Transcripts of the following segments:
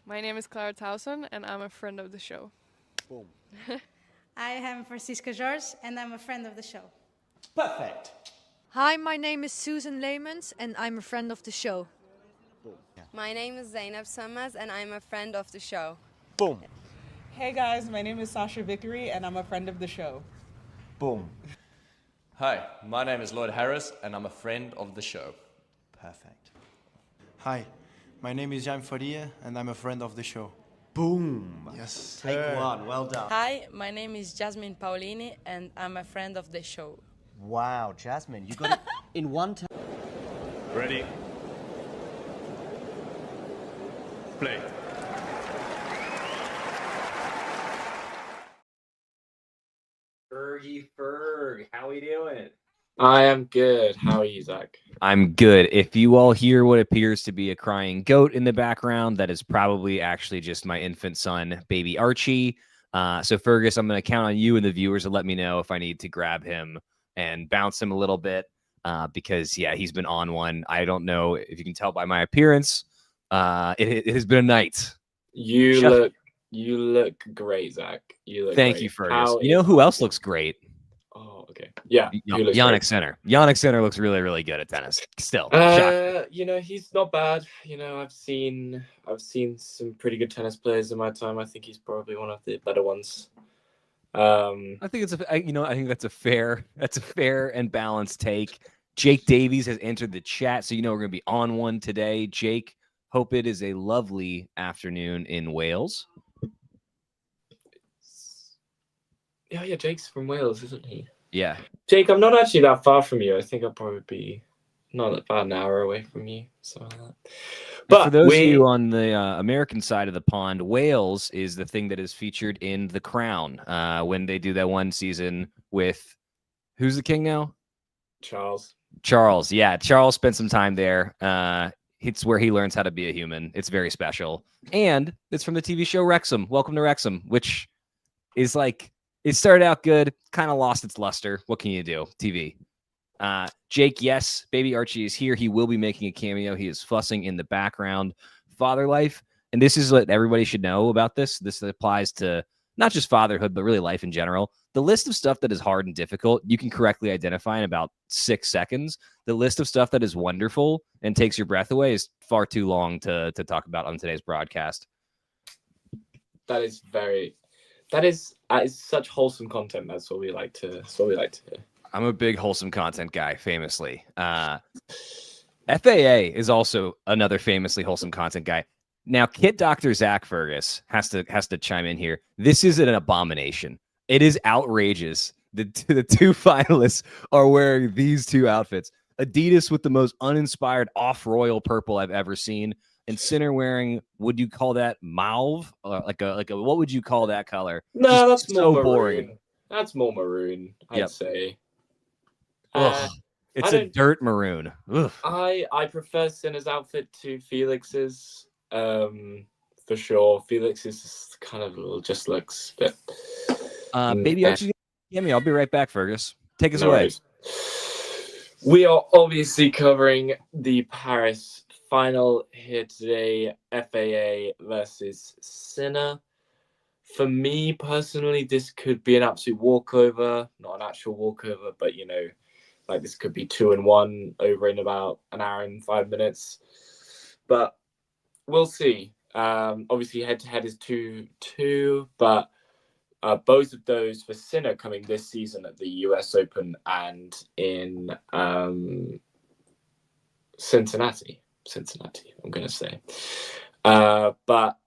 My name is Clara Towson, and I'm a friend of the show. Boom. I am Francisca George, and I'm a friend of the show. Perfect. Hi, my name is Susan Leemans, and I'm a friend of the show. Boom. Yeah. My name is Zainab Sammaz, and I'm a friend of the show. Boom. Hey guys, my name is Sasha Vickery, and I'm a friend of the show. Boom. Hi, my name is Lloyd Harris, and I'm a friend of the show. Perfect. Hi, my name is Jan Faria, and I'm a friend of the show. Boom. Yes. Take one. Well done. Hi, my name is Jasmine Paulini, and I'm a friend of the show. Wow, Jasmine, you got it in one time. Ready? Play. Ferg, how we doing? I am good. How are you, Zach? I'm good. If you all hear what appears to be a crying goat in the background, that is probably actually just my infant son, baby Archie. So Fergus, I'm going to count on you and the viewers to let me know if I need to grab him and bounce him a little bit because, yeah, he's been on one. I don't know if you can tell by my appearance. It has been a night. You look great, Zach. You look Thank great. you, Fergus. You know who else looks great? Oh, okay. Yeah, he looks Jannik great. Sinner. Jannik Sinner looks really, really good at tennis. Still, shocked. You know, he's not bad. You know, I've seen some pretty good tennis players in my time. I think he's probably one of the better ones. I think I think that's a fair and balanced take. Jake Davies has entered the chat, so we're going to be on one today. Jake, hope it is a lovely afternoon in Wales. Yeah, Jake's from Wales, isn't he? Yeah. Jake, I'm not actually that far from you. I think I'll probably be not about an hour away from you. So, but for those of you on the American side of the pond, Wales is the thing that is featured in The Crown when they do that one season with who's the king now? Charles. Yeah, Charles spent some time there. It's where he learns how to be a human. It's very special, and it's from the TV show Wrexham. Welcome to Wrexham, which is like. It started out good, kind of lost its luster. What can you do? TV. Jake, yes, baby Archie is here. He will be making a cameo. He is fussing in the background. Father life. And this is what everybody should know about this. This applies to not just fatherhood, but really life in general. The list of stuff that is hard and difficult, you can correctly identify in about 6 seconds. The list of stuff that is wonderful and takes your breath away is far too long to talk about on today's broadcast. That is such wholesome content. That's what we like to hear. I'm a big wholesome content guy, famously. FAA is also another famously wholesome content guy. Now, Kit Dr. Zach Fergus has to chime in here. This is an abomination. It is outrageous. The two finalists are wearing these two outfits. Adidas with the most uninspired off-royal purple I've ever seen. And Sinner wearing, would you call that mauve? Like a what would you call that color? No, that's so more boring. Maroon. That's more maroon, I'd say. It's a dirt maroon. Ugh. I prefer Sinner's outfit to Felix's, for sure. Felix's is kind of just looks a bit. Baby Archie, I'll be right back, Fergus. Take us away. Worries. We are obviously covering the Paris final here today, FAA versus Sinner. For me personally, this could be an absolute walkover. Not an actual walkover, but this could be 2-1 over in about an hour and 5 minutes. But we'll see. Obviously, head-to-head is 2-2, but both of those for Sinner coming this season at the US Open and in Cincinnati, I'm going to say. But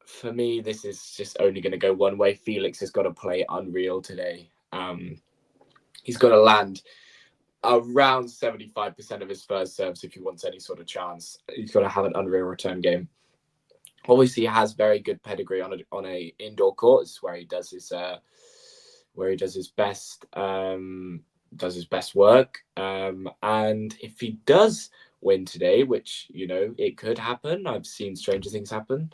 for me, this is just only going to go one way. Felix has got to play unreal today. He's got to land around 75% of his first serves if he wants any sort of chance. He's got to have an unreal return game. Obviously, he has very good pedigree on a indoor court. It's where he does his best work. And if he does win today, which it could happen, I've seen stranger things happen,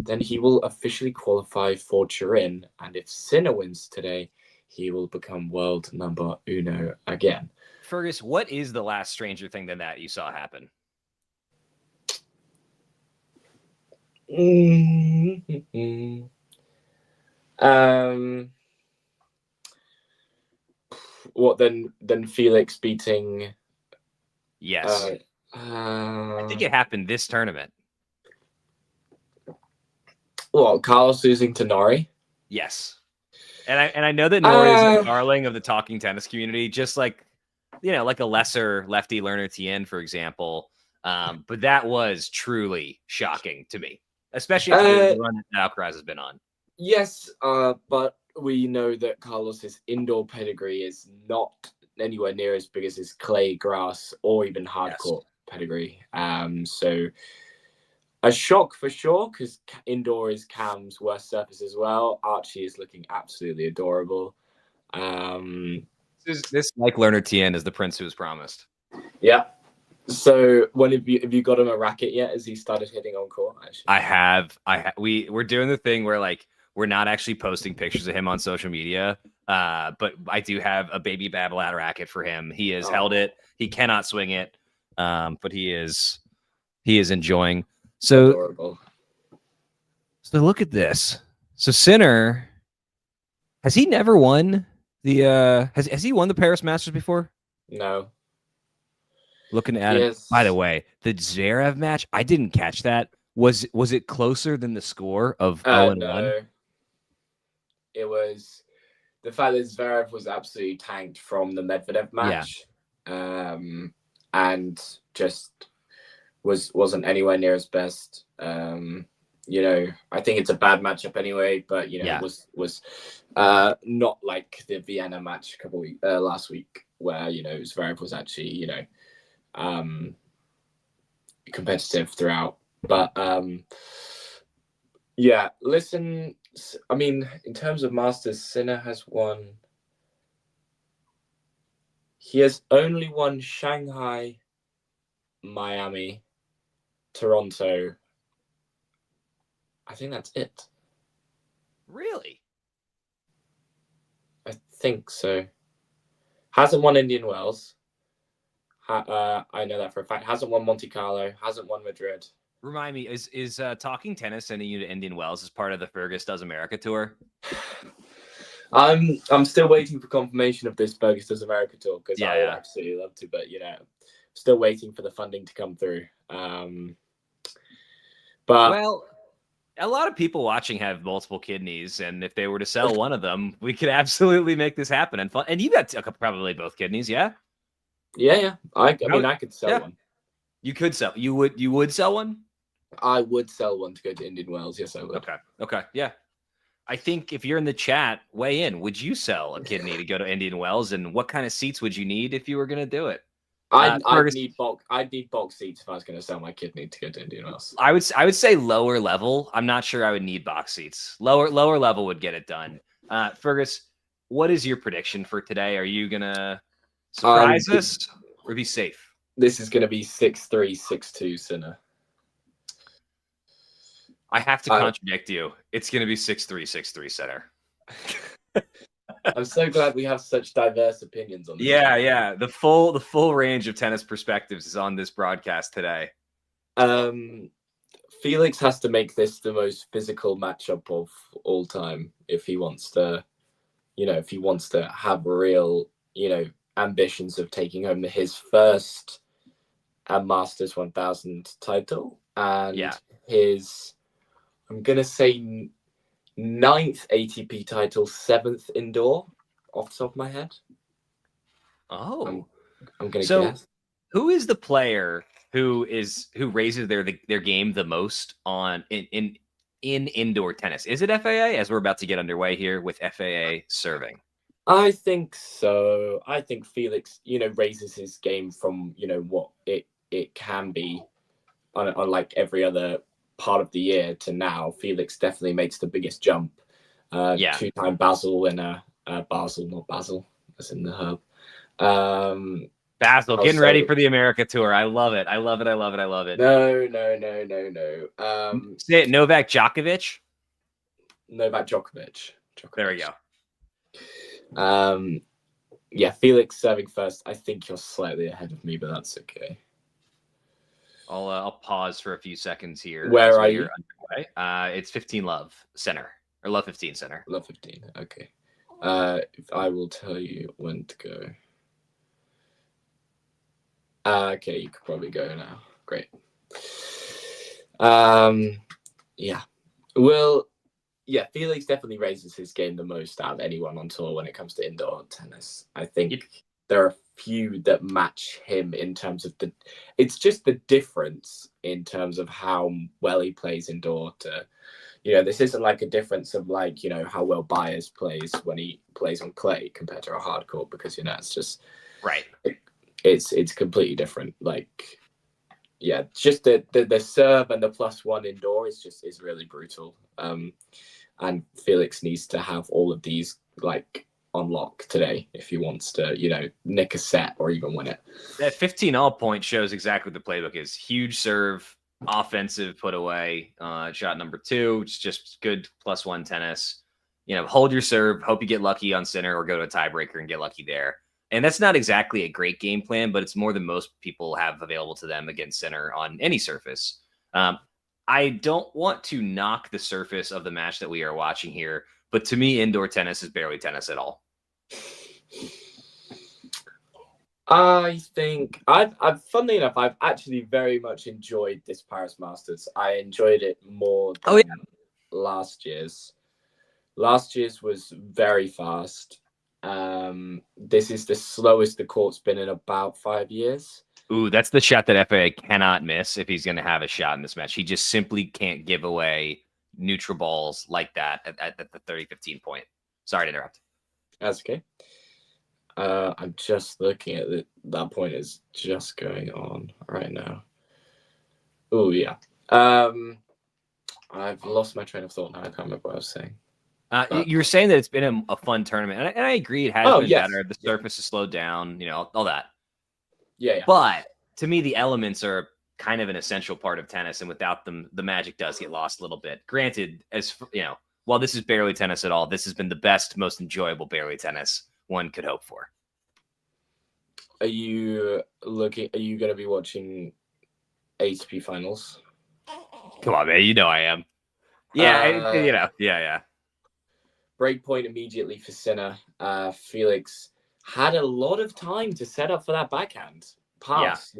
then he will officially qualify for Turin. And if Sinner wins today, he will become world number uno again. Fergus, what is the last stranger thing than that you saw happen? What then Felix beating? Yes. I think it happened this tournament. Well, Carlos losing to Nori? Yes. And I know that Nori is a darling of the talking tennis community, just like like a lesser lefty Lerner Tien, for example. But that was truly shocking to me, especially after the run that Alcaraz has been on. Yes, but we know that Carlos's indoor pedigree is not anywhere near as big as his clay, grass, or even hardcourt pedigree. So a shock for sure, because indoor is Cam's worst surface as well. Archie is looking absolutely adorable. This like Lerner Tien is the prince who was promised. Yeah. So have you got him a racket yet? Has he started hitting on court? Actually? I have. We're doing the thing where we're not actually posting pictures of him on social media. But I do have a baby Babolat racket for him. He has held it. He cannot swing it. But he is enjoying. So adorable. So look at this. So Sinner, has he never won The has he won the Paris Masters before? No. Looking at it. By the way, the Zverev match, I didn't catch that. Was it closer than the score of 0-1? No. It was the fact that Zverev was absolutely tanked from the Medvedev match, and just wasn't anywhere near his best. You know, I think it's a bad matchup anyway, but you know, was not like the Vienna match last week, where you know Zverev was actually, you know, competitive throughout. But yeah, listen, I mean, in terms of Masters, Sinner has won. He has only won Shanghai, Miami, Toronto. I think that's it. Really? I think so. Hasn't won Indian Wells. I know that for a fact. Hasn't won Monte Carlo. Hasn't won Madrid. Remind me, is Talking Tennis sending you to Indian Wells as part of the Fergus Does America tour? I'm still waiting for confirmation of this Fergus Does America tour, because I would absolutely love to, but you know, still waiting for the funding to come through. But well, a lot of people watching have multiple kidneys, and if they were to sell one of them, we could absolutely make this happen. And you got probably both kidneys, yeah? Yeah. I mean, I could sell one. You could sell. You would sell one? I would sell one to go to Indian Wells. Yes, I would. Okay. Yeah. I think if you're in the chat, weigh in. Would you sell a kidney to go to Indian Wells, and what kind of seats would you need if you were going to do it? I'd need box seats if I was going to sell my kidney to go to Indian Wells. I would say lower level. I'm not sure I would need box seats. Lower level would get it done. Fergus, what is your prediction for today? Are you gonna surprise us or be safe? This is going to be 6-3, 6-2 Sinner. I have to contradict you. It's going to be 6-3, 6-3 Sinner. I'm so glad we have such diverse opinions on this. Yeah. The full range of tennis perspectives is on this broadcast today. Felix has to make this the most physical matchup of all time if he wants to, have real, ambitions of taking home his first Masters 1000 title and his, I'm gonna say, 9th ATP title, 7th indoor, off the top of my head. Oh, I'm gonna guess. Who is the player who raises their game the most in indoor tennis? Is it FAA? As we're about to get underway here with FAA serving. I think so. I think Felix, raises his game from what it can be on like every other part of the year to now. Felix definitely makes the biggest jump. 2-time Basel winner. Basel, not Basel, as in the herb. Basel, getting ready for the America tour. I love it. No. Say it, Novak Djokovic. Novak Djokovic. There we go. Felix serving first. I think you're slightly ahead of me, but that's okay. I'll pause for a few seconds here. Where are you? It's 15 Love Center, or Love 15 Center. Love 15. Okay. I will tell you when to go. Okay, you could probably go now. Great. Felix definitely raises his game the most out of anyone on tour when it comes to indoor tennis. I think there are few that match him in terms of it's just the difference in terms of how well he plays indoor to, this isn't like a difference of like, how well Baez plays when he plays on clay compared to a hard court, because, it's just, right. It's completely different. Like, just the serve and the +1 indoor is really brutal. And Felix needs to have all of these like on lock today if he wants to, nick a set or even win it. That 15 all point shows exactly what the playbook is. Huge serve, offensive put away, shot number 2, just good +1 tennis. Hold your serve, hope you get lucky on Sinner or go to a tiebreaker and get lucky there. And that's not exactly a great game plan, but it's more than most people have available to them against Sinner on any surface. I don't want to knock the surface of the match that we are watching here, but to me, indoor tennis is barely tennis at all. I think funnily enough, I've actually very much enjoyed this Paris Masters. I enjoyed it more than last year's. Last year's was very fast. This is the slowest the court's been in about 5 years. Ooh, that's the shot that FAA cannot miss if he's going to have a shot in this match. He just simply can't give away neutral balls like that at the 30-15 point. Sorry to interrupt. That's okay. I'm just looking at it. That point is just going on right now. Oh, yeah. I've lost my train of thought now. I can't remember what I was saying. You were saying that it's been a fun tournament, and I agree. It has been better. The surface has slowed down, all that. Yeah. But to me, the elements are kind of an essential part of tennis, and without them, the magic does get lost a little bit. Granted, while this is barely tennis at all, this has been the best, most enjoyable barely tennis one could hope for. Are you going to be watching ATP finals? Come on, man. You know I am. Yeah, yeah. Break point immediately for Sinner. Felix had a lot of time to set up for that backhand pass,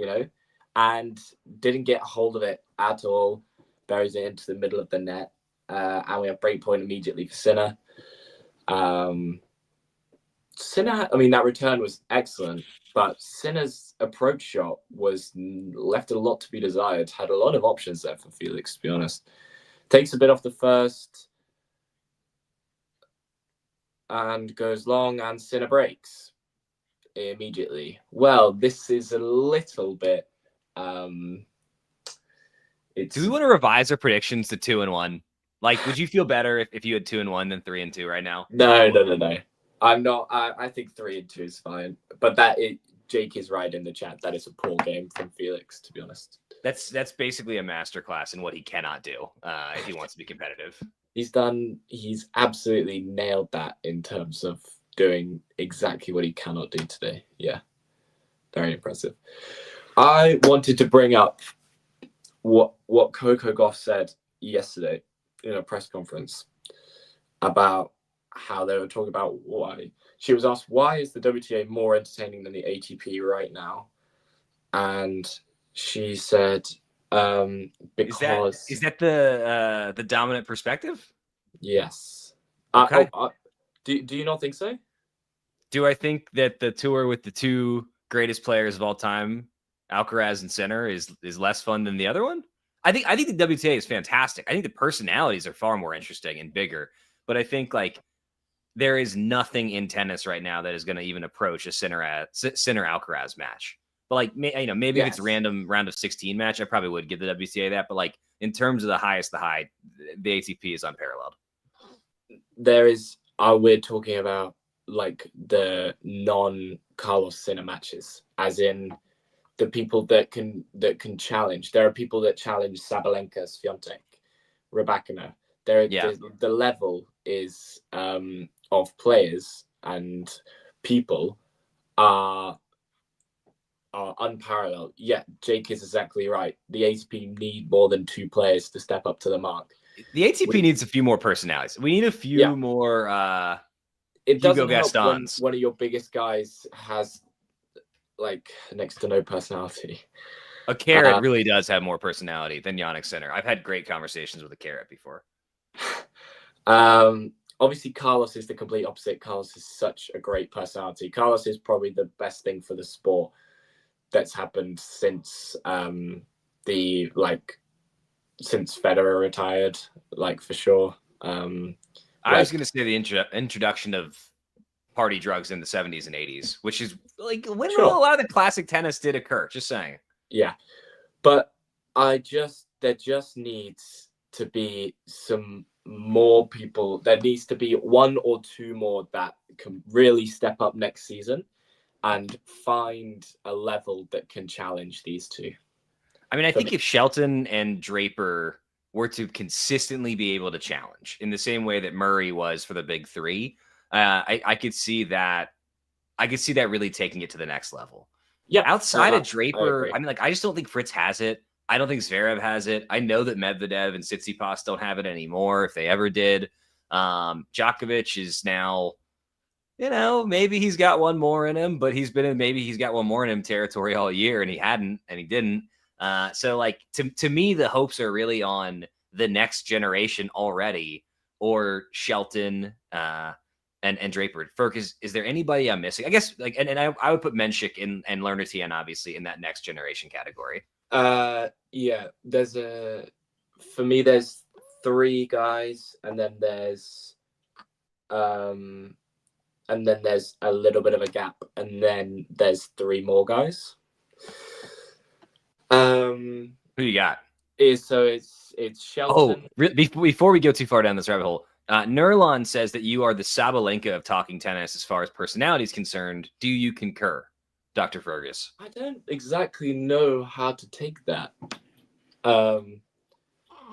and didn't get hold of it at all. Buries it into the middle of the net. And we have break point immediately for Sinner. Sinner, that return was excellent, but Sinner's approach shot was left a lot to be desired. Had a lot of options there for Felix, to be honest. Takes a bit off the first and goes long, and Sinner breaks immediately. Well, this is a little bit. Do we want to revise our predictions to 2-1? Like, would you feel better if you had 2-1 than 3-2 right now? No. I'm not. I think 3-2 is fine, but Jake is right in the chat. That is a poor game from Felix, to be honest. That's basically a masterclass in what he cannot do if he wants to be competitive. He's absolutely nailed that in terms of doing exactly what he cannot do today. Yeah, very impressive. I wanted to bring up what Coco Gauff said yesterday in a press conference about how they were talking about why she was asked, why is the WTA more entertaining than the ATP right now? And she said, because is that the dominant perspective? Yes. Okay. Do you not think so? Do I think that the tour with the two greatest players of all time, Alcaraz and Sinner, is less fun than the other one? I think the WTA is fantastic. I think the personalities are far more interesting and bigger. But I think there is nothing in tennis right now that is going to even approach a Sinner Alcaraz match. But maybe if it's a random round of 16 match, I probably would give the WTA that. But in terms of the highest, the high, the ATP is unparalleled. We're talking about the non-Carlos Sinner matches, as in the people that can challenge. There are people that challenge Sabalenka, Swiatek, Rybakina. The level is of players and people are unparalleled. Yeah, Jake is exactly right. The ATP need more than two players to step up to the mark. The ATP needs a few more personalities. We need a few more it doesn't Hugo help when Gastons. one of your biggest guys has next to no personality. A Carrot really does have more personality than Jannik Sinner. I've had great conversations with a Carrot before. Obviously, Carlos is the complete opposite. Carlos is such a great personality. Carlos is probably the best thing for the sport that's happened since since Federer retired, for sure. I was going to say the introduction of party drugs in the 70s and 80s, which is when a lot of the classic tennis did occur. Just saying. Yeah, but there just needs to be some more people. There needs to be one or two more that can really step up next season and find a level that can challenge these two. I think if Shelton and Draper were to consistently be able to challenge in the same way that Murray was for the big three, I could see that. I could see that really taking it to the next level. Yeah. Outside of Draper, I just don't think Fritz has it. I don't think Zverev has it. I know that Medvedev and Tsitsipas don't have it anymore, if they ever did. Djokovic is now you know, maybe he's got one more in him, but maybe he's got one more in him territory all year, and he hadn't, and he didn't. So like to me, the hopes are really on the next generation already, or Shelton and Draper. Fergus, is there anybody I'm missing? I guess like and I would put Menchik and Lerner Tien obviously in that next generation category. Yeah, for me there's 3 guys, and then there's a little bit of a gap, and then there's 3 more guys. Who you got? It's Shelton. Oh, before we go too far down this rabbit hole, Nurlon says that you are the Sabalenka of talking tennis as far as personality is concerned. Do you concur, Dr. Fergus? I don't exactly know how to take that.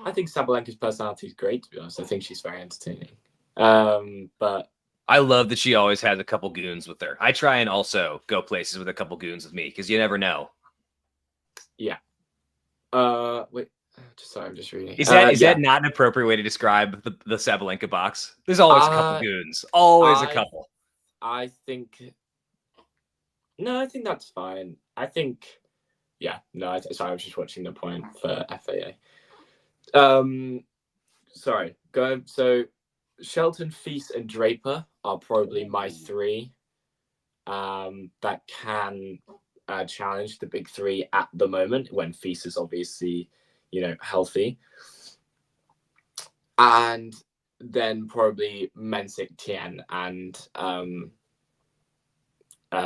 I think Sabalenka's personality is great, to be honest. I think she's very entertaining. But I love that she always has a couple goons with her. I try and also go places with a couple goons with me because you never know. Yeah. Wait. Sorry, I'm just reading. Is that not an appropriate way to describe the Sabalenka box? There's always a couple goons. Always a couple. I think that's fine. I think, yeah. No, sorry, I was just watching the point for FAA. Sorry. So Shelton, Feast, and Draper are probably my 3 that can challenge the big 3 at the moment when Feast is obviously, healthy. And then probably Menchik, Tien, and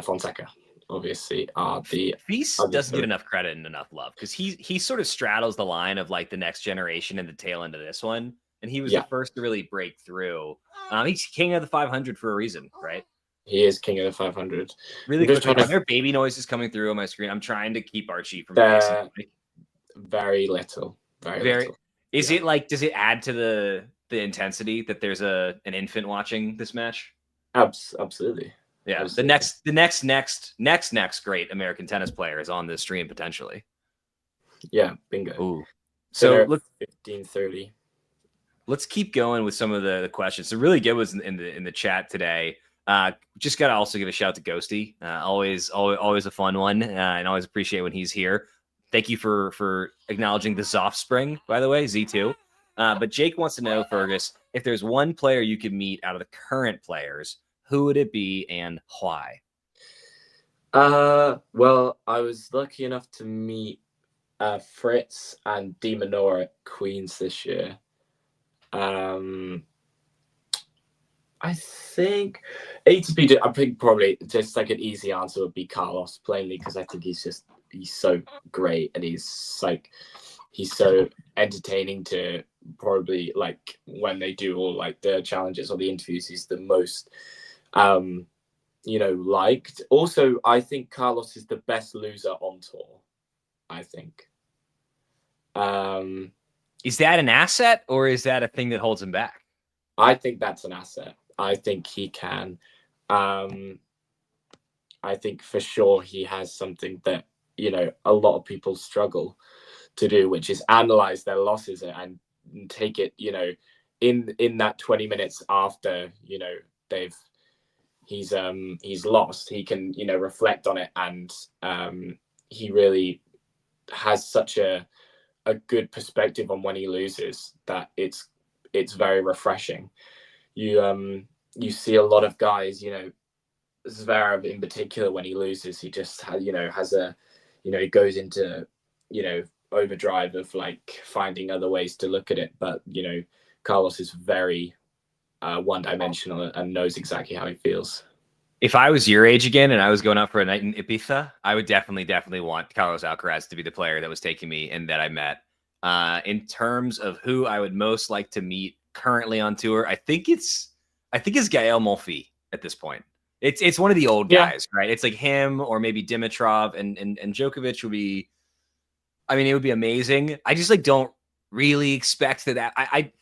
Fonseca, obviously, are the... Feast doesn't get enough credit and enough love because he sort of straddles the line of like the next generation and the tail end of this one. And he was the first to really break through. He's king of the 500 for a reason, right? He is king of the 500. Really quickly, are there baby noises coming through on my screen? I'm trying to keep Archie from facing. Very little. Very little. Is it like, does it add to the intensity that there's an infant watching this match? Absolutely. Yeah. Absolutely. The next great American tennis player is on this stream potentially. Yeah, bingo. Ooh. So look, 15:30. Let's keep going with some of the questions. So really good was in the chat today. Just got to also give a shout to Ghosty. Always a fun one, and always appreciate when he's here. Thank you for acknowledging the Offspring, by the way, Z2. But Jake wants to know, Fergus, if there's one player you could meet out of the current players, who would it be and why? Well, I was lucky enough to meet Fritz and Di Minor at Queens this year. I think ATP, I think probably just like an easy answer would be Carlos, plainly because I think he's so great and he's so entertaining to probably like when they do all like the challenges or the interviews, he's the most liked. Also, I think Carlos is the best loser on tour. I think. Is that an asset or is that a thing that holds him back? I think that's an asset. I think he can. I think for sure he has something that, a lot of people struggle to do, which is analyze their losses and take it, in that 20 minutes after, he's lost, he can, reflect on it. And he really has such a good perspective on when he loses that it's very refreshing. You see a lot of guys, Zverev in particular, when he loses, he just has he goes into, overdrive of like finding other ways to look at it. But, Carlos is very one-dimensional and knows exactly how he feels. If I was your age again and I was going out for a night in Ibiza, I would definitely want Carlos Alcaraz to be the player that was taking me and that I met. In terms of who I would most like to meet currently on tour, I think it's Gael Monfils at this point. It's one of the old guys, right? It's like him or maybe Dimitrov and Djokovic would be. I mean, it would be amazing. I just like don't really expect that. I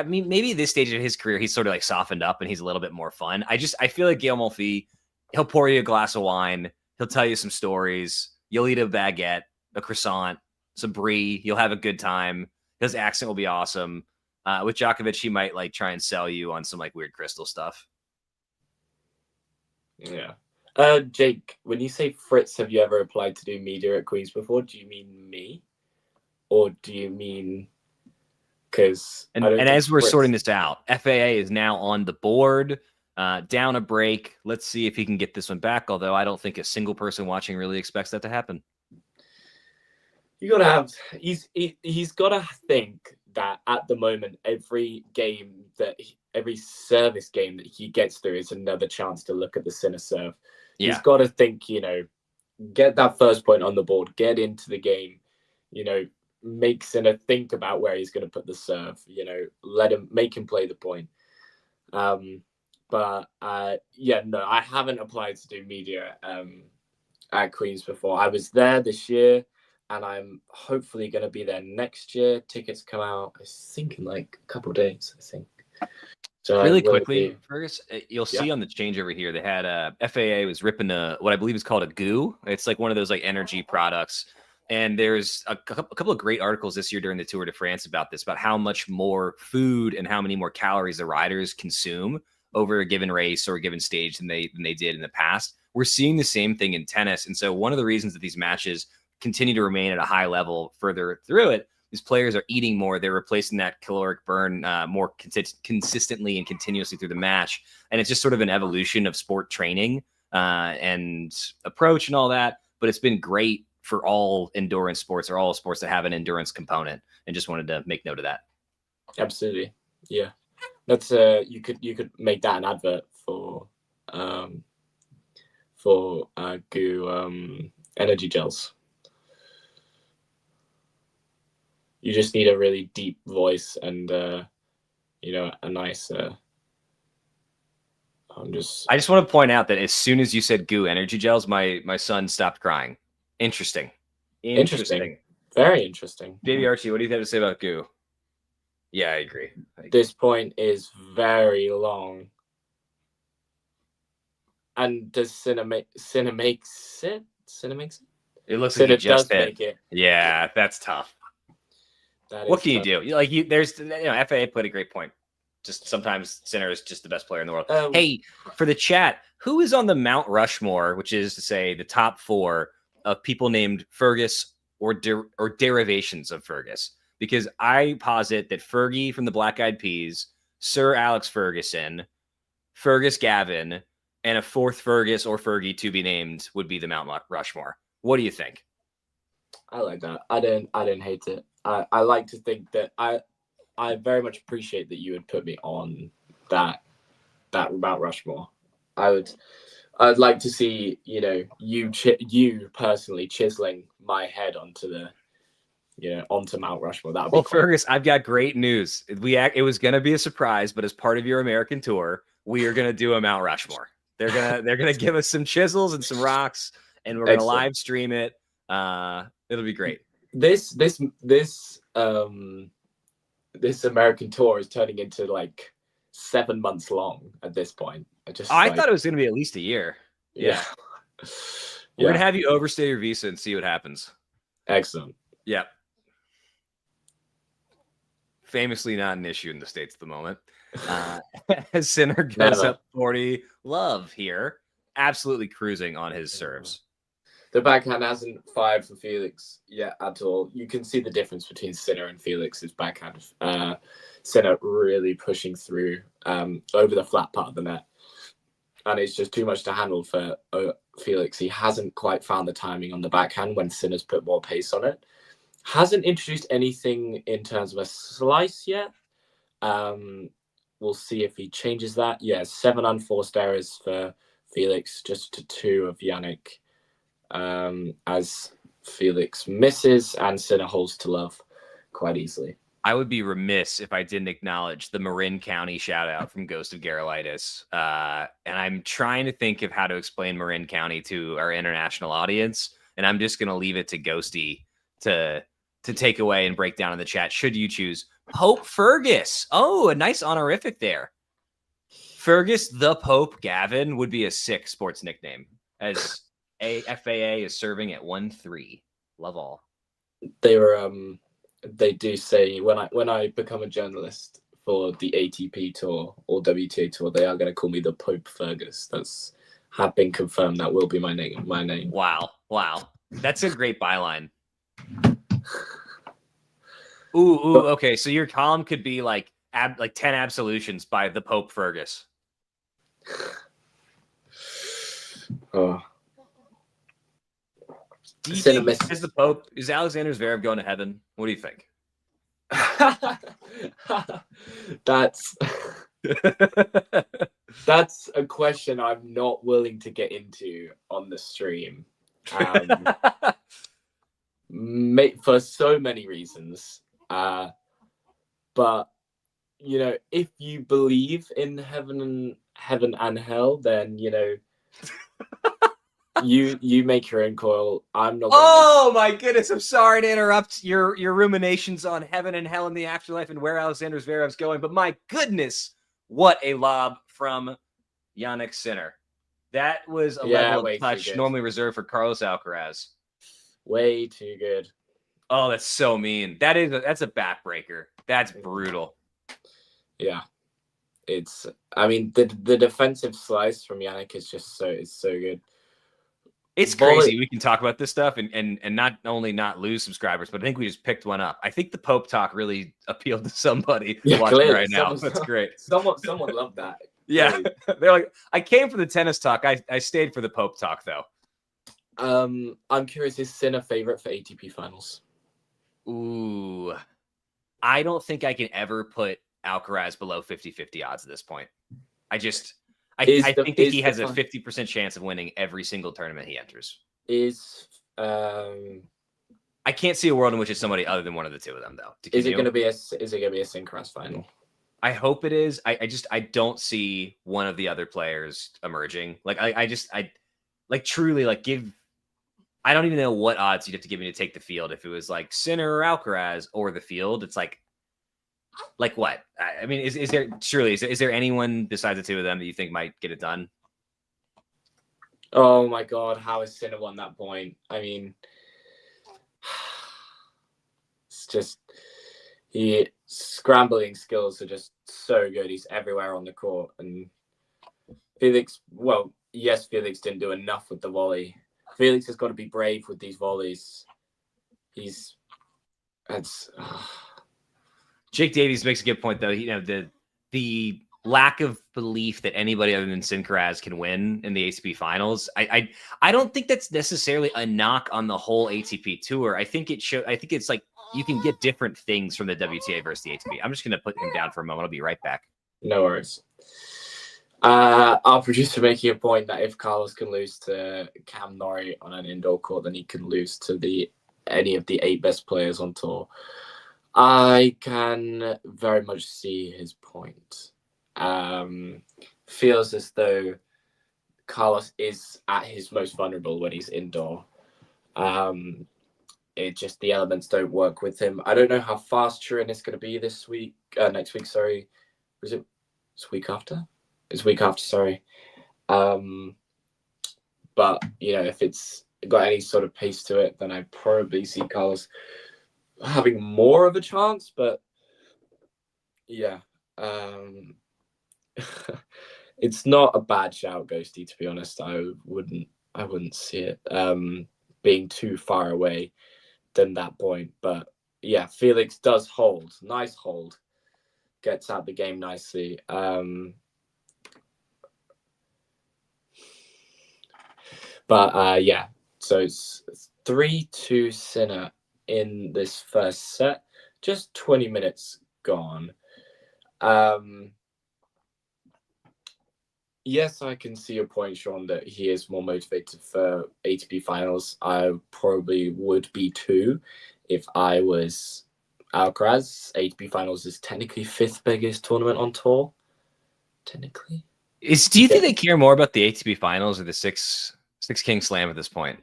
mean, maybe at this stage of his career, he's sort of like softened up and he's a little bit more fun. I feel like Gael Monfils, he'll pour you a glass of wine. He'll tell you some stories. You'll eat a baguette, a croissant, some brie. You'll have a good time. His accent will be awesome. With Djokovic, he might like try and sell you on some like weird crystal stuff. Yeah. Jake, when you say Fritz, have you ever applied to do media at Queen's before? Do you mean me, or do you mean? Because and as we're sorting this out, FAA is now on the board, down a break. Let's see if he can get this one back. Although I don't think a single person watching really expects that to happen. You gotta have. He's gotta think that at the moment, every service game that he gets through is another chance to look at the Sinner serve. Yeah. He's got to think, get that first point on the board, get into the game, make Sinner think about where he's going to put the serve, make him play the point. But I haven't applied to do media at Queen's before. I was there this year, and I'm hopefully going to be there next year. Tickets come out, I think, in like a couple of days, I think. So really quickly, Fergus, you'll see on the change over here, they had FAA was ripping what I believe is called a goo. It's like one of those like energy products. And there's a couple of great articles this year during the Tour de France about this, about how much more food and how many more calories the riders consume over a given race or a given stage than they did in the past. We're seeing the same thing in tennis. And so one of the reasons that these matches continue to remain at a high level further through it, these players are eating more. They're replacing that caloric burn more consistently and continuously through the match. And it's just sort of an evolution of sport training and approach and all that. But it's been great for all endurance sports, or all sports that have an endurance component. And just wanted to make note of that. Absolutely. Yeah. That's you could make that an advert for goo energy gels. You just need a really deep voice and, a nice. I just want to point out that as soon as you said goo energy gels, my son stopped crying. Interesting. Very interesting. Baby Archie, what do you have to say about goo? Yeah, I agree. This point is very long. And does Sinner makes it? Sinner makes it? It looks like he just hit. Make it. Yeah, that's tough. What can you do? FAA played a great point. Just sometimes Sinner is just the best player in the world. Hey, for the chat, who is on the Mount Rushmore, which is to say the top 4 of people named Fergus or derivations of Fergus? Because I posit that Fergie from the Black Eyed Peas, Sir Alex Ferguson, Fergus Gavin, and a 4th Fergus or Fergie to be named would be the Mount Rushmore. What do you think? I like that. I didn't hate it. I like to think that I very much appreciate that you would put me on that Mount Rushmore. I'd like to see you personally chiseling my head onto Mount Rushmore. That would be cool. Fergus, I've got great news. It was going to be a surprise, but as part of your American tour, we are going to do a Mount Rushmore. They're gonna give us some chisels and some rocks, and we're going to live stream it. It'll be great. This American tour is turning into like 7 months long at this point. I thought it was going to be at least a year. Yeah. We're going to have you overstay your visa and see what happens. Excellent. Yeah. Famously not an issue in the States at the moment. As Sinner goes up 40, love here. Absolutely cruising on his serves. The backhand hasn't fired for Felix yet at all. You can see the difference between Sinner and Felix's backhand. Sinner really pushing through over the flat part of the net. And it's just too much to handle for Felix. He hasn't quite found the timing on the backhand when Sinner's put more pace on it. Hasn't introduced anything in terms of a slice yet. We'll see if he changes that. Yeah, 7 unforced errors for Felix, just to 2 of Jannik. As Felix misses and Sinner holds to love quite easily. I would be remiss if I didn't acknowledge the Marin County shout out from Ghost of Garolitis. And I'm trying to think of how to explain Marin County to our international audience. And I'm just going to leave it to Ghosty to take away and break down in the chat. Should you choose Pope Fergus? Oh, a nice honorific there. Fergus the Pope Gavin would be a sick sports nickname, as FAA is serving at 1-3. Love all. They do say when I become a journalist for the ATP tour or WTA tour, they are going to call me the Pope Fergus. That's have been confirmed. That will be my name. My name. Wow. That's a great byline. Ooh. Okay, so your column could be like 10 absolutions by the Pope Fergus. Oh. Do you think as the Pope is Alexander Zverev going to heaven? What do you think? That's a question I'm not willing to get into on the stream. For so many reasons. But you know, if you believe in heaven and hell, then you know you make your own call. I'm not. Oh my goodness! I'm sorry to interrupt your ruminations on heaven and hell in the afterlife and where Alexander Zverev's going, but my goodness, what a lob from Jannik Sinner! That was a level of touch normally reserved for Carlos Alcaraz. Way too good. Oh, that's so mean. That's a backbreaker. That's brutal. Yeah, I mean, the defensive slice from Jannik is just so good. It's crazy. We can talk about this stuff and not only not lose subscribers, but I think we just picked one up. I think the Pope talk really appealed to somebody watching right now. That's great. Someone loved that. Yeah, they're like, I came for the tennis talk. I stayed for the Pope talk though. I'm curious, is Sinner favorite for ATP Finals? Ooh, I don't think I can ever put Alcaraz below 50-50 odds at this point. I think that he has a 50% chance of winning every single tournament he enters. I can't see a world in which it's somebody other than one of the two of them, though. Is it going to be a Synchros final? I hope it is. I don't see one of the other players emerging. Like I don't even know what odds you'd have to give me to take the field if it was like Sinner or Alcaraz or the field. It's like what? I mean, is there anyone besides the two of them that you think might get it done? Oh my God, how has Sinner won that point? I mean, it's just scrambling skills are just so good. He's everywhere on the court, and Felix didn't do enough with the volley. Felix has got to be brave with these volleys. Jake Davies makes a good point, though. You know, the lack of belief that anybody other than Sinner can win in the ATP Finals. I don't think that's necessarily a knock on the whole ATP Tour. I think it's like you can get different things from the WTA versus the ATP. I'm just going to put him down for a moment. I'll be right back. No worries. Our producer making a point that if Carlos can lose to Cam Norrie on an indoor court, then he can lose to any of the 8 best players on tour. I can very much see his point. Feels as though Carlos is at his most vulnerable when he's indoor. It just, the elements don't work with him. I don't know how fast Turin is going to be next week. Sorry. Was it this week after? It's week after, sorry. But, you know, if it's got any sort of pace to it, then I probably see Carlos having more of a chance. But, yeah. It's not a bad shout, Ghosty, to be honest. I wouldn't see it being too far away than that point. But, yeah, Felix does hold. Nice hold. Gets out the game nicely. Yeah, so it's 3-2 Sinner in this first set. Just 20 minutes gone. Yes, I can see your point, Sean, that he is more motivated for ATP Finals. I probably would be too if I was Alcaraz. ATP Finals is technically 5th biggest tournament on tour. Technically. Do you think they care more about the ATP Finals or the Six King Slam at this point?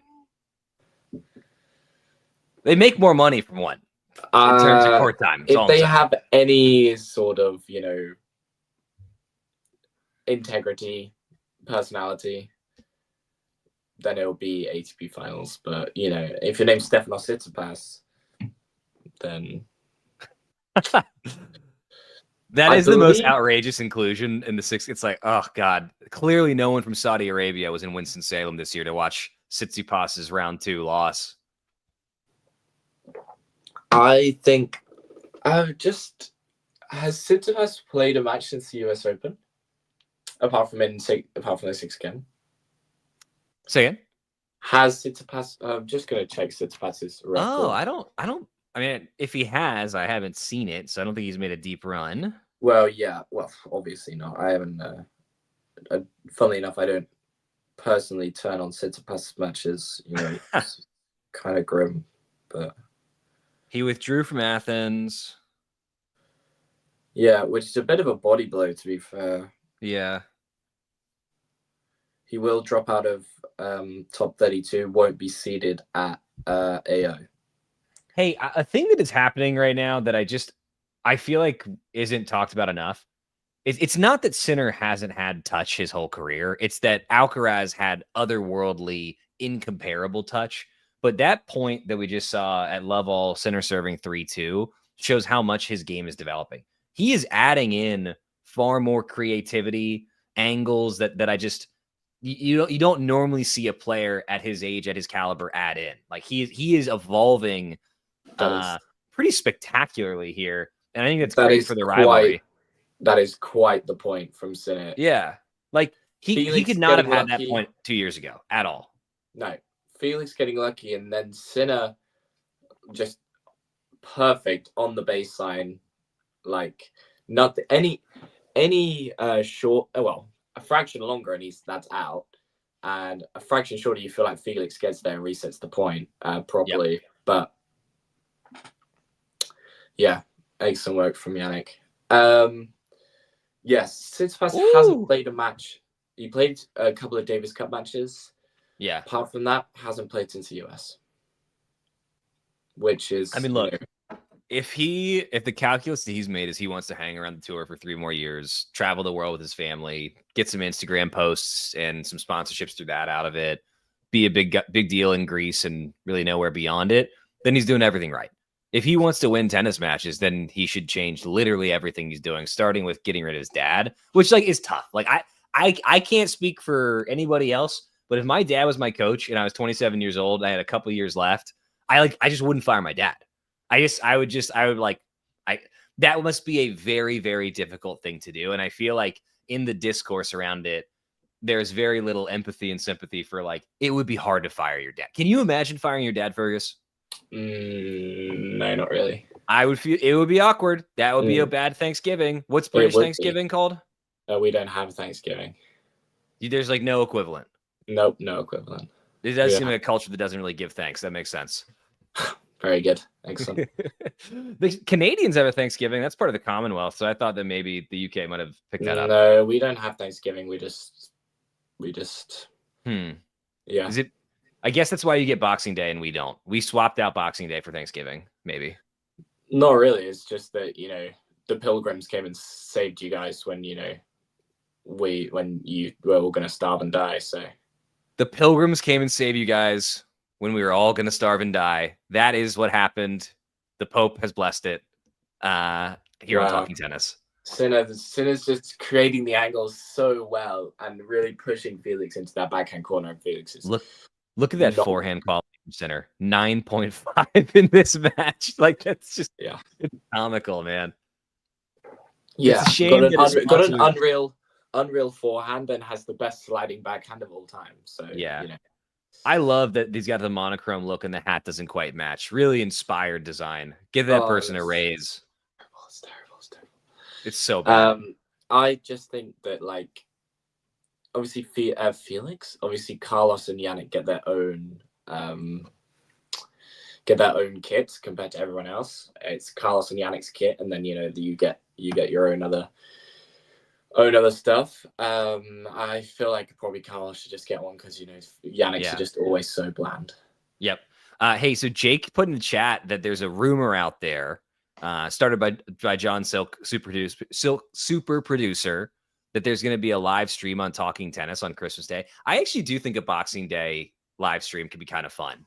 They make more money from one in terms of court time. If they have any sort of, you know, integrity, personality, then it'll be ATP Finals. But, you know, if your name's Stefanos Tsitsipas, then That I is the most believe- outrageous inclusion in the six. It's like, oh God, clearly no one from Saudi Arabia was in Winston-Salem this year to watch Tsitsipas's round 2 loss. I think just has Tsitsipas played a match since the US Open? Apart from the 6 again. Say again? Has Tsitsipas I'm just gonna check Tsitsipas's record. Oh, I mean, if he has, I haven't seen it, so I don't think he's made a deep run. Well, yeah, obviously not. I haven't funnily enough, I don't personally turn on Tsitsipas matches, it's kind of grim, but He withdrew from Athens. yeah, which is a bit of a body blow, to be fair. Yeah. He will drop out of top 32, won't be seeded at AO. Hey, a thing that is happening right now that I feel like isn't talked about enough. It's not that Sinner hasn't had touch his whole career. It's that Alcaraz had otherworldly, incomparable touch. But that point that we just saw at Lovell, Sinner serving 3-2, shows how much his game is developing. He is adding in far more creativity, angles that I just you don't normally see a player at his age, at his caliber, add in. Like he is evolving pretty spectacularly here, and I think that's great for the rivalry. That is quite the point from Sinner. Yeah, like he could not have had that point 2 years ago at all. No, Felix getting lucky, and then Sinner just perfect on the baseline, like not any short. Well, a fraction longer, and that's out, and a fraction shorter. You feel like Felix gets there and resets the point properly, yep. But yeah, excellent work from Jannik. Yes, Tsitsipas hasn't played a match. He played a couple of Davis Cup matches. Yeah. Apart from that, hasn't played since the US. Which is, I mean, look, if the calculus that he's made is he wants to hang around the tour for 3 more years, travel the world with his family, get some Instagram posts and some sponsorships through that out of it, be a big deal in Greece and really nowhere beyond it, then he's doing everything right. If he wants to win tennis matches, then he should change literally everything he's doing, starting with getting rid of his dad, which is tough. Like I can't speak for anybody else, but if my dad was my coach and I was 27 years old, I had a couple of years left, I just wouldn't fire my dad. That must be a very, very difficult thing to do. And I feel like in the discourse around it, there's very little empathy and sympathy for it would be hard to fire your dad. Can you imagine firing your dad, Fergus? No, not really. I would feel it would be awkward. That would be a bad Thanksgiving. What's British Thanksgiving called? We don't have Thanksgiving. There's no equivalent. Nope, no equivalent. It does seem like a culture that doesn't really give thanks. That makes sense. Very good. Excellent. The Canadians have a Thanksgiving. That's part of the Commonwealth. So I thought that maybe the UK might have picked that up. No, we don't have Thanksgiving. We just. Yeah. Is it? I guess that's why you get Boxing Day and we don't. We swapped out Boxing Day for Thanksgiving, maybe. Not really. It's just that, the Pilgrims came and saved you guys when, when you were all going to starve and die. So the Pilgrims came and saved you guys when we were all going to starve and die. That is what happened. The Pope has blessed it here on Talking Tennis. Sinner's just creating the angles so well and really pushing Felix into that backhand corner. And Felix is Look at that forehand quality from Sinner. 9.5 in this match. That's just it's comical, man. Yeah, it's a shame got an unreal forehand and has the best sliding backhand of all time. So yeah, I love that he's got the monochrome look and the hat doesn't quite match. Really inspired design. Give that person a raise. It's terrible. It's so bad. I just think that obviously Felix, obviously Carlos and Jannik get their own kits compared to everyone else. It's Carlos and Yannick's kit, and then you get your own other stuff. I feel like probably Carlos should just get one because Yannick's are just always so bland. Yep. Hey, so Jake put in the chat that there's a rumor out there, started by John Silk, super producer, that there's going to be a live stream on Talking Tennis on Christmas Day. I actually do think a Boxing Day live stream could be kind of fun,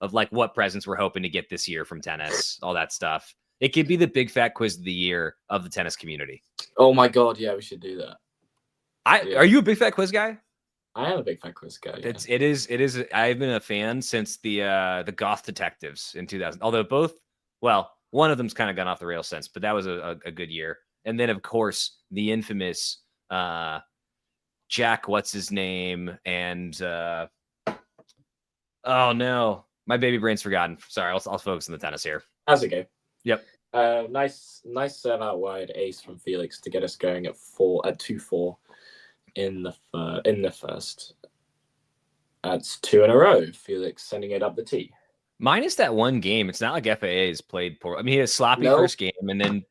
of what presents we're hoping to get this year from tennis, all that stuff. It could be the big fat quiz of the year of the tennis community. Oh my god, yeah, we should do that. Are you a big fat quiz guy? I am a big fat quiz guy. Yeah. It is. I've been a fan since the Goth Detectives in 2000. Although one of them's kind of gone off the rails since, but that was a good year. And then of course the infamous Jack, what's his name, and oh no, my baby brain's forgotten. Sorry, I'll focus on the tennis here. That's okay. Yep. Nice serve out wide ace from Felix to get us going at 2-4 in the first. That's 2 in a row. Felix sending it up the tee. Minus that one game, it's not like FAA has played poor. I mean, he had a sloppy first game, and then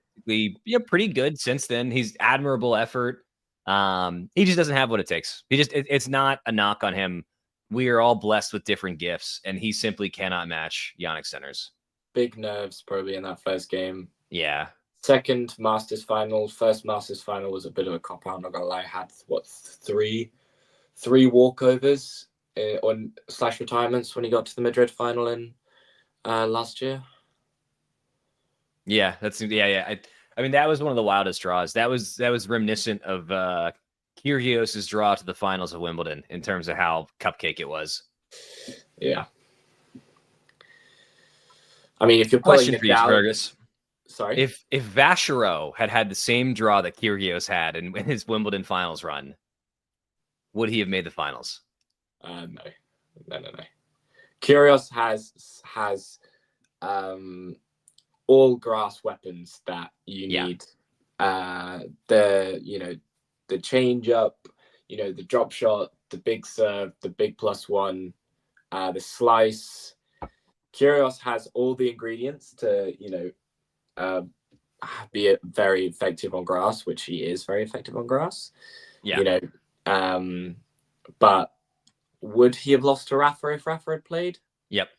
pretty good since then. He's admirable effort. He just doesn't have what it takes. It's not a knock on him. We are all blessed with different gifts, and he simply cannot match Jannik Sinner's. Big Nerves probably in that first game. Yeah. Second Masters Final. First Masters Final was a bit of a cop-out, I'm not gonna lie. Had three walkovers on / retirements when he got to the Madrid final in last year. Yeah, I mean, that was one of the wildest draws. That was reminiscent of Kyrgios's draw to the finals of Wimbledon in terms of how cupcake it was. Yeah. I mean, if you're question for you, Fergus. Sorry. If Vachereau had the same draw that Kyrgios had in his Wimbledon finals run, would he have made the finals? No. Kyrgios has all grass weapons that you need. The change up, the drop shot, the big serve, the big +1, the slice. Kyrgios has all the ingredients to, be very effective on grass, which he is very effective on grass. Yeah. But would he have lost to Rafa if Rafa had played? Yep.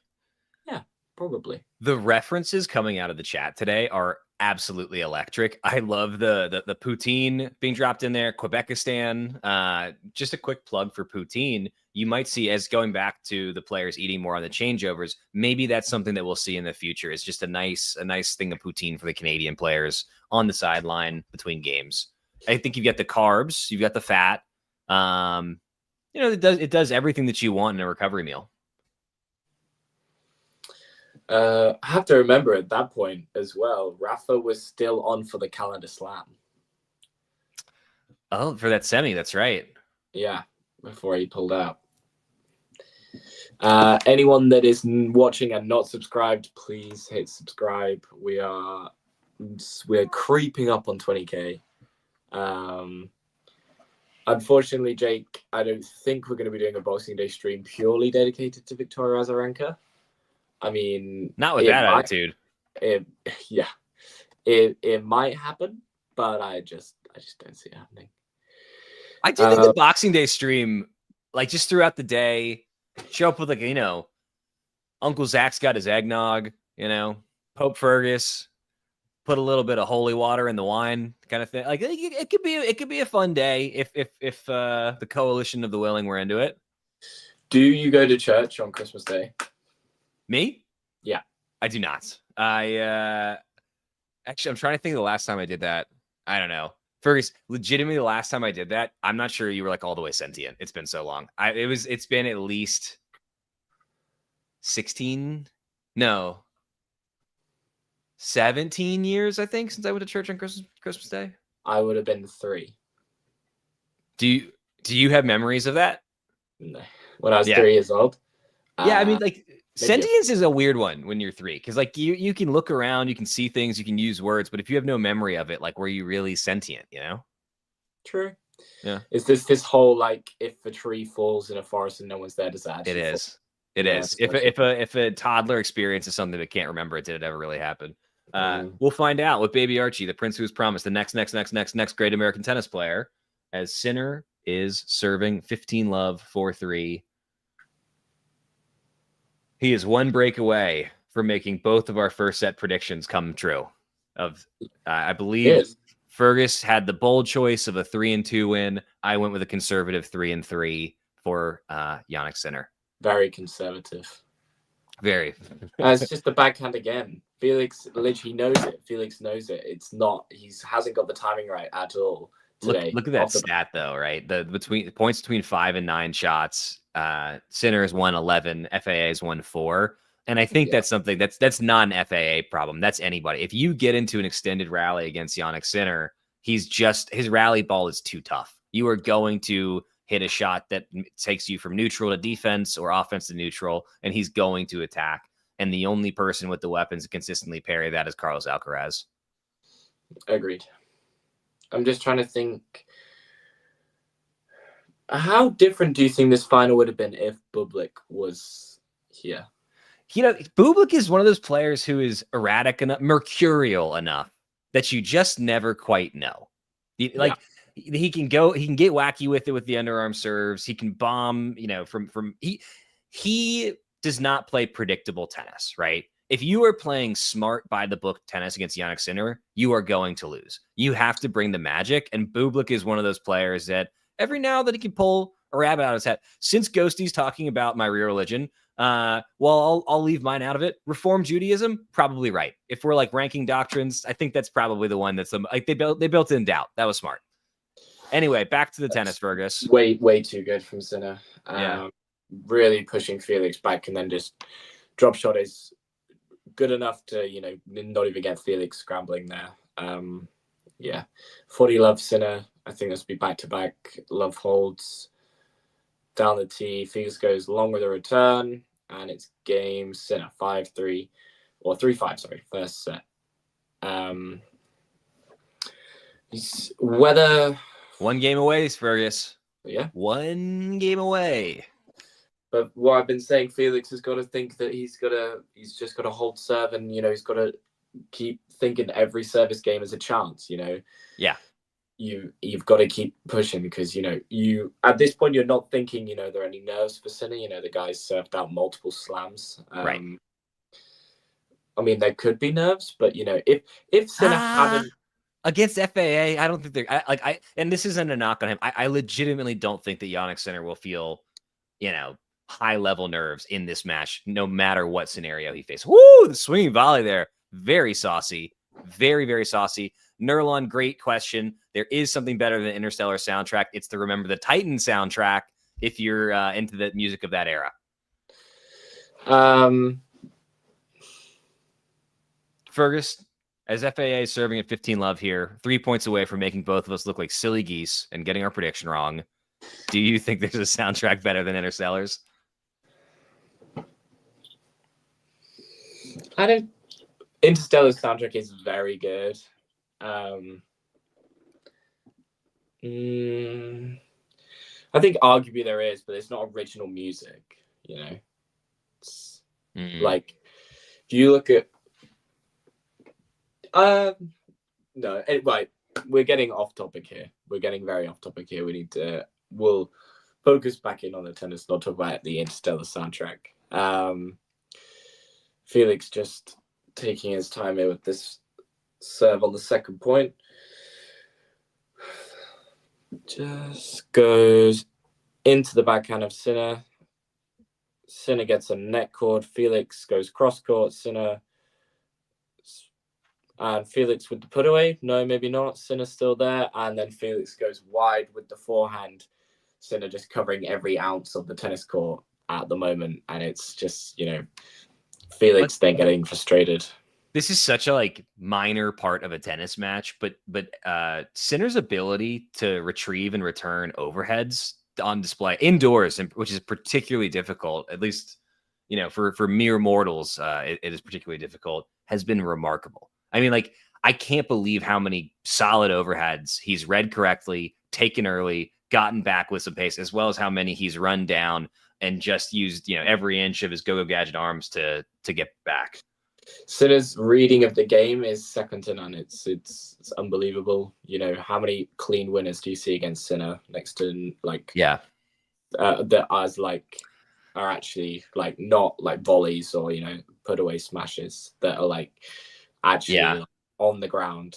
Yeah, probably. The references coming out of the chat today are absolutely electric. I love the poutine being dropped in there. Quebecistan. Just a quick plug for poutine. You might see, as going back to the players eating more on the changeovers, maybe that's something that we'll see in the future. It's just a nice thing of poutine for the Canadian players on the sideline between games. I think you've got the carbs, you've got the fat. It does everything that you want in a recovery meal. I have to remember at that point as well, Rafa was still on for the calendar slam. Oh, for that semi, that's right. Yeah, before he pulled out. Anyone that is watching and not subscribed, please hit subscribe. We're creeping up on 20K. Unfortunately, Jake, I don't think we're going to be doing a Boxing Day stream purely dedicated to Victoria Azarenka. I mean, not with that attitude. It might happen, but I just don't see it happening. I do think the Boxing Day stream, like just throughout the day, show up with Uncle Zach's got his eggnog, Pope Fergus, put a little bit of holy water in the wine, kind of thing. Like it could be a fun day if the coalition of the willing were into it. Do you go to church on Christmas Day? Me? Yeah. I do not. Actually, I'm trying to think of the last time I did that. I don't know. Fergus, legitimately the last time I did that, I'm not sure you were all the way sentient. It's been so long. It's been at least 17 years, I think, since I went to church on Christmas Day. I would have been 3. Do you have memories of that? No. When I was 3 years old. Yeah, I mean, sentience is a weird one when you're 3, because you can look around, you can see things, you can use words, but if you have no memory of it, were you really sentient? True. Yeah. Is this whole if a tree falls in a forest and no one's there, does that actually? It is. It is. If a toddler experiences something but can't remember it, did it ever really happen? We'll find out with Baby Archie, the prince who was promised, the next great American tennis player, as Sinner is serving 15 love 4-3. He is one break away from making both of our first set predictions come true. I believe Fergus had the bold choice of a 3-2 win. I went with a conservative 3-3 for Jannik Sinner. Very conservative. Very. It's just the backhand again. Felix literally knows it. Felix knows it. It's not. He hasn't got the timing right at all today. Look at that stat though, right? The points between 5 and 9 shots. Sinner has won 11. FAA has won 4. And I think that's something that's not an FAA problem. That's anybody. If you get into an extended rally against Jannik Sinner, his rally ball is too tough. You are going to hit a shot that takes you from neutral to defense or offense to neutral, and he's going to attack. And the only person with the weapons to consistently parry that is Carlos Alcaraz. Agreed. I'm just trying to think. How different do you think this final would have been if Bublik was here? Bublik is one of those players who is erratic enough, mercurial enough that you just never quite know. He can get wacky with it with the underarm serves. He can bomb, he does not play predictable tennis, right? If you are playing smart by the book tennis against Jannik Sinner, you are going to lose. You have to bring the magic. And Bublik is one of those players that every now and then he can pull a rabbit out of his hat. Since Ghosty's talking about my real religion, I'll leave mine out of it. Reform Judaism, probably right. If we're like ranking doctrines, I think that's probably the one that's like they built in doubt. That was smart. Anyway, back to the tennis, Fergus. Way too good from Sinner. Really pushing Felix back, and then just drop shot is good enough to not even get Felix scrambling there. 40 love Sinner. I think this will be back to back. Love holds down the tee. Felix goes long with a return, and it's game. Sinner 5-3 or 3-5. Sorry, first set. Whether one game away, Fergus. Yeah, one game away. But what I've been saying, Felix has got to think that he's just got to hold serve, and he's got to keep thinking every service game is a chance. Yeah. You've got to keep pushing because you at this point you're not thinking there are any nerves for Sinner. The guy's served out multiple slams. Right. I mean, there could be nerves, but if Sinner hadn't against FAA, I don't think they're and this isn't a knock on him. I legitimately don't think that Jannik Sinner will feel high level nerves in this match, no matter what scenario he faces. Woo! The swinging volley there, very saucy, very very saucy. Nurlon, great question. There is something better than Interstellar soundtrack. It's the Remember the Titan soundtrack if you're into the music of that era. Fergus, as FAA is serving at 15 love here, 3 points away from making both of us look like silly geese and getting our prediction wrong. Do you think there's a soundtrack better than Interstellar's? Interstellar's soundtrack is very good. I think arguably there is, but it's not original music. It's like if you look at right, we're getting off topic here. We're getting very off topic here. We'll focus back in on the tennis, not talk about the Interstellar soundtrack. Felix just taking his time here with this serve on the second point. Just goes into the backhand of Sinner. Sinner gets a net cord. Felix goes cross court. Sinner and Felix with the put away. No, maybe not. Sinner's still there. And then Felix goes wide with the forehand. Sinner just covering every ounce of the tennis court at the moment. And it's just, Felix then getting frustrated. This is such a minor part of a tennis match, but Sinner's ability to retrieve and return overheads on display indoors, which is particularly difficult, at least for mere mortals, it is particularly difficult, has been remarkable. I mean, I can't believe how many solid overheads he's read correctly, taken early, gotten back with some pace, as well as how many he's run down and just used every inch of his go-go gadget arms to get back. Sinner's reading of the game is second to none. It's unbelievable. How many clean winners do you see against Sinner next to that are actually not volleys or put away smashes that are actually on the ground.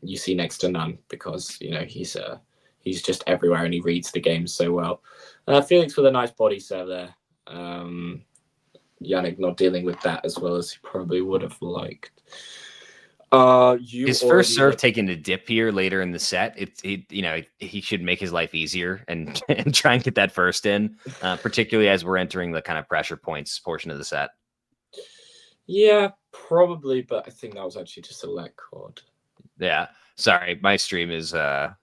You see next to none because he's just everywhere and he reads the game so well. Felix with a nice body serve there. Jannik not dealing with that as well as he probably would have liked. His first serve taking a dip here later in the set. He should make his life easier and and try and get that first in, particularly as we're entering the kind of pressure points portion of the set. Yeah, probably, but I think that was actually just a let chord. Yeah, sorry, my stream is a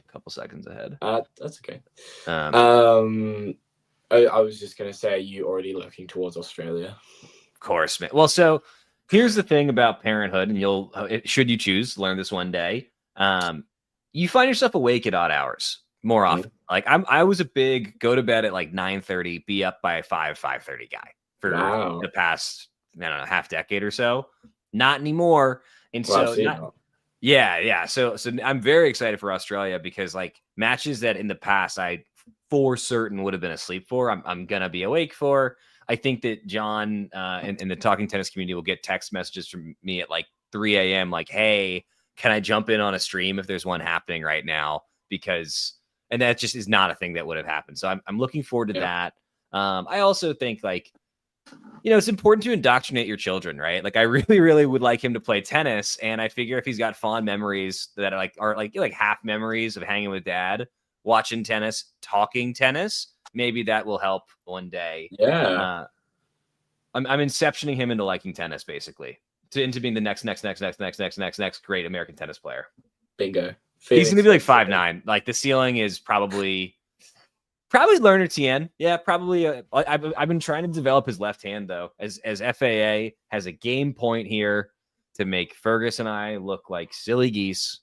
couple seconds ahead. That's okay. I was just gonna say, are you already looking towards Australia? Of course, man. Well, so here's the thing about parenthood, and you'll, should you choose, learn this one day. You find yourself awake at odd hours more often. Like I was a big go to bed at like 9:30, be up by 5:30 guy for the past, I don't know, half decade or so. Not anymore. And so, yeah. So I'm very excited for Australia because like matches that in the past I for certain would have been asleep for, I'm gonna be awake for. I think that John in the Talking Tennis community will get text messages from me at like 3 a.m. like, hey, can I jump in on a stream if there's one happening right now? And that just is not a thing that would have happened. So I'm looking forward to that. I also think like, it's important to indoctrinate your children, right? Like I really, really would like him to play tennis. And I figure if he's got fond memories that are like half memories of hanging with dad, watching tennis, talking tennis, maybe that will help one day. Yeah. I'm inceptioning him into liking tennis, basically, into being the next great American tennis player. Bingo. He's going to be like 5'9". Like the ceiling is probably Lerner Tien. Yeah, probably. I've been trying to develop his left hand though, as FAA has a game point here to make Fergus and I look like silly geese.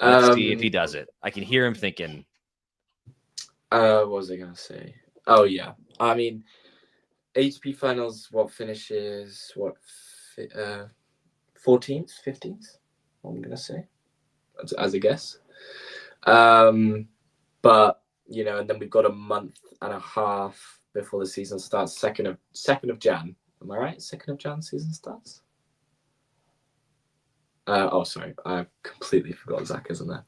Let's see if he does it. I can hear him thinking. What was I gonna say? Oh yeah, I mean, ATP Finals. What finishes? 14th, 15th? I'm gonna say, as a guess. But and then we've got a month and a half before the season starts. 2nd of Jan. Am I right? 2nd of Jan season starts. Sorry, I completely forgot Zach isn't there.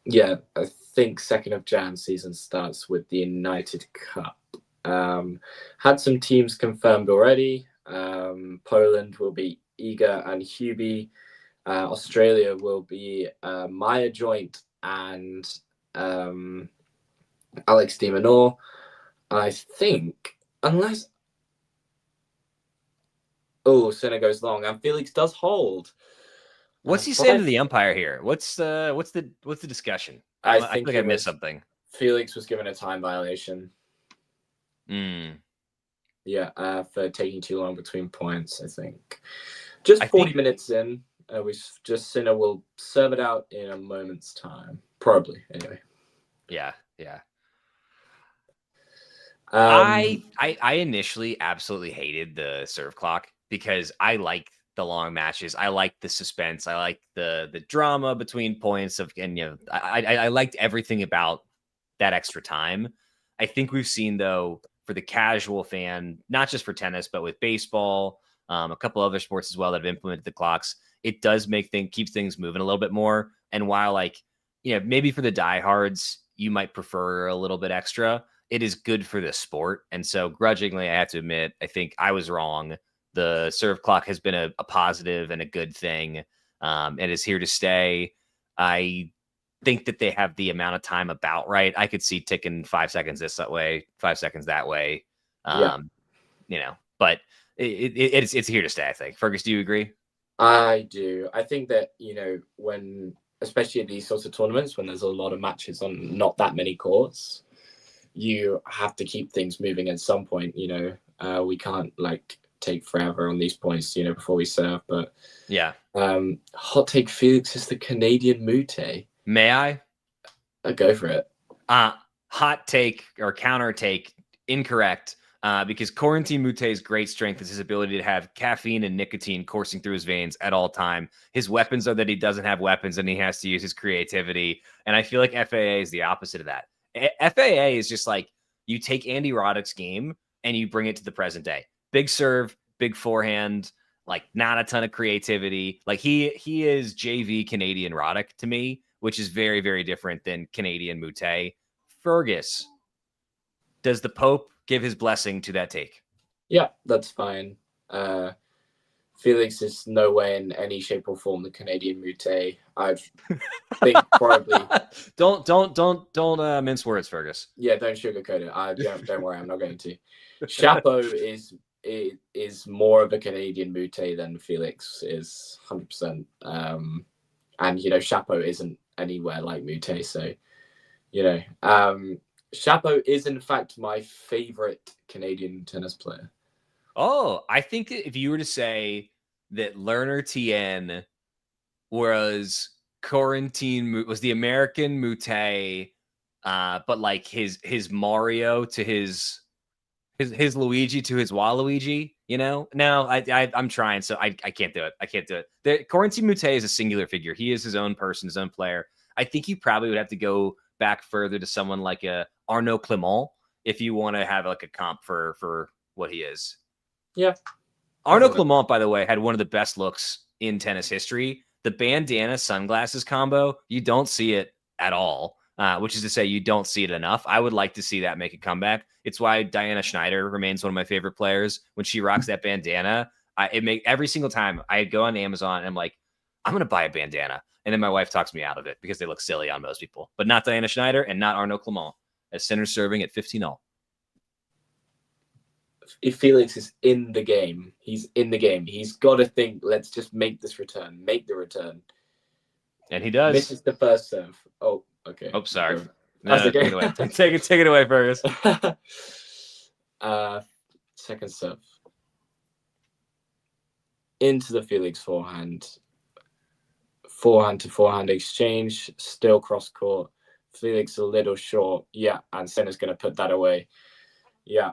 Yeah, I think 2nd of Jan season starts with the United Cup. Had some teams confirmed already. Poland will be Iga and Hubie. Australia will be Maya Joint and Alex de Minaur. I think, unless Sinner goes long and Felix does hold. What's he saying to the umpire here? What's the discussion? I think I missed something. Felix was given a time violation. Yeah, for taking too long between points. I think just 40 minutes in, Sinner will serve it out in a moment's time, probably. Anyway. Yeah. I initially absolutely hated the serve clock because I like the long matches. I like the suspense. I like the drama between points I liked everything about that extra time. I think we've seen though, for the casual fan, not just for tennis, but with baseball, a couple other sports as well that have implemented the clocks, it does keep things moving a little bit more. And while maybe for the diehards, you might prefer a little bit extra, it is good for the sport. And so grudgingly, I have to admit, I think I was wrong. The serve clock has been a positive and a good thing, and is here to stay. I think that they have the amount of time about right. I could see ticking 5 seconds this way, 5 seconds that way. But it's here to stay, I think. Fergus, do you agree? I do. I think that, when, especially at these sorts of tournaments, when there's a lot of matches on not that many courts, you have to keep things moving at some point. We can't take forever on these points, before we serve. But yeah, hot take: Felix is the Canadian Mute. May I? Go for it. Hot take or counter take, incorrect. Because Corentin Moutet's great strength is his ability to have caffeine and nicotine coursing through his veins at all time. His weapons are that he doesn't have weapons and he has to use his creativity. And I feel like FAA is the opposite of that. FAA is just like, you take Andy Roddick's game and you bring it to the present day. Big serve, big forehand, not a ton of creativity. He is JV Canadian Roddick to me, which is very, very different than Canadian Moutet. Fergus, does the Pope give his blessing to that take. Yeah, that's fine. Felix is no way in any shape or form the Canadian Mute. I think probably don't mince words, Fergus. Yeah, don't sugarcoat it. Don't worry, I'm not going to. Chapeau is more of a Canadian Mute than Felix is, 100%. And Chapeau isn't anywhere like Mute, so Chapeau is in fact my favorite Canadian tennis player. Oh, I think if you were to say that Lerner Tien was the American Mute, but like his Mario to his Luigi to his Waluigi, No, I'm trying, so I can't do it. I can't do it. The Corentin Mute is a singular figure. He is his own person, his own player. I think you probably would have to go back further to someone like a Arnaud Clément if you want to have like a comp for what he is. Yeah. Arnaud Clément, by the way, had one of the best looks in tennis history. The bandana sunglasses combo, you don't see it at all, which is to say you don't see it enough. I would like to see that make a comeback. It's why Diana Schneider remains one of my favorite players. When she rocks that bandana, every single time I go on Amazon and I'm like, I'm going to buy a bandana. And then my wife talks me out of it because they look silly on most people. But not Diana Schneider and not Arnaud Clément, as Sinner serving at 15-0. If Felix is in the game, he's in the game. He's got to think, let's just make this return, make the return. And he does. Misses the first serve. Oh, okay. Oh, sorry. No, take it away. Take it away, Fergus. Second serve. Into the Felix forehand. Forehand to forehand exchange. Still cross court. Felix a little short. Yeah, and Sinner's going to put that away. Yeah.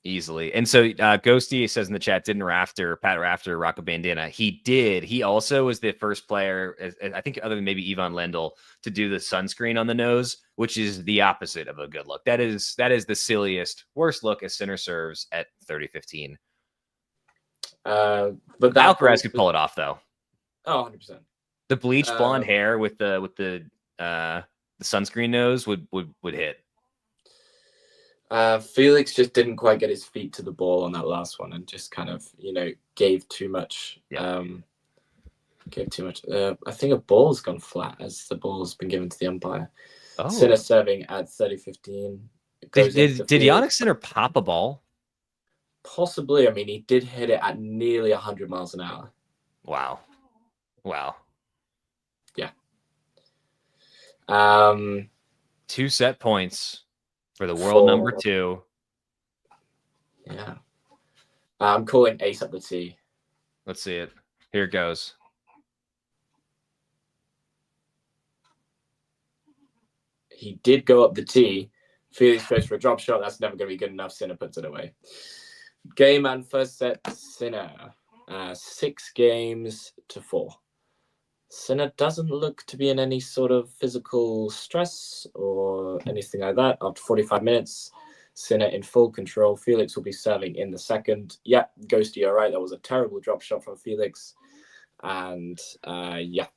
Easily. And so Ghosty says in the chat, Pat Rafter rock a bandana? He did. He also was the first player, I think other than maybe Ivan Lendl, to do the sunscreen on the nose, which is the opposite of a good look. That is the silliest, worst look as Sinner serves at 30-15. But Alcaraz could pull it off though. Oh, 100%. The bleached blonde hair with the sunscreen nose would hit. Felix just didn't quite get his feet to the ball on that last one and just kind of, gave too much. Yeah. Gave too much. I think a ball's gone flat as the ball's been given to the umpire. Oh. Sinner serving at 30-15. Did Jannik Sinner pop a ball? Possibly. I mean, he did hit it at nearly 100 miles an hour. Wow. Yeah. 2 set points for the world number 2. Yeah. I'm calling ace up the tee. Let's see it. Here it goes. He did go up the tee. Felix goes for a drop shot. That's never going to be good enough. Sinner puts it away. Game and first set, Sinner. 6-4. Sinner doesn't look to be in any sort of physical stress or anything like that. After 45 minutes, Sinner in full control. Felix will be serving in the second. Yeah, Ghosty, all right. That was a terrible drop shot from Felix. And yeah.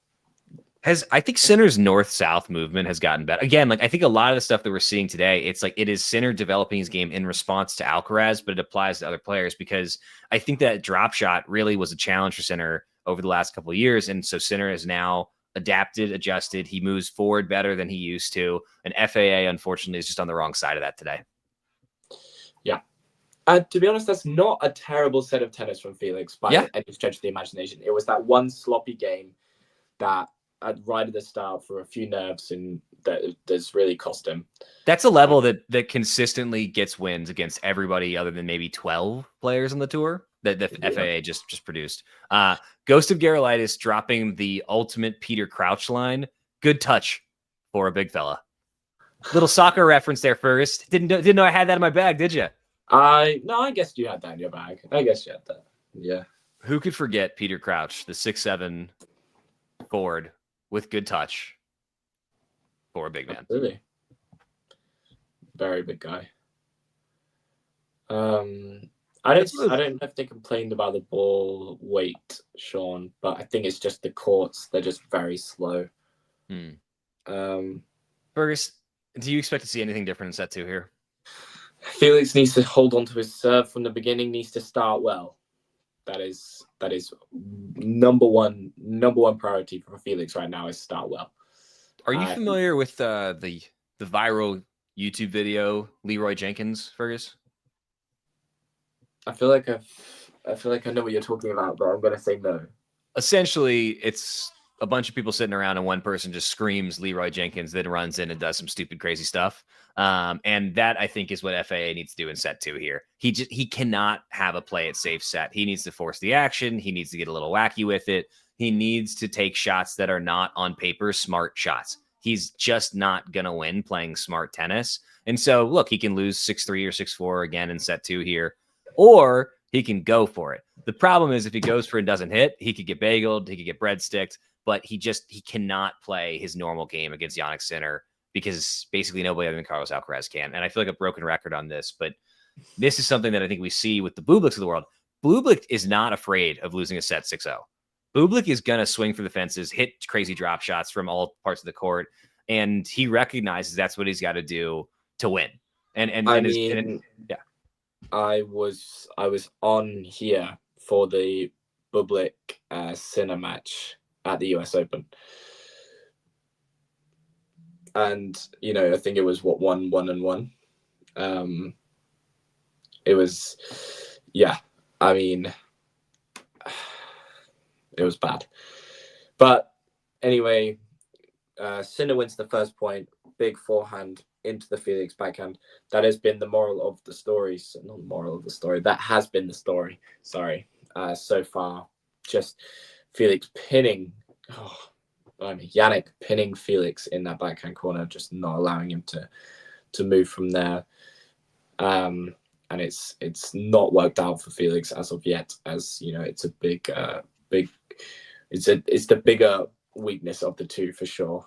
I think Sinner's north-south movement has gotten better. Again, I think a lot of the stuff that we're seeing today, it's like it is Sinner developing his game in response to Alcaraz, but it applies to other players because I think that drop shot really was a challenge for Sinner over the last couple of years. And so Sinner has now adapted, adjusted. He moves forward better than he used to. And FAA, unfortunately, is just on the wrong side of that today. Yeah. To be honest, that's not a terrible set of tennis from Felix by any stretch of the imagination. It was that one sloppy game that right at the start for a few nerves and that's really cost him. That's a level that consistently gets wins against everybody other than maybe 12 players on the tour that the FAA just produced. Ghost of Garolitis dropping the ultimate Peter Crouch line. Good touch for a big fella. Little soccer reference there, Fergus. Didn't know I had that in my bag, did you? No, I guess you had that in your bag. I guess you had that. Yeah. Who could forget Peter Crouch, the 6'7" forward with good touch for a big man? Really? Very big guy. I don't know if they complained about the ball weight, Sean, but I think it's just the courts. They're just very slow. Fergus, do you expect to see anything different in set 2 here? Felix needs to hold on to his serve from the beginning. Needs to start well. That is number one priority for Felix right now is start well. Are you familiar with the viral YouTube video Leroy Jenkins, Fergus? I feel like I know what you're talking about, but I'm gonna say no. Essentially, it's a bunch of people sitting around and one person just screams Leroy Jenkins, then runs in and does some stupid, crazy stuff. And that I think is what FAA needs to do in set 2 here. He cannot have a play it safe set. He needs to force the action. He needs to get a little wacky with it. He needs to take shots that are not on paper smart shots. He's just not going to win playing smart tennis. And so, look, he can lose 6-3 or 6-4 again in set 2 here, or he can go for it. The problem is if he goes for it and doesn't hit, he could get bageled, he could get breadsticked, but he cannot play his normal game against Jannik Sinner because basically nobody other than Carlos Alcaraz can. And I feel like a broken record on this, but this is something that I think we see with the Bubliks of the world. Bublik is not afraid of losing a set 6-0. Bublik is going to swing for the fences, hit crazy drop shots from all parts of the court, and he recognizes that's what he's got to do to win. Yeah. I was on here for the Bublik Sinner match at the US Open. And, I think it was 1-1. It was, it was bad. But anyway, Sinner wins the first point, big forehand into the Felix backhand. That has been the moral of the story. So not the moral of the story. That has been the story. Sorry. So far, just Felix pinning. Jannik pinning Felix in that backhand corner, just not allowing him to move from there. And it's not worked out for Felix as of yet. As it's a big. It's the bigger weakness of the two for sure.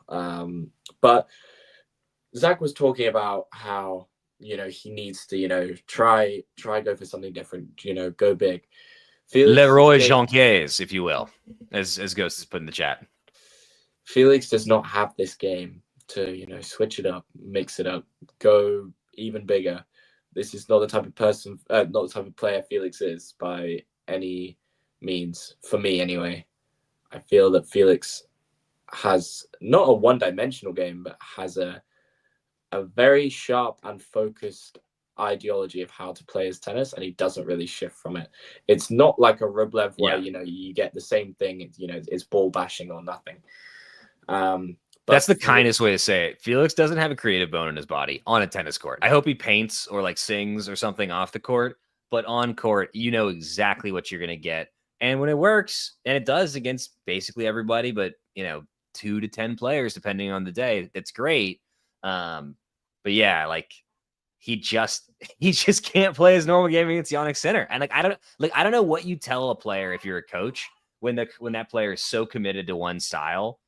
But Zach was talking about how he needs to try go for something different. Go big. Felix Leroy Jenkins, if you will, as Ghost has put in the chat. Felix does not have this game to switch it up, mix it up, go even bigger. This is not the type of person, not the type of player Felix is by any means. For me, anyway, I feel that Felix has not a one-dimensional game, but has a very sharp and focused ideology of how to play his tennis, and he doesn't really shift from it. It's not like a Rublev where you get the same thing. It's ball bashing or nothing. That's the kindest way to say it. Felix doesn't have a creative bone in his body on a tennis court. I hope he paints or sings or something off the court, but on court, you know exactly what you're going to get. And when it works, and it does against basically everybody, but 2 to 10 players, depending on the day, it's great. But yeah, he just can't play his normal game against Jannik Sinner. And I don't know what you tell a player if you're a coach when that player is so committed to one style.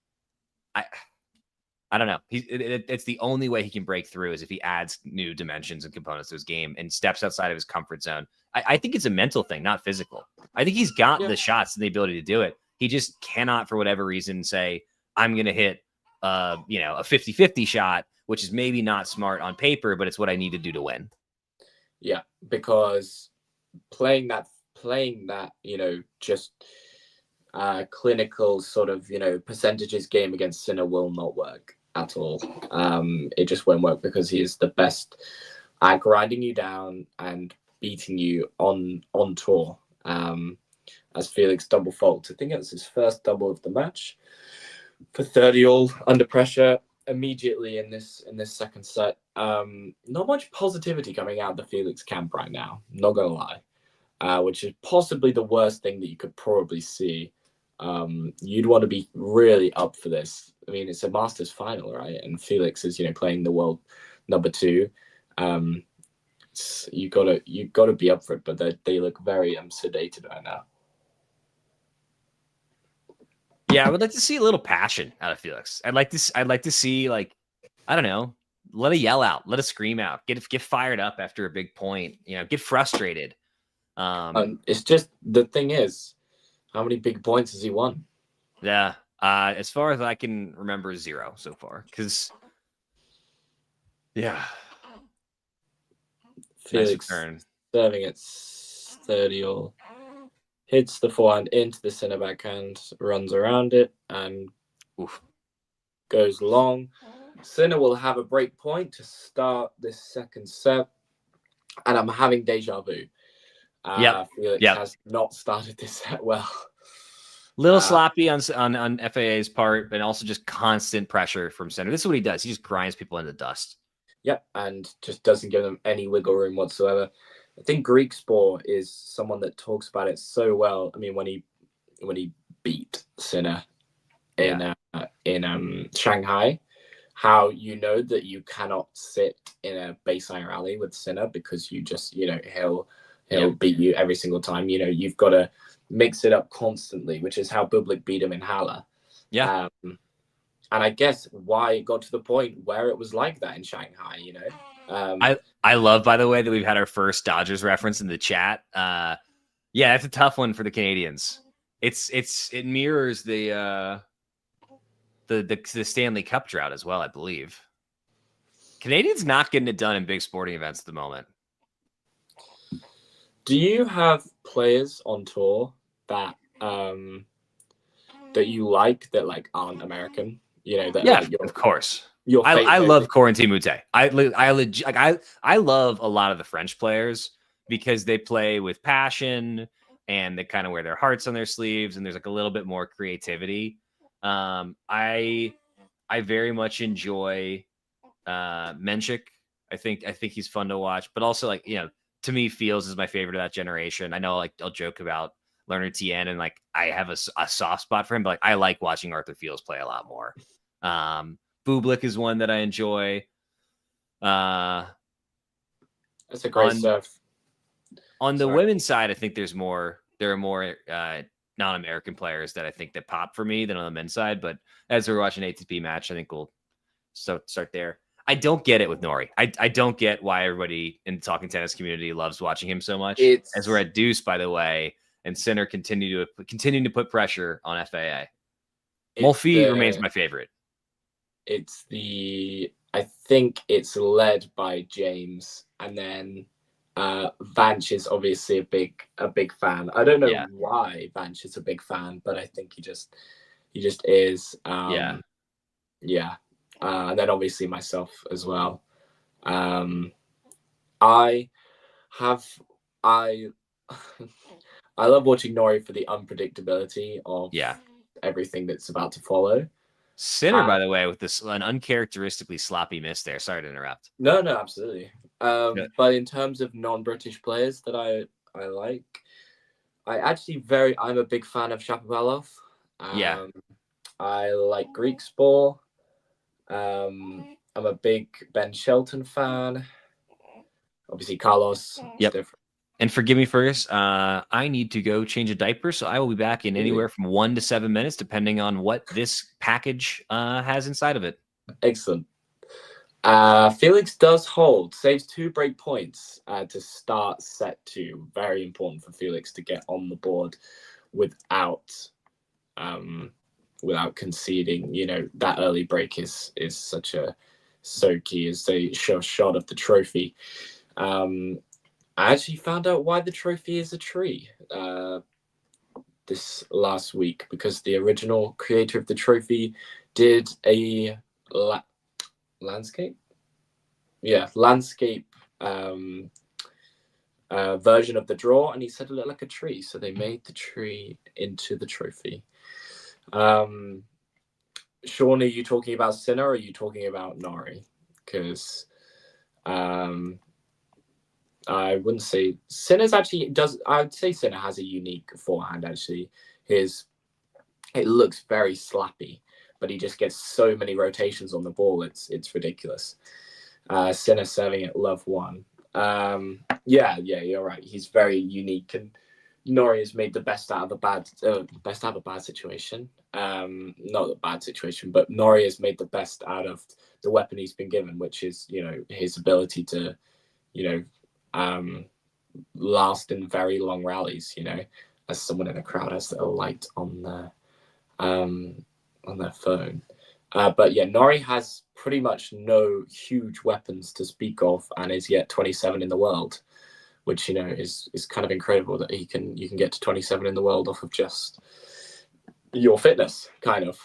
I don't know. It's the only way he can break through is if he adds new dimensions and components to his game and steps outside of his comfort zone. I think it's a mental thing, not physical. I think he's got the shots and the ability to do it. He just cannot, for whatever reason, say, I'm going to hit, a 50-50 shot, which is maybe not smart on paper, but it's what I need to do to win. Yeah, because playing that, just clinical sort of, percentages game against Sinner will not work at all. It just won't work because he is the best at grinding you down and beating you on tour. As Felix double faults, I think it was his first double of the match for 30-all under pressure immediately in this second set. Not much positivity coming out of the Felix camp right now, not gonna lie, which is possibly the worst thing that you could probably see. You'd want to be really up for this. I mean, it's a Masters final, right? And Felix is, playing the world number 2. You gotta be up for it, but they look very sedated right now. Yeah, I would like to see a little passion out of Felix. I'd like to see, I don't know, let a yell out, let a scream out, get fired up after a big point, get frustrated. It's just, the thing is, how many big points has he won? Yeah, as far as I can remember, 0 so far. Because, yeah, Felix return. serving at 30 all. Hits the forehand into the Sinner backhand, runs around it, and goes long. Sinner will have a break point to start this second set, and I'm having deja vu. Felix has not started this set well. Little sloppy on FAA's part, but also just constant pressure from Sinner. This is what he does. He just grinds people into dust. Yep, and just doesn't give them any wiggle room whatsoever. I think Greek Sport is someone that talks about it so well. I mean, when he beat Sinner in Shanghai, how you know that you cannot sit in a baseline rally with Sinner because you just, he'll beat you every single time. You've got to mix it up constantly, which is how Bublik beat him in Halle. Yeah. And I guess why it got to the point where it was like that in Shanghai, I love, by the way, that we've had our first Dodgers reference in the chat. Yeah, that's a tough one for the Canadians. It mirrors the Stanley Cup drought as well, I believe. Canadians not getting it done in big sporting events at the moment. Do you have players on tour that that you like that aren't American? Of course. I love Corentin Moutet. I love a lot of the French players because they play with passion and they kind of wear their hearts on their sleeves, and there's a little bit more creativity. I very much enjoy Menchik. I think he's fun to watch, but also to me, Fields is my favorite of that generation. I know I'll joke about Leonard Tien and I have a soft spot for him, but I like watching Arthur Fields play a lot more. Bublik is one that I enjoy. That's a great stuff. On the women's side, I think there are more non-American players that I think that pop for me than on the men's side. But as we're watching ATP match, I think we'll start there. I don't get it with Norrie. I don't get why everybody in the Talking Tennis community loves watching him so much. As we're at deuce, by the way, and Sinner continuing to put pressure on FAA. Mulfie remains my favorite. I think it's led by James, and then Vanch is obviously a big fan. I don't know why Vanch is a big fan, but I think he just is. And then obviously myself as well. I love watching Norrie for the unpredictability of everything that's about to follow. Sinner, by the way, with an uncharacteristically sloppy miss there. Sorry to interrupt. No, absolutely. But in terms of non-British players that I like, I'm a big fan of Shapovalov. I like Greek Sport. I'm a big Ben Shelton fan. Obviously, Carlos. Yep. And forgive me, Fergus. I need to go change a diaper, so I will be back in anywhere from 1 to 7 minutes, depending on what this package has inside of it. Excellent. Felix does hold, saves 2 break points to start set 2. Very important for Felix to get on the board without conceding. That early break is so key as they show a shot of the trophy. I actually found out why the trophy is a tree this last week, because the original creator of the trophy did a landscape version of the draw, and he said it looked like a tree, so they made the tree into the trophy. Sean, are you talking about Sinner or are you talking about Norrie? Because I wouldn't say Sinner's actually does. I would say Sinner has a unique forehand. Actually, it looks very slappy, but he just gets so many rotations on the ball. It's ridiculous. Sinner serving at love 1. Yeah, you're right. He's very unique, and Norrie has made the best out of a bad situation. Not a bad situation, but Norrie has made the best out of the weapon he's been given, which is his ability to last in very long rallies. As someone in the crowd has a light on their phone. But yeah, Norrie has pretty much no huge weapons to speak of, and is yet 27 in the world, which, you know, is kind of incredible that you can get to 27 in the world off of just your fitness, kind of.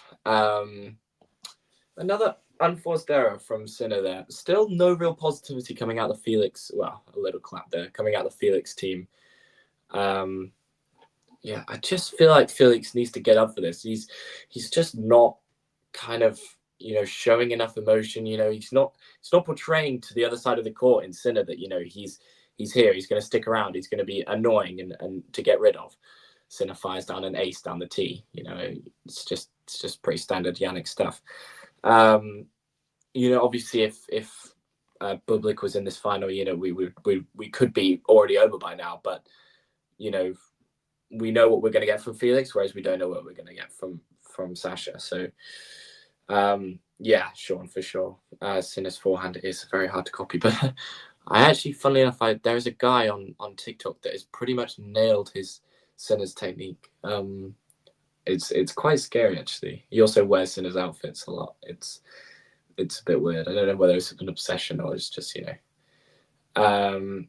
Another unforced error from Sinner there. Still no real positivity coming out of the Felix. Well, a little clap there coming out of the Felix team. Yeah, I just feel like Felix needs to get up for this. He's just not kind of, you know, showing enough emotion. You know, he's not portraying to the other side of the court in Sinner that, you know, he's here, he's going to stick around, he's going to be annoying and to get rid of. Sinner fires down an ace down the tee. You know, it's just pretty standard Jannik stuff. You know, obviously if Bublik was in this final, you know, we could be already over by now, but, you know, we know what we're going to get from Felix, whereas we don't know what we're going to get from Sasha. So, yeah, Sean, for sure. Sinner's forehand is very hard to copy, but I actually, funnily enough, there is a guy on TikTok that has pretty much nailed his Sinner's technique. It's quite scary, actually. He also wears Sinner's outfits a lot. It's a bit weird. I don't know whether it's an obsession or it's just, you know.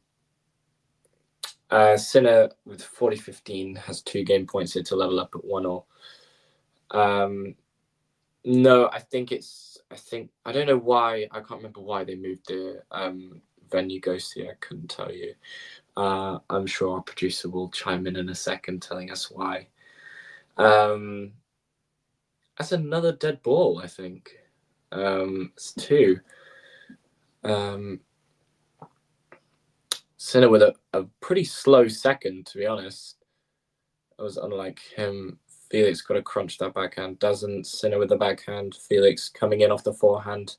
Sinner with 40-15 has 2 game points here to level up at 1-all. No, I don't know why. I can't remember why they moved the venue ghosty. I couldn't tell you. I'm sure our producer will chime in a second telling us why. That's another dead ball, I think. It's 2. Sinner with a pretty slow second, to be honest. It was unlike him. Felix got to crunch that backhand. Doesn't. Sinner with the backhand. Felix coming in off the forehand.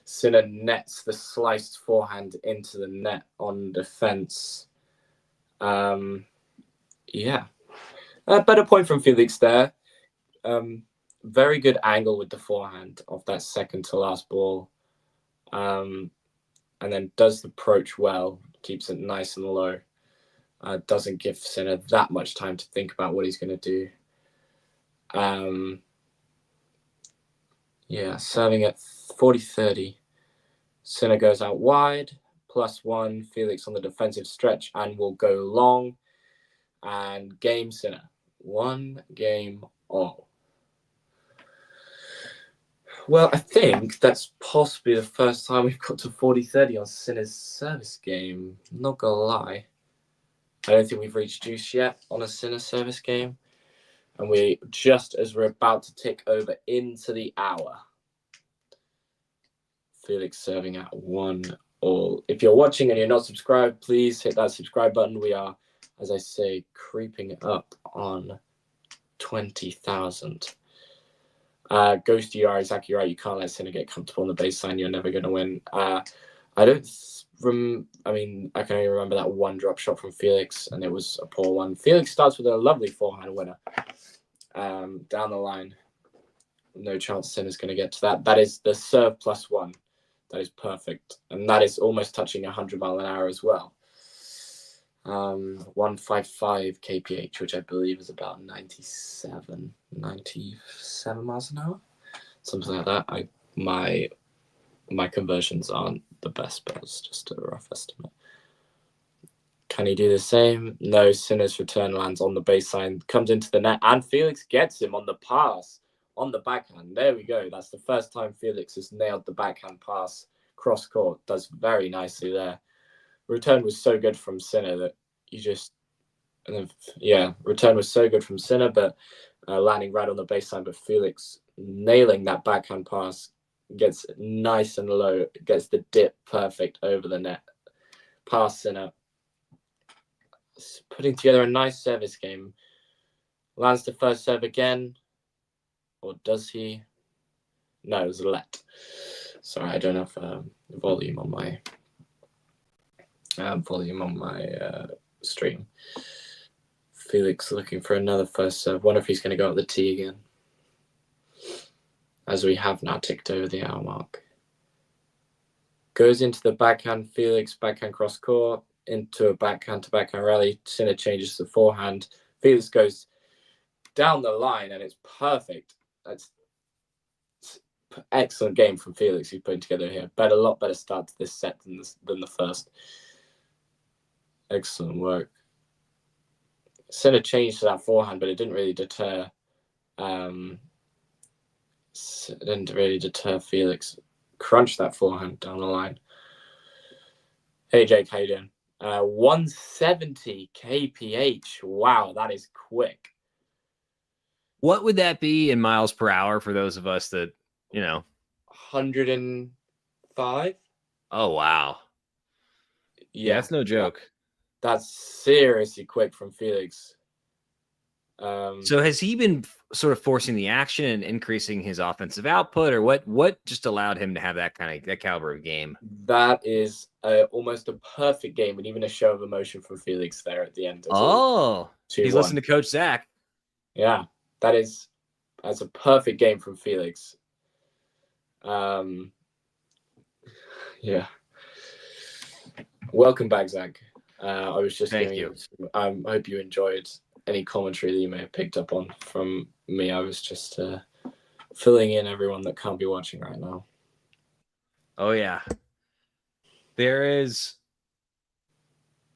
Sinner nets the sliced forehand into the net on defense. Yeah. A better point from Felix there. Very good angle with the forehand of that second to last ball. And then does the approach well. Keeps it nice and low. Doesn't give Sinner that much time to think about what he's going to do. Yeah, serving at 40-30. Sinner goes out wide, +1. Felix on the defensive stretch and will go long. And game Sinner. 1 game all. Well, I think that's possibly the first time we've got to 40-30 on Sinner's service game. Not gonna lie. I don't think we've reached juice yet on a Sinner service game. And we, just as we're about to tick over into the hour, Felix serving at 1-all. If you're watching and you're not subscribed, please hit that subscribe button. We are, as I say, creeping up on 20,000. Ghost, you are exactly right. You can't let Sinner get comfortable on the baseline. You're never going to win. I can only remember that one drop shot from Felix, and it was a poor one. Felix starts with a lovely forehand winner. Down the line, no chance Sinner's going to get to that. That is the serve +1. That is perfect. And that is almost touching 100 mile an hour as well. 155 kph, which I believe is about 97 miles an hour, something like that. My conversions aren't the best, but it's just a rough estimate. Can he do the same? No. Sinner's return lands on the baseline, comes into the net, and Felix gets him on the pass on the backhand. There we go. That's the first time Felix has nailed the backhand pass cross court. Does very nicely there. Return was so good from Sinner that return was so good from Sinner, but landing right on the baseline. But Felix nailing that backhand pass, gets nice and low, gets the dip perfect over the net. Past Sinner, putting together a nice service game. Lands the first serve again, or does he? No, it was a let. Sorry, I don't have volume on my stream. Felix looking for another first serve. Wonder if he's going to go at the tee again, as we have now ticked over the hour mark. Goes into the backhand. Felix backhand cross court into a backhand to backhand rally. Sinner changes the forehand. Felix goes down the line and it's perfect. excellent game from Felix he's putting together here. A lot better start to this set than the first. Excellent work. Sinner changed to that forehand, but it didn't really deter. It didn't really deter Felix. Crunch that forehand down the line. Hey Jake, how you doing? 170 kph. Wow, that is quick. What would that be in miles per hour for those of us that, 105? Oh, wow. Yeah, that's no joke. That's seriously quick from Felix. So has he been sort of forcing the action and increasing his offensive output, or what just allowed him to have that caliber of game? That is almost a perfect game, and even a show of emotion from Felix there at the end. He's listening to Coach Zach. Yeah, that's a perfect game from Felix. Yeah. Welcome back, Zach. I was just Thank you. I hope you enjoyed any commentary that you may have picked up on from me. I was just filling in everyone that can't be watching right now. Oh, yeah. There is...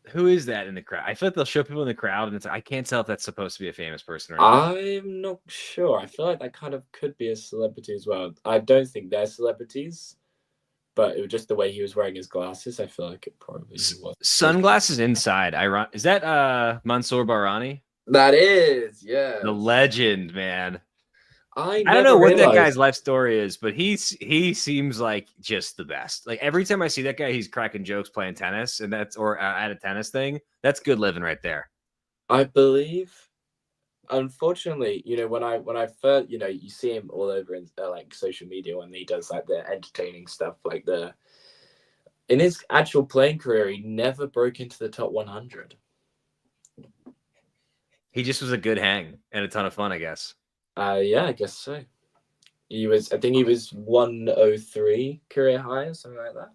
Who is that in the crowd? I feel like they'll show people in the crowd, and it's I can't tell if that's supposed to be a famous person or not. I'm not sure. I feel like that kind of could be a celebrity as well. I don't think they're celebrities, but it was just the way he was wearing his glasses. I feel like it probably was. Sunglasses inside. Is that Mansour Barani? That is, yeah. The legend, man. I don't know what that guy's life story is, but he seems like just the best. Like every time I see that guy, he's cracking jokes playing tennis, and at a tennis thing. That's good living right there. I believe, unfortunately, when I first, you see him all over in like social media when he does like the entertaining stuff, like in his actual playing career, he never broke into the top 100. He just was a good hang and a ton of fun, I guess. Yeah, I guess so. I think he was 103 career high or something like that.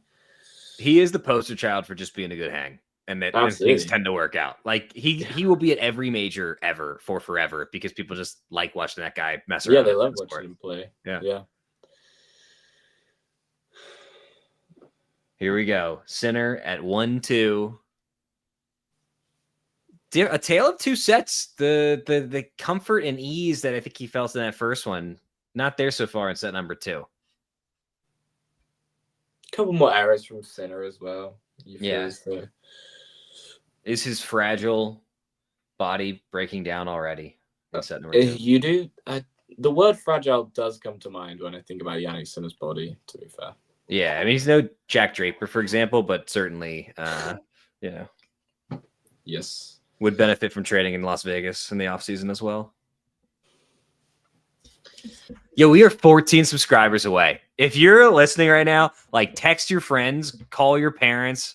He is the poster child for just being a good hang, and things tend to work out. Like he will be at every major ever for forever because people just like watching that guy mess around. Yeah, they love watching him play. Yeah. Here we go. Sinner at 1-2. A tale of two sets. The comfort and ease that I think he felt in that first one, not there so far in set number 2. A couple more errors from Sinner as well. Is his fragile body breaking down already in set number 2? You do. The word fragile does come to mind when I think about Jannik Sinner's body, to be fair. Yeah, I mean, he's no Jack Draper, for example, but certainly, Yes. Would benefit from trading in Las Vegas in the offseason as well. Yo, we are 14 subscribers away. If you're listening right now, like text your friends, call your parents,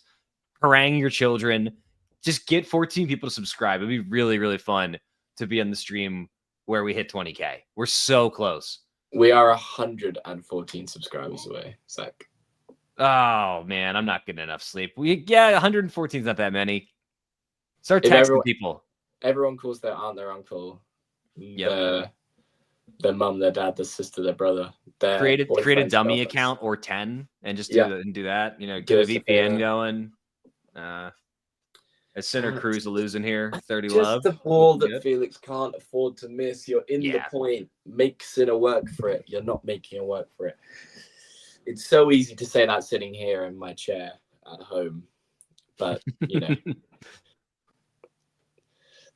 harangue your children. Just get 14 people to subscribe. It'd be really, really fun to be on the stream where we hit 20K. We're so close. We are 114 subscribers away, Zach. Oh, man, I'm not getting enough sleep. 114 is not that many. Start texting people. Everyone calls their aunt their uncle, their mum, their dad, their sister, their brother. Create a dummy account or 10 and just do that. Get a VPN going. A Sinner Cruz losing here. 30 love. Just the ball that Felix can't afford to miss. You're in the point. Make Sinner work for it. You're not making him work for it. It's so easy to say that sitting here in my chair at home, but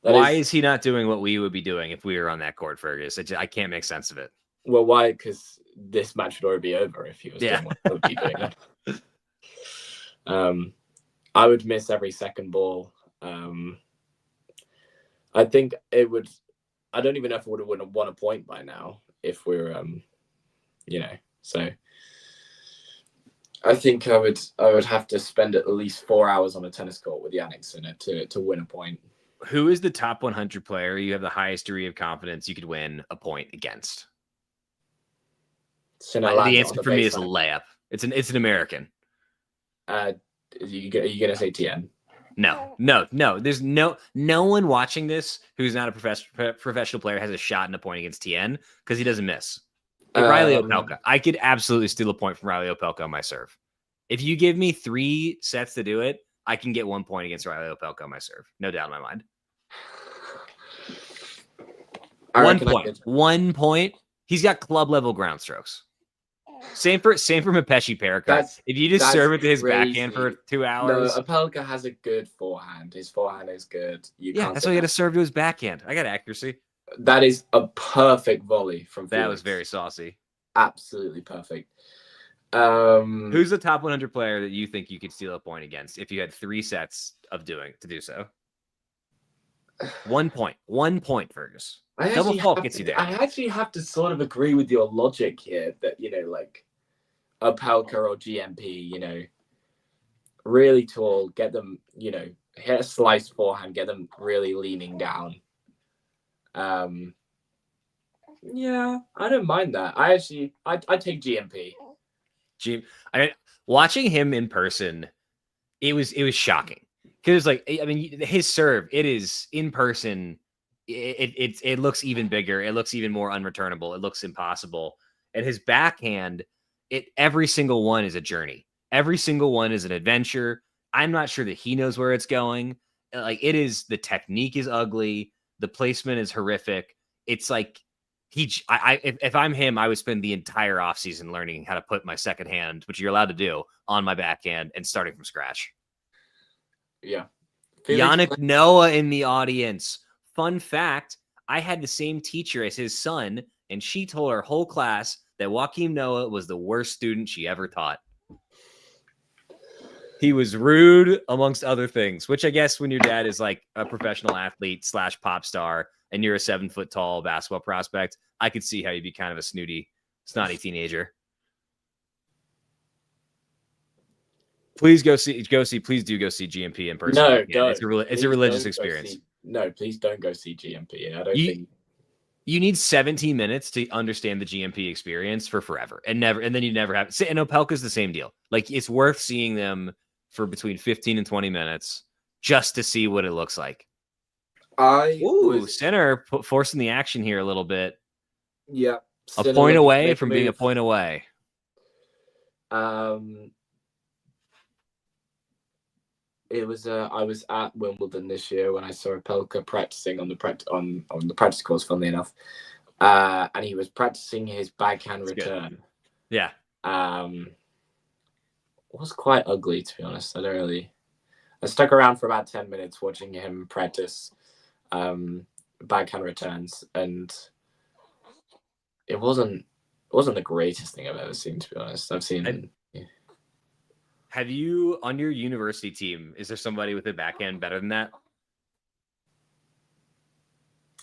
Why is he not doing what we would be doing if we were on that court, Fergus? I can't make sense of it. Well, why? Because this match would already be over if he was doing what he would be doing. I would miss every second ball. I think it would. I don't even know if we would have won a point by now if we were, So I think I would have to spend at least 4 hours on a tennis court with Jannik Sinner to win a point. Who is the top 100 player you have the highest degree of confidence you could win a point against? The answer for me is a layup. It's an American. Are you gonna say TN? No. There's no one watching this who's not a professional player has a shot in a point against TN because he doesn't miss. Riley Opelka. I could absolutely steal a point from Riley Opelka on my serve. If you give me 3 sets to do it, I can get 1 point against Riley Opelka on my serve. No doubt in my mind. 1 point. 1 point. He's got club level ground strokes. Same for Mapeshi Parakat. If you just serve it to his backhand for 2 hours. No, Opelka has a good forehand. His forehand is good. That's why you got to serve to his backhand. I got accuracy. That is a perfect volley from Felix. That was very saucy. Absolutely perfect. Who's the top 100 player that you think you could steal a point against if you had 3 sets of to do so? 1 point. 1 point, Fergus. Double fault gets you there. I actually have to sort of agree with your logic here that, like Opelka or GMP, really tall, get them, hit a slice forehand, get them really leaning down. Yeah, I don't mind that. I take GMP. Watching him in person, it was shocking because his serve, it is in person. It looks even bigger. It looks even more unreturnable. It looks impossible. And his backhand, every single one is a journey. Every single one is an adventure. I'm not sure that he knows where it's going. The technique is ugly. The placement is horrific. It's like if I'm him, I would spend the entire offseason learning how to put my second hand, which you're allowed to do, on my backhand and starting from scratch. Yeah. Jannik Noah in the audience. Fun fact, I had the same teacher as his son, and she told our whole class that Joaquim Noah was the worst student she ever taught. He was rude, amongst other things, which I guess when your dad is like a professional athlete / pop star and you're a 7-foot tall basketball prospect, I could see how you'd be kind of a snotty teenager. Please do go see GMP in person. No, it's a religious experience. No, please don't go see GMP. I don't think you need 17 minutes to understand the GMP experience for forever, and then you never have. And Opelka's the same deal. Like, it's worth seeing them for between 15 and 20 minutes just to see what it looks like. Sinner forcing the action here a little bit. Yeah, a point away from being a point away. It was I was at Wimbledon this year when I saw Opelka practicing on the practice course, funnily enough, and he was practicing his backhand return. Good. Yeah, it was quite ugly, to be honest. I stuck around for about 10 minutes watching him practice backhand returns, and it wasn't the greatest thing I've ever seen, to be honest. Have you, on your university team, is there somebody with a backhand better than that?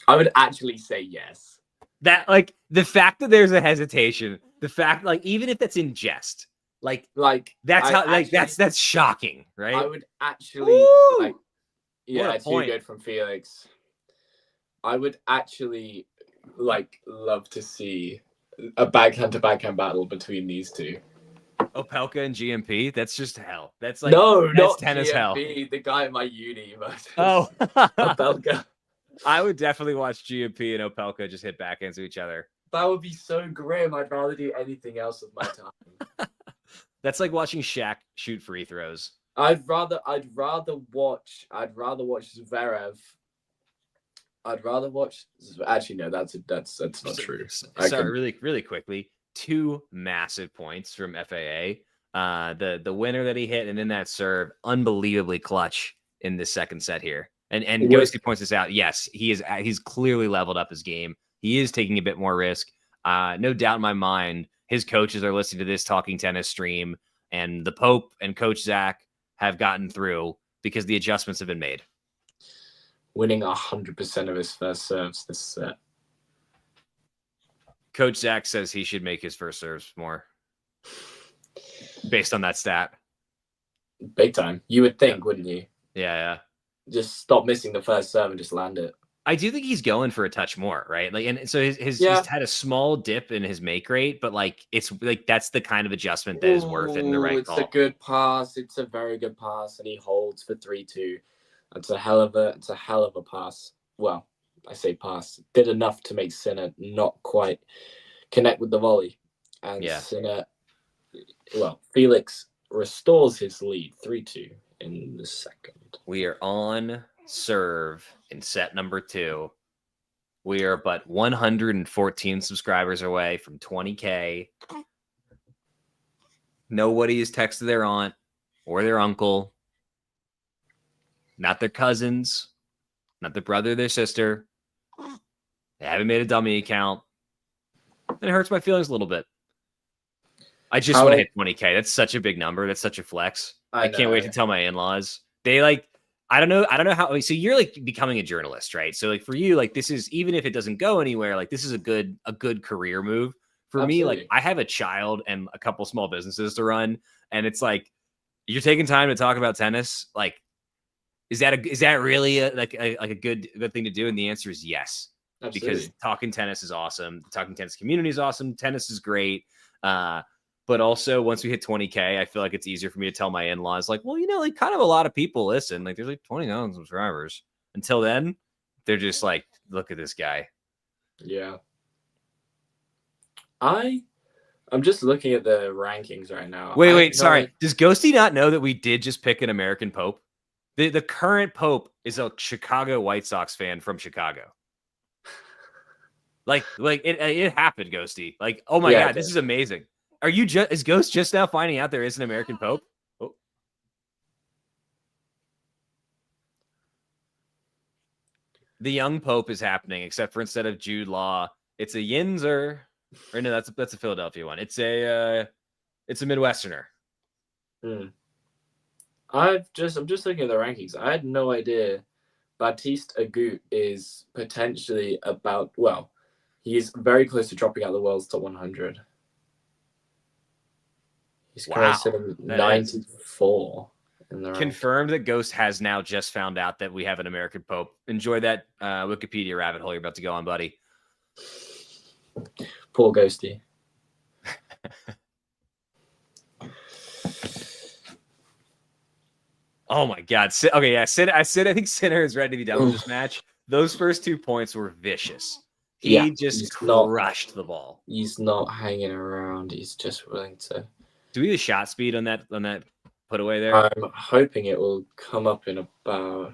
I would actually say yes. That, like, the fact that there's a hesitation, the fact, like, even if that's in jest, that's shocking, right? I would actually too good from Felix. I would actually love to see a backhand to backhand battle between these two. Opelka and GMP, that's just hell. That's not tennis GMP, hell. The guy at my uni, but Opelka. I would definitely watch GMP and Opelka just hit backhands to each other. That would be so grim. I'd rather do anything else with my time. That's like watching Shaq shoot free throws. I'd rather watch Zverev. Actually, no, that's not true. Really, really quickly. 2 massive points from FAA. The winner that he hit, and then that serve, unbelievably clutch in this second set here. And Ghosty points this out. Yes, he's clearly leveled up his game. He is taking a bit more risk. No doubt in my mind, his coaches are listening to this Talking Tennis stream, and the Pope and Coach Zach have gotten through because the adjustments have been made. Winning 100% of his first serves this set. Coach Zach says he should make his first serves more based on that stat. Big time. You would think, wouldn't you? Yeah. Just stop missing the first serve and just land it. I do think he's going for a touch more, right? And so he's had a small dip in his make rate, but it's that's the kind of adjustment that is worth it in the right call. It's a good pass. It's a very good pass, and he holds for 3-2. It's a hell of a pass. Well, I say pass. Did enough to make Sinner not quite connect with the volley. And Sinner, Felix restores his lead 3-2 in the second. We are on serve in set number 2. We are but 114 subscribers away from 20K. Nobody has texted their aunt or their uncle, not their cousins, not their brother, their sister. They haven't made a dummy account. And it hurts my feelings a little bit. I just want to hit 20K. That's such a big number. That's such a flex. I can't wait to tell my in-laws. They like, I don't know how, so you're like becoming a journalist, right? So like for you, like this is, even if it doesn't go anywhere, like this is a good career move. For me, like I have a child and a couple small businesses to run. And it's like, you're taking time to talk about tennis. Like, is that really a good thing to do? And the answer is yes. Absolutely. Because talking tennis is awesome. The talking tennis community is awesome. Tennis is great. But also once we hit 20K, I feel like it's easier for me to tell my in-laws, like, well, you know, like kind of a lot of people listen. Like there's like 20,000 subscribers. Until then, they're just like, look at this guy. Yeah. I'm just looking at the rankings right now. Wait, sorry. Does Ghosty not know that we did just pick an American Pope? The current Pope is a Chicago White Sox fan from Chicago. Like it happened, Ghosty. Like, oh my God, this is amazing. Is Ghost just now finding out there is an American Pope? Oh. The young Pope is happening, except for instead of Jude Law, it's a Yinzer. Or no, that's a Philadelphia one. It's a Midwesterner. I'm just looking at the rankings. I had no idea Baptiste Agut is potentially he's very close to dropping out the world's top 100. He's currently 94 in the confirmed that Ghost has now just found out that we have an American Pope. Enjoy that Wikipedia rabbit hole you're about to go on, buddy. Poor Ghosty. Oh my God. Okay, yeah. I think Sinner is ready to be done with this match. Those first 2 points were vicious. He just crushed the ball. He's not hanging around. He's just willing to. Do we have a shot speed on that put away there? I'm hoping it will come up in about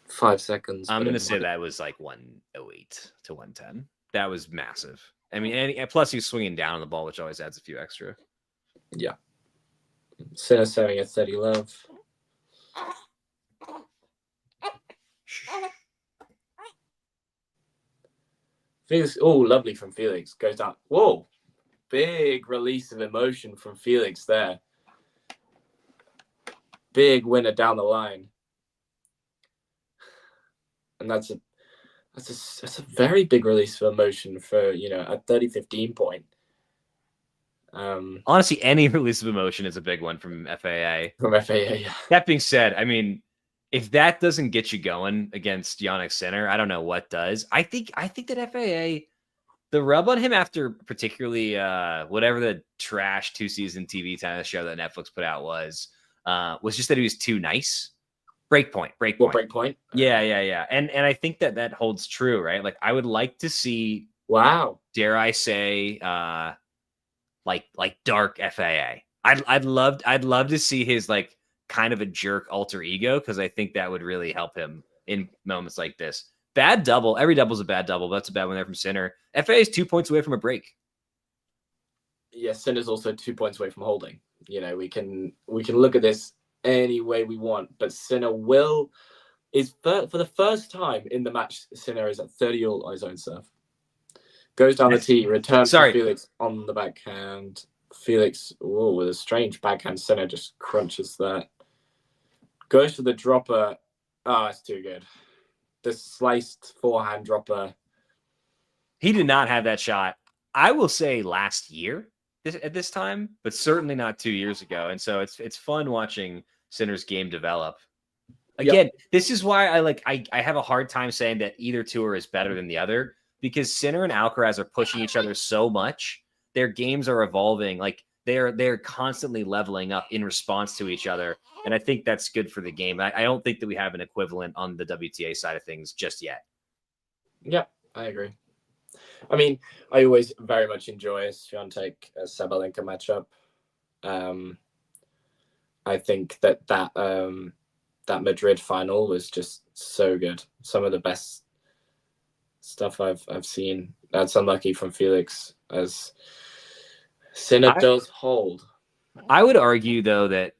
5 seconds. I'm going to say that was like 108 to 110. That was massive. I mean, and plus he's swinging down on the ball, which always adds a few extra. Yeah. Sinner serving at 30 love. Felix, lovely from Felix. Goes down. Whoa. Big release of emotion from Felix there. Big winner down the line. And that's a very big release of emotion for, a 30-15 point. Honestly, any release of emotion is a big one from FAA. Yeah. That being said, I mean, if that doesn't get you going against Jannik Sinner, I don't know what does. I think that FAA, the rub on him after particularly whatever the trash 2-season TV tennis show that Netflix put out was just that he was too nice. Breakpoint. Yeah. And I think that holds true, right? Like I would like to see, dare I say, like dark FAA. I'd love to see his like kind of a jerk alter ego, because I think that would really help him in moments like this. Bad double. Every double is a bad double, but that's a bad one there from Sinner. FAA is 2 points away from a break. Yeah, Sinner's also 2 points away from holding. We can look at this any way we want, but Sinner is for the first time in the match. Sinner is at 30 all on his own serve. Goes down the tee, returns to Felix on the backhand. Felix, with a strange backhand. Sinner just crunches that. Goes for the dropper. It's too good. The sliced forehand dropper. He did not have that shot, I will say, last year at this time, but certainly not 2 years ago. And so it's fun watching Sinner's game develop. Again, This is why I have a hard time saying that either tour is better than the other, because Sinner and Alcaraz are pushing each other so much. Their games are evolving. Like they're constantly leveling up in response to each other. And I think that's good for the game. I don't think that we have an equivalent on the WTA side of things just yet. Yeah, I agree. I mean, I always very much enjoy a Swiatek Sabalenka matchup. I think that Madrid final was just so good. Some of the best stuff I've seen. That's unlucky from Felix, as Sinner does hold. I would argue though that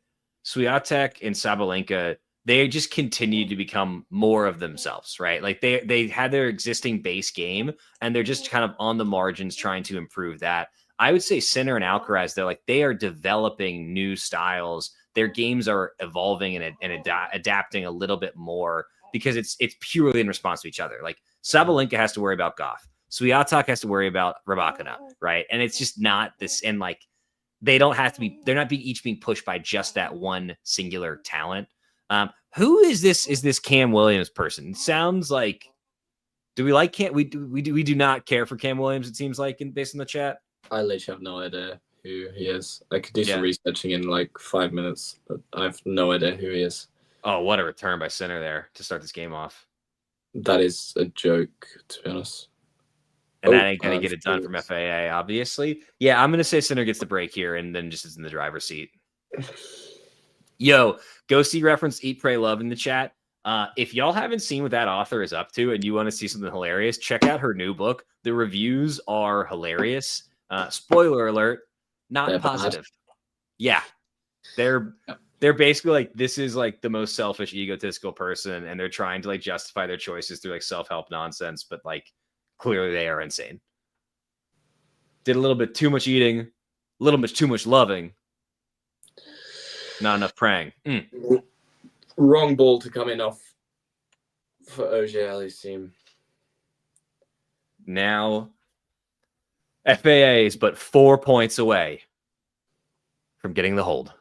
Swiatek and Sabalenka, they just continue to become more of themselves, right? Like they had their existing base game and they're just kind of on the margins trying to improve that. I would say Sinner and Alcaraz, they are developing new styles. Their games are evolving and adapting a little bit more because it's purely in response to each other. Like Sabalenka has to worry about Goff. Swiatek has to worry about Rybakina, right? And it's just not this, and like they don't have to be, they're not each being pushed by just that one singular talent. Who is this? Is this Cam Williams person? It sounds like, do we like Cam? We do not care for Cam Williams, it seems like, based on the chat. I literally have no idea who he is. I could do some researching in like 5 minutes, but I have no idea who he is. Oh, what a return by Sinner there to start this game off. That is a joke, to be honest. And that ain't going to get it done from FAA, obviously. Yeah, I'm going to say Sinner gets the break here and then just is in the driver's seat. Yo, Ghosty referenced Eat, Pray, Love in the chat. If y'all haven't seen what that author is up to and you want to see something hilarious, check out her new book. The reviews are hilarious. Spoiler alert, not positive. Yeah. They're basically like, this is like the most selfish, egotistical person, and they're trying to like justify their choices through like self-help nonsense, but like clearly they are insane. Did a little bit too much eating, a little bit too much loving, not enough praying. Wrong ball to come in off for Auger-Aliassime. Now, FAA is but 4 points away from getting the hold.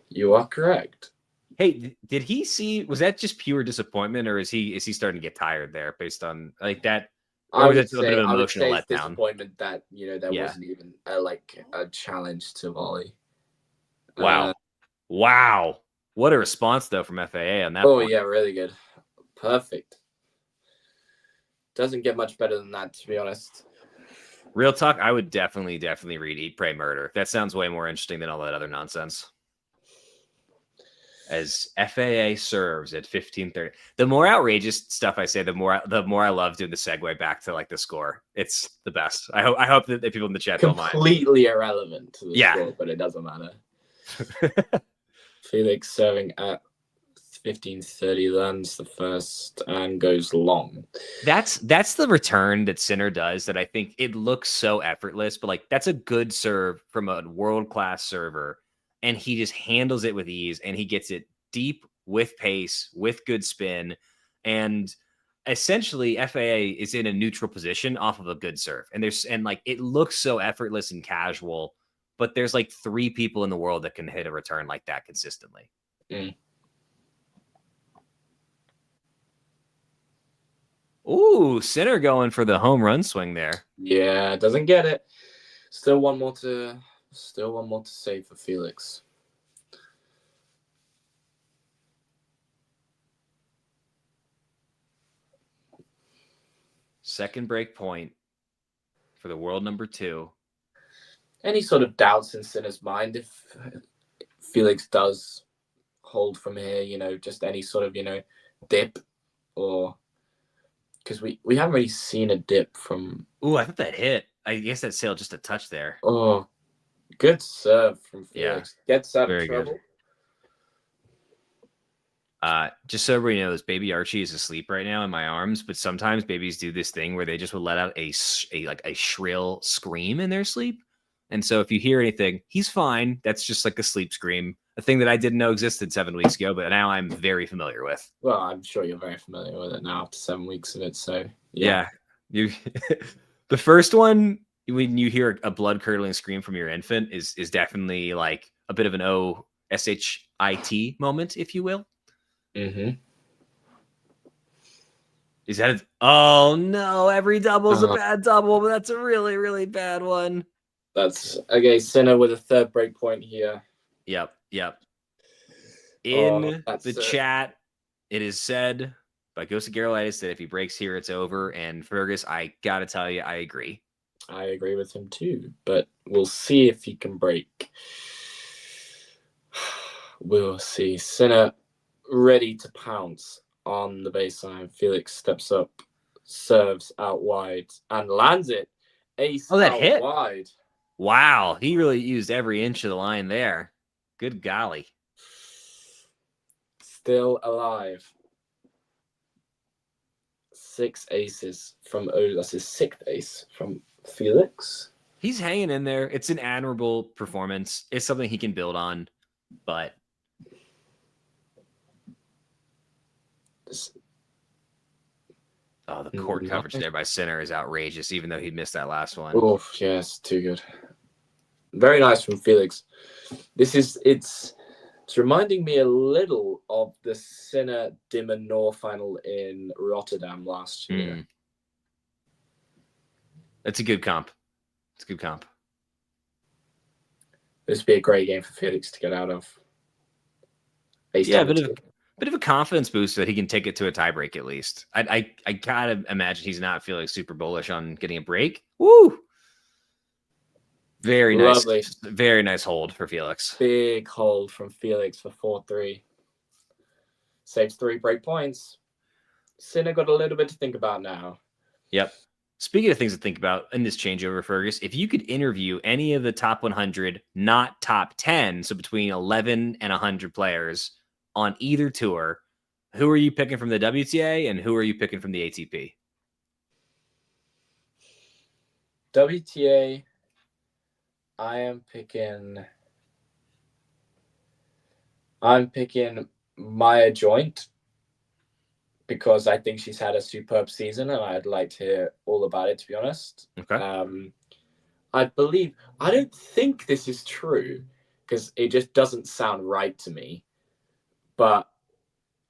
You are correct. Hey, did he see? Was that just pure disappointment, or is he starting to get tired there based on like that? Or was it a bit of an emotional letdown? Disappointment that there wasn't even a challenge to volley. Wow, wow! What a response though from FAA on that. Oh point. Yeah, really good, perfect. Doesn't get much better than that, to be honest. Real talk, I would definitely read Eat, Pray, Murder. That sounds way more interesting than all that other nonsense. As FAA serves at 15:30. The more outrageous stuff I say, the more I love doing the segue back to like the score. It's the best. I hope that the people in the chat don't mind. Completely irrelevant to the score, but it doesn't matter. Felix serving at 15:30, lands the first and goes long. That's the return that Sinner does that I think it looks so effortless, but like that's a good serve from a world-class server. And he just handles it with ease, and he gets it deep with pace, with good spin. And essentially, FAA is in a neutral position off of a good serve. And it looks so effortless and casual, but there's like 3 people in the world that can hit a return like that consistently. Ooh, Sinner going for the home run swing there. Yeah, doesn't get it. Still one more to say for Felix. Second break point for the world number 2. Any sort of doubts in Sinner's mind if Felix does hold from here, just any sort of, dip, or because we haven't really seen a dip from. Ooh, I thought that hit. I guess that sailed just a touch there. Oh, good serve from Felix. Yeah, gets out very of trouble. Good. Just so everybody knows, baby Archie is asleep right now in my arms, but sometimes babies do this thing where they just will let out a shrill scream in their sleep. And so if you hear anything, he's fine. That's just like a sleep scream, a thing that I didn't know existed 7 weeks ago, but now I'm very familiar with. Well, I'm sure you're very familiar with it now after 7 weeks of it. So yeah. You the first one, when you hear a blood curdling scream from your infant, is definitely like a bit of an OSHIT moment, if you will. Mm-hmm. Is that oh no, every double's a bad double, but that's a really, really bad one. That's okay. Sinner with a third break point here. Yep. In the chat, it is said But Ghost of Garolitis said if he breaks here, it's over. And Fergus, I got to tell you, I agree. I agree with him too, but we'll see if he can break. We'll see. Sinner ready to pounce on the baseline. Felix steps up, serves out wide, and lands it. Ace that out hit. wide. Wow, he really used every inch of the line there. Good golly. Still alive. 6 aces from that's his 6th ace from Felix. He's hanging in there. It's an admirable performance. It's something he can build on, but the court coverage there by Sinner is outrageous, even though he missed that last one. Oh, yes, too good. Very nice from Felix. It's reminding me a little of the Sinner Dimmer Noor final in Rotterdam last year. That's a good comp. It's a good comp. This would be a great game for Felix to get out of. Yeah, bit of a confidence boost that he can take it to a tiebreak at least. I gotta imagine he's not feeling super bullish on getting a break. Woo! Very nice. Lovely. Very nice hold for Felix. Big hold from Felix for 4-3. Saves 3 break points. Sinner got a little bit to think about now. Yep. Speaking of things to think about in this changeover, Fergus, if you could interview any of the top 100, not top 10, so between 11 and 100 players on either tour, who are you picking from the WTA and who are you picking from the ATP? WTA, I'm picking Maya Joint because I think she's had a superb season and I'd like to hear all about it, to be honest. Okay. I don't think this is true because it just doesn't sound right to me. But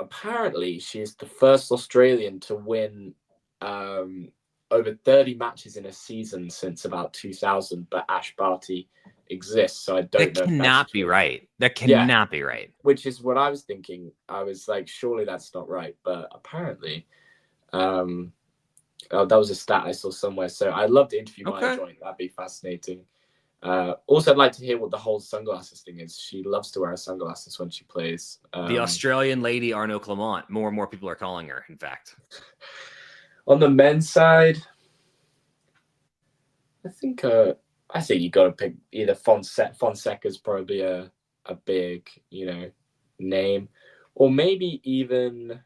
apparently she's the first Australian to win over 30 matches in a season since about 2000, but Ash Barty exists, so I don't know. That cannot be right. That cannot be right. Which is what I was thinking. I was like, surely that's not right, but apparently, that was a stat I saw somewhere. So I'd love to interview Maya Joint. That'd be fascinating. Also, I'd like to hear what the whole sunglasses thing is. She loves to wear sunglasses when she plays. The Australian lady Arnaud Clement. More and more people are calling her, in fact. On the men's side, I think you got to pick either Fonseca's probably a big, name, or maybe even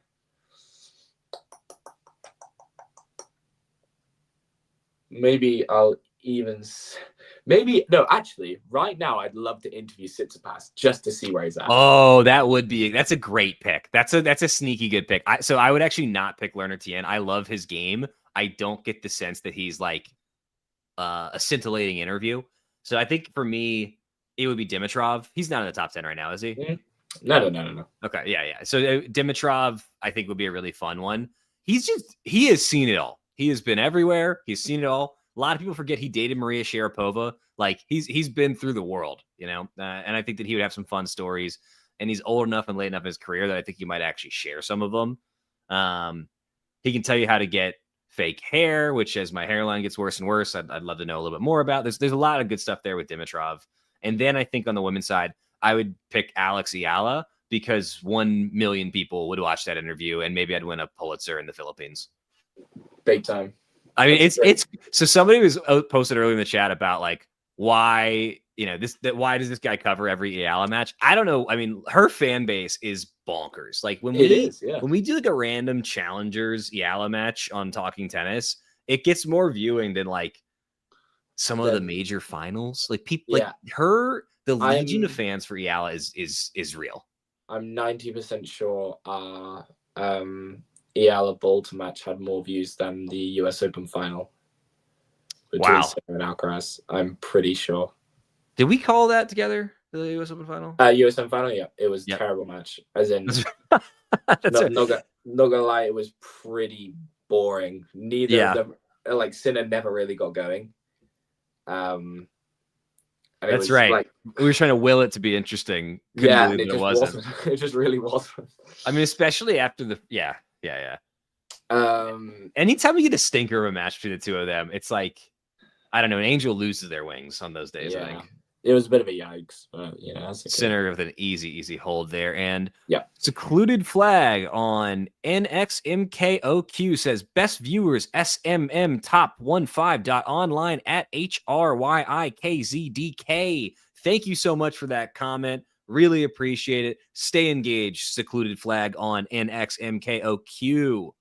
actually, right now I'd love to interview Tsitsipas just to see where he's at. Oh, that's a great pick. That's a sneaky good pick. So I would actually not pick Lerner Tien. I love his game. I don't get the sense that he's like a scintillating interview. So I think for me, it would be Dimitrov. He's not in the top 10 right now, is he? No. Okay, yeah. So Dimitrov, I think, would be a really fun one. He has seen it all. He has been everywhere. He's seen it all. A lot of people forget he dated Maria Sharapova. Like he's been through the world, and I think that he would have some fun stories. And he's old enough and late enough in his career that I think he might actually share some of them. He can tell you how to get fake hair, which as my hairline gets worse and worse, I'd love to know a little bit more about. There's a lot of good stuff there with Dimitrov. And then I think on the women's side, I would pick Alex Ayala because 1 million people would watch that interview and maybe I'd win a Pulitzer in the Philippines. Big time. I mean, it's so somebody was posted earlier in the chat about like why, why does this guy cover every Ayala match? I don't know. I mean, her fan base is bonkers. Like when we do like a random challengers Ayala match on Talking Tennis, it gets more viewing than like some of the major finals. Like people the legion of fans for Ayala is real. I'm 90% sure Ayala Bolter match had more views than the US Open final. Between Sinner and Alcaraz. I'm pretty sure. Did we call that together? The US Open final? US Open final, yeah. It was a terrible match. As in, not gonna lie, it was pretty boring. Neither of them, like Sinner never really got going. That's right. Like, we were trying to will it to be interesting. And it just wasn't. It just really wasn't. I mean, especially after the Yeah. Um, Anytime we get a stinker of a match between the two of them, it's like, I don't know, an angel loses their wings on those days, I yeah, think. it was a bit of a yikes, but that's okay. Sinner with an easy hold there. And yeah, secluded flag on NXMKOQ says best viewers SMM top 15.online at HRYIKZDK. Thank you so much for that comment. Really appreciate it. Stay engaged. Secluded flag on NXMKOQ.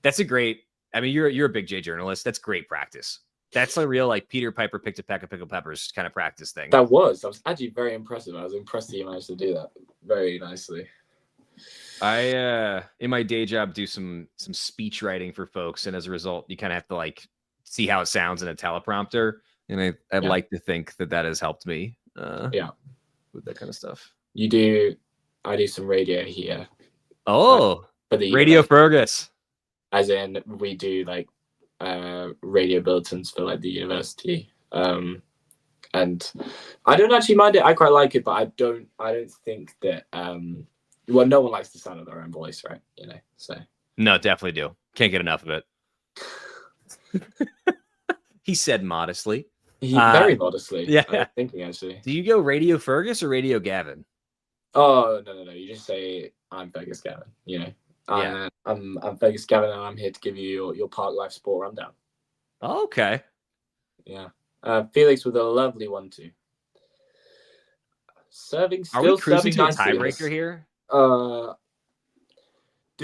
That's a great. I mean, you're a big J journalist. That's great practice. That's a real like Peter Piper picked a peck of pickled peppers kind of practice thing. That was actually very impressive. I was impressed that you managed to do that very nicely. I in my day job do some speech writing for folks, and as a result, you kind of have to like see how it sounds in a teleprompter, and I'd like to think that has helped me. With that kind of stuff. You do. I do some radio here. Oh, for the Radio Fergus. As in, we do like radio bulletins for like the university, and I don't actually mind it. I quite like it, but I don't think that well, no one likes the sound of their own voice, right? So no, definitely do. Can't get enough of it. He said modestly. Very modestly. Yeah, I'm thinking actually. Do you go Radio Fergus or Radio Gavin? Oh no! You just say I'm Fergus Gavin. I'm Fergus Gavin, and I'm here to give you your Park Life Sport rundown. Oh, okay. Yeah. Felix with a lovely 1-2. Serving. Are we cruising to a tiebreaker here? Do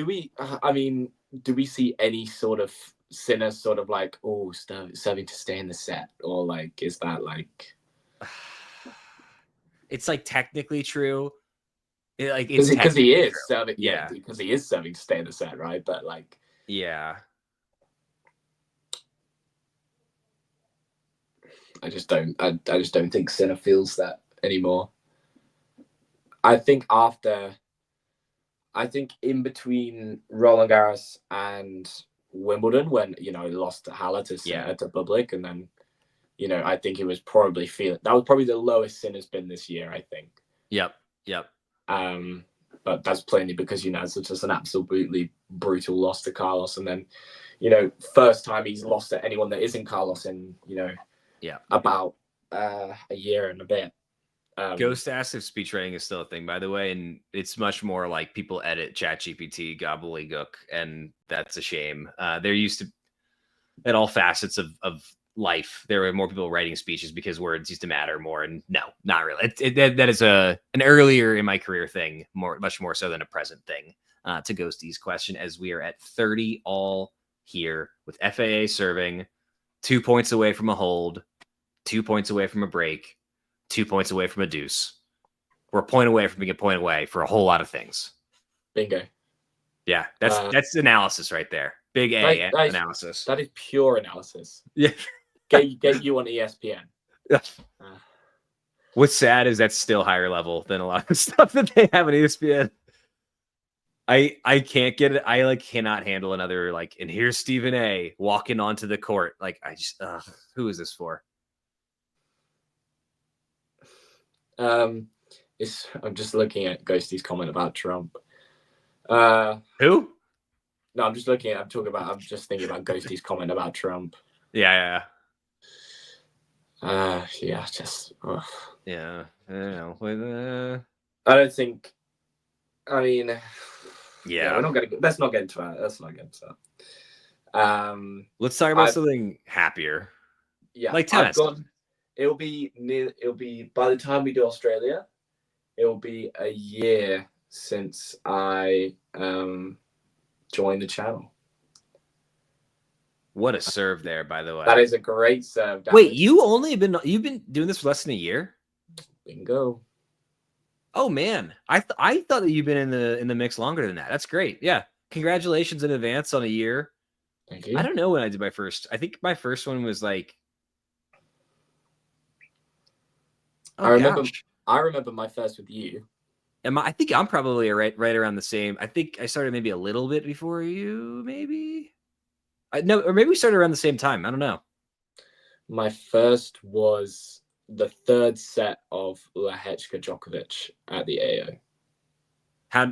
we? I mean, do we see any sort of Sinner sort of like serving to stay in the set, or like is that like? It's like technically true. Because he is serving, because he is serving to stay in the set, right? But like, yeah, I just don't think Sinner feels that anymore. I think in between Roland Garros and Wimbledon, when he lost to Halle to Public, and then I think he was probably that was probably the lowest Sinner's been this year. I think. Yep. But that's plainly because it's just an absolutely brutal loss to Carlos, and then first time he's lost to anyone that isn't Carlos in about a year and a bit. Ghost asked if speech writing is still a thing, by the way, and it's much more like people edit ChatGPT gobbledygook, and that's a shame. There used to, at all facets of life, there were more people writing speeches because words used to matter more, and no, not really. That is an earlier in my career thing, much more so than a present thing. To Ghosty's question, as we are at 30 all here with FAA serving 2 points away from a hold, 2 points away from a break, 2 points away from a deuce. We're a point away from being a point away for a whole lot of things. Bingo. Yeah, that's analysis right there. Big A analysis. That is pure analysis. Yeah. Get you on ESPN. What's sad is that's still higher level than a lot of the stuff that they have on ESPN. I can't get it. I cannot handle another and here's Stephen A walking onto the court. I just who is this for? I'm just looking at Ghosty's comment about Trump. Who? No, I'm just thinking about Ghosty's comment about Trump. Yeah. Just. Ugh. Yeah. I don't know. I don't think. I mean. Yeah. We're not gonna. Let's not get into that. Let's talk about something happier. Yeah. Like tennis. It'll be by the time we do Australia, it'll be a year since I joined the channel. What a serve there, by the way. That is a great serve. Wait, you've been doing this for less than a year? Bingo. Oh man, I thought that you've been in the mix longer than that. That's great. Yeah, congratulations in advance on a year. Thank you. I don't know when I did my first. I think my first one was like. Oh, I remember my first with you. I think I'm probably right around the same. I think I started maybe a little bit before you, maybe. No, or maybe we started around the same time. I don't know. My first was the third set of Lehechka Djokovic at the AO.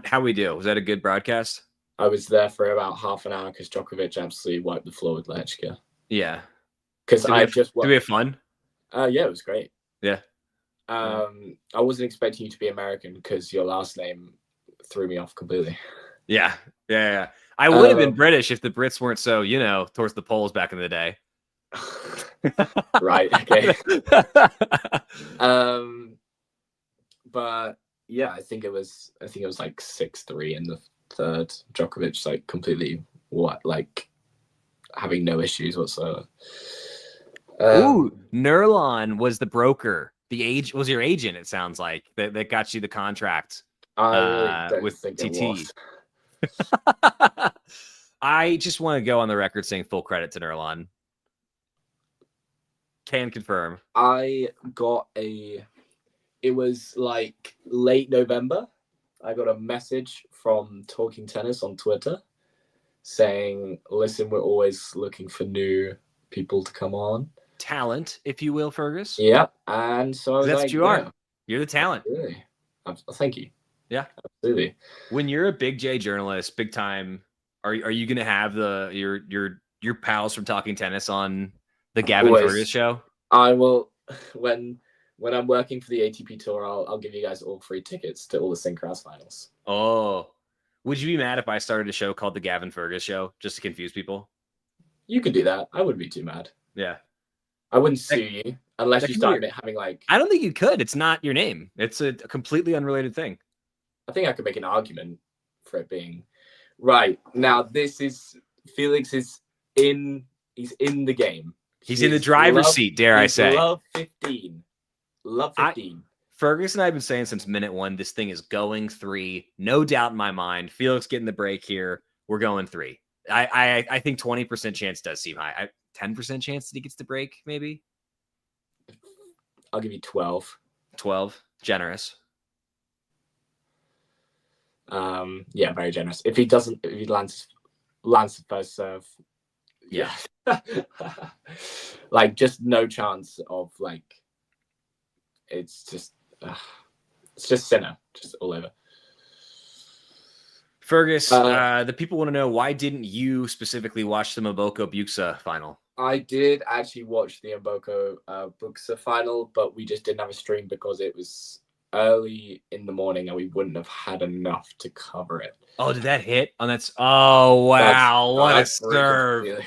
How we do? Was that a good broadcast? I was there for about half an hour because Djokovic absolutely wiped the floor with Lehechka. Yeah. Because Did we have fun? Yeah, it was great. Yeah. I wasn't expecting you to be American because your last name threw me off completely. Yeah. I would have been British if the Brits weren't so, towards the poles back in the day. Right. Okay. But yeah, I think it was like 6-3 in the third. Djokovic like completely having no issues whatsoever. Nurlan was the broker. Was your agent, it sounds like, that got you the contract with TT. I just want to go on the record saying full credit to Nurlan. Can confirm. I got it was like late November. I got a message from Talking Tennis on Twitter saying, listen, we're always looking for new people to come on. Talent, if you will, Fergus. Yeah. And so I was that's like, what you are. You're the talent. Absolutely. Thank you. Yeah. Absolutely. When you're a big J journalist, big time, are you gonna have your pals from Talking Tennis on the Gavin Fergus show? I will when I'm working for the ATP Tour, I'll give you guys all free tickets to all the Synchros finals. Oh, would you be mad if I started a show called the Gavin Fergus Show just to confuse people? You could do that. I wouldn't be too mad. Yeah, I wouldn't sue you unless you started having like. I don't think you could. It's not your name. It's a completely unrelated thing. I think I could make an argument for it being right now. This is Felix is in. He's in the game. He's in the driver's seat, dare I say. Love 15. Love 15. Fergus and I have been saying since minute one, this thing is going 3. No doubt in my mind. Felix getting the break here. We're going 3. I think 20% chance does seem high. 10% chance that he gets the break, maybe. I'll give you 12. 12. Generous. Yeah, very generous. If he lands the first serve. Yeah. Like just no chance of like it's just Sinner just all over. Fergus, the people want to know, why didn't you specifically watch the Mboko Buxa final? I did actually watch the Mboko Buxa final, but we just didn't have a stream because it was early in the morning and we wouldn't have had enough to cover it. Oh, did that hit on that? Oh, wow. What a serve.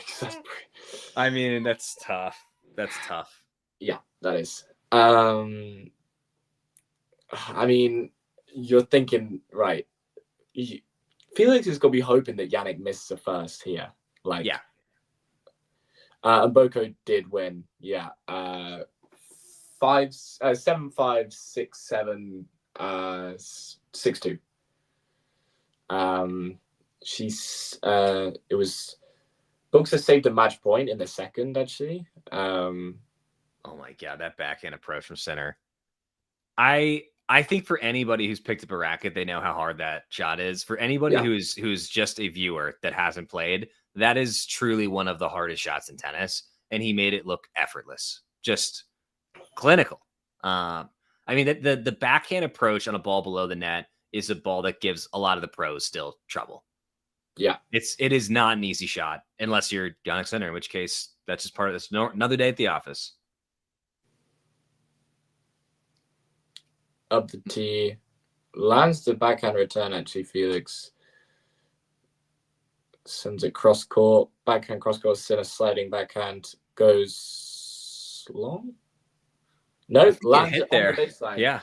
I mean, that's tough. That's tough. Yeah, that is. I mean, you're thinking, right. Felix is going to be hoping that Jannik misses a first here. Like, yeah. And Mboko did win. Yeah. 7-5, 6-7, 6-2. It was Buxa saved a match point in the second, actually. Oh my god, that backhand approach from Sinner. I think for anybody who's picked up a racket, they know how hard that shot is. For anybody who's just a viewer that hasn't played, that is truly one of the hardest shots in tennis, and he made it look effortless, just clinical. I mean, the backhand approach on a ball below the net is a ball that gives a lot of the pros still trouble. Yeah, it is not an easy shot unless you're Jannik Sinner, in which case that's just part of this. Another day at the office. Up the tee, lands the backhand return. Actually, Felix sends it cross court, backhand cross court. Sinner sliding backhand goes long. No, lands it on the baseline. Yeah.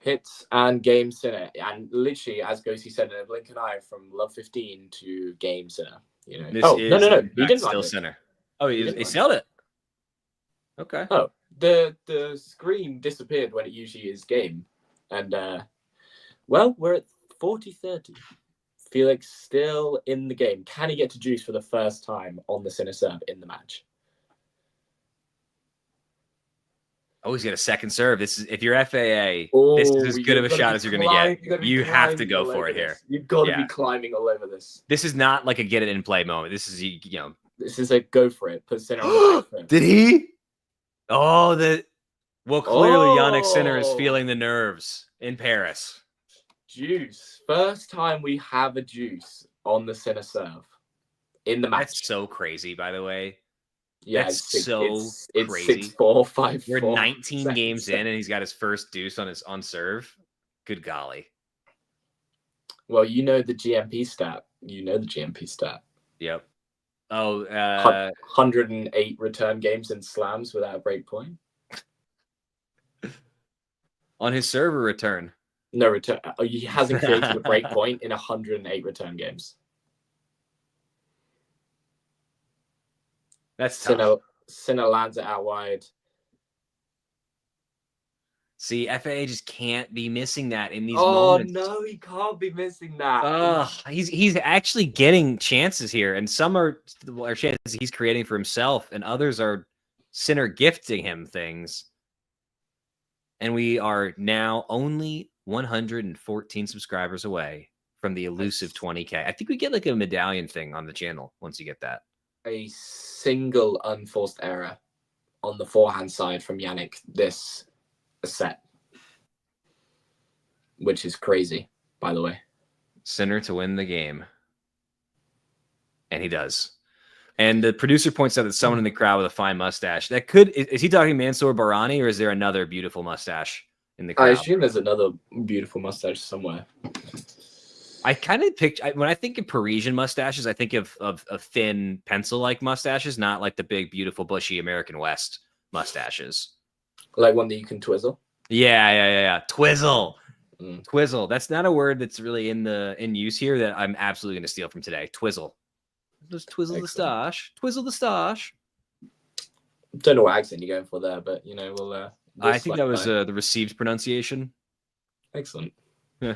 Hits and game Sinner. And literally, as Ghosty said in a blink an eye, from love 15 to game Sinner. You know. No. He didn't still Sinner. Oh, he sailed it. Okay. Oh, the screen disappeared when it usually is game. And, well, we're at 40-30. Felix still in the game. Can he get to juice for the first time on the Sinner serve in the match? Oh, he's got a second serve. This is, if you're FAA, this is as good of a shot as you're going to get. You have to go for it here. You've got to be climbing all over this. This is not like a get it in play moment. This is, This is a go for it. Put Sinner on the back foot. Did he? Oh, well, clearly Jannik Sinner is feeling the nerves in Paris. Juice. First time we have a juice on the Sinner serve in the match. That's so crazy, by the way. Yeah, That's it's crazy. 6-4, 5-4. We're 19 seconds. games in, and he's got his first deuce on serve. Good golly. Well, you know the GMP stat. Yep. Oh, 108 return games in slams without a break point. On his server return. No return. He hasn't created a break point in 108 return games. That's tough. Sinner lands it out wide. See, FAA just can't be missing that in these moments. Oh no, he can't be missing that. He's actually getting chances here, and some are chances he's creating for himself, and others are Sinner gifting him things. And we are now only 114 subscribers away from the elusive 20K. I think we get like a medallion thing on the channel once you get that. A single unforced error on the forehand side from Jannik this set, which is crazy, by the way. Sinner to win the game. And he does. And the producer points out that someone in the crowd with a fine mustache. That could is he talking Mansour Barani, or is there another beautiful mustache in the crowd? I assume there's another beautiful mustache somewhere. I kind of picture when I think of Parisian mustaches, I think of thin pencil-like mustaches, not like the big, beautiful, bushy American West mustaches. Like one that you can twizzle. Yeah. Twizzle. Twizzle. That's not a word that's really in use here that I'm absolutely going to steal from today. Twizzle. Just twizzle the stash. Twizzle the stash. Don't know what accent you're going for there, but we'll I think that was the received pronunciation. Excellent. Yeah.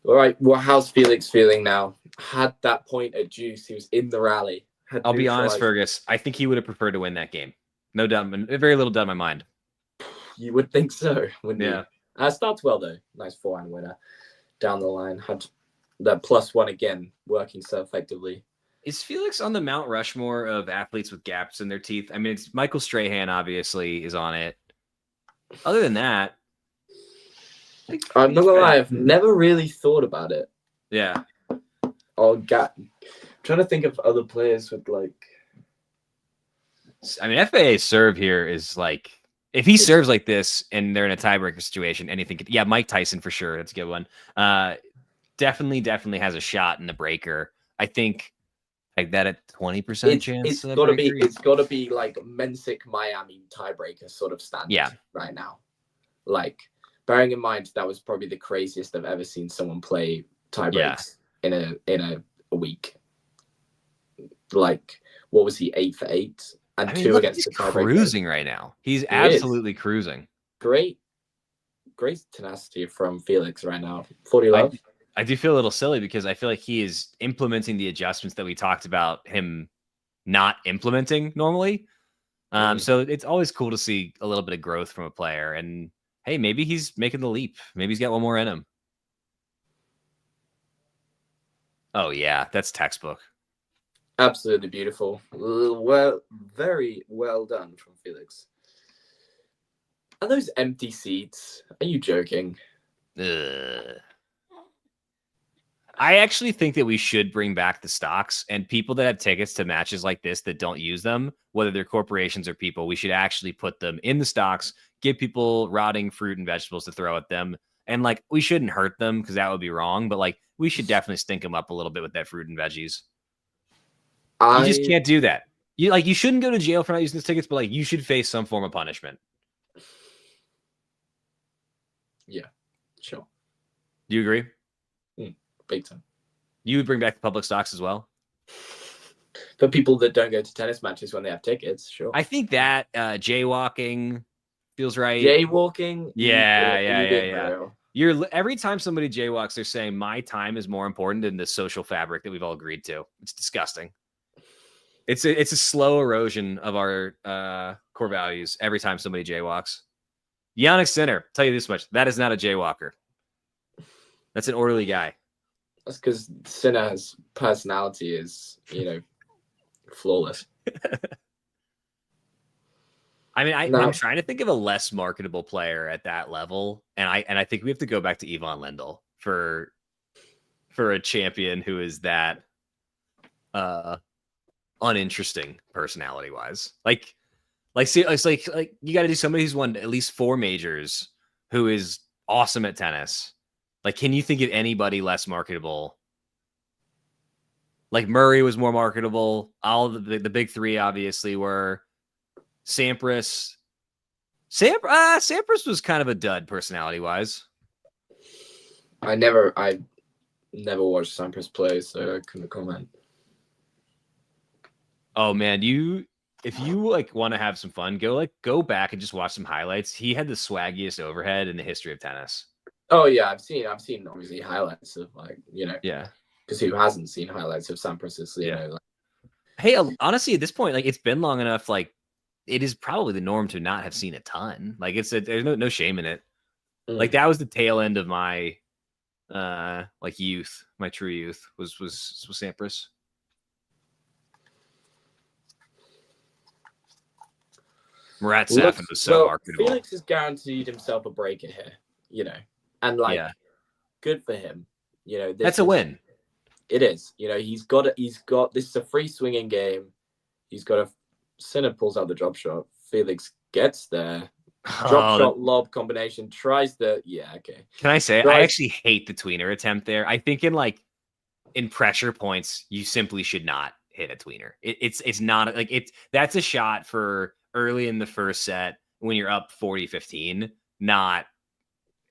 All right. Well, how's Felix feeling now? Had that point at deuce. He was in the rally. I'll be honest, Fergus. I think he would have preferred to win that game. No doubt. Very little doubt in my mind. You would think so, wouldn't you? Starts well, though. Nice forehand winner. Down the line. Had that +1 again, working so effectively. Is Felix on the Mount Rushmore of athletes with gaps in their teeth? I mean, it's Michael Strahan, obviously, is on it. Other than that, I'm not gonna lie, I've never really thought about it. Yeah. I'm trying to think of other players with like. I mean, FAA's serve here is like, if he serves like this and they're in a tiebreaker situation, anything could. Yeah, Mike Tyson for sure. That's a good one. Definitely has a shot in the breaker. I think like that at 20% chance. It's got to be like Mensick Miami tiebreaker sort of standard. Yeah. Right now, like bearing in mind that was probably the craziest I've ever seen someone play tiebreaks in a week. Like, what was he, 8 for 8? And 2 against the tiebreaker. Cruising right now. He's absolutely cruising. Great tenacity from Felix right now. 40 love. I do feel a little silly because I feel like he is implementing the adjustments that we talked about him not implementing normally. So it's always cool to see a little bit of growth from a player. And hey, maybe he's making the leap. Maybe he's got one more in him. Oh yeah, that's textbook. Absolutely beautiful. Well, very well done from Felix. Are those empty seats? Are you joking? I actually think that we should bring back the stocks, and people that have tickets to matches like this that don't use them, whether they're corporations or people, we should actually put them in the stocks, give people rotting fruit and vegetables to throw at them. And like, we shouldn't hurt them because that would be wrong, but like, we should definitely stink them up a little bit with that fruit and veggies. You just can't do that. You shouldn't go to jail for not using those tickets, but like, you should face some form of punishment. Yeah, sure. Do you agree? Big time. You would bring back the public stocks as well? For people that don't go to tennis matches when they have tickets, sure. I think that jaywalking feels right. Jaywalking? Yeah. Every time somebody jaywalks, they're saying my time is more important than the social fabric that we've all agreed to. It's disgusting. It's a slow erosion of our core values every time somebody jaywalks. Jannik Sinner, tell you this much, that is not a jaywalker. That's an orderly guy. That's because Sinner's personality is, flawless. I mean, I'm trying to think of a less marketable player at that level, and I think we have to go back to Yvonne Lendl for for a champion who is that uninteresting personality wise. See, it's like you got to do somebody who's won at least 4 majors who is awesome at tennis. Like, can you think of anybody less marketable? Like Murray was more marketable. All the big 3 obviously were. Sampras. Sampras was kind of a dud personality wise. I never watched Sampras play, so I couldn't comment. Oh man, if you like want to have some fun, go back and just watch some highlights. He had the swaggiest overhead in the history of tennis. Oh yeah, I've seen obviously highlights of Yeah. Because who hasn't seen highlights of Sampras's, Hey, honestly, at this point, like it's been long enough. Like it is probably the norm to not have seen a ton. Like there's no shame in it. Like that was the tail end of my like youth. My true youth was Sampras. Murat Safin was so marketable. Felix has guaranteed himself a break here, and good for him. That's a win. It is. He's got this is a free swinging game. He's got a Sinner pulls out the drop shot. Felix gets there. Drop shot lob combination tries the okay. Can I say I actually hate the tweener attempt there. I think in pressure points you simply should not hit a tweener. It's not like that's a shot for early in the first set when you're up 40-15, not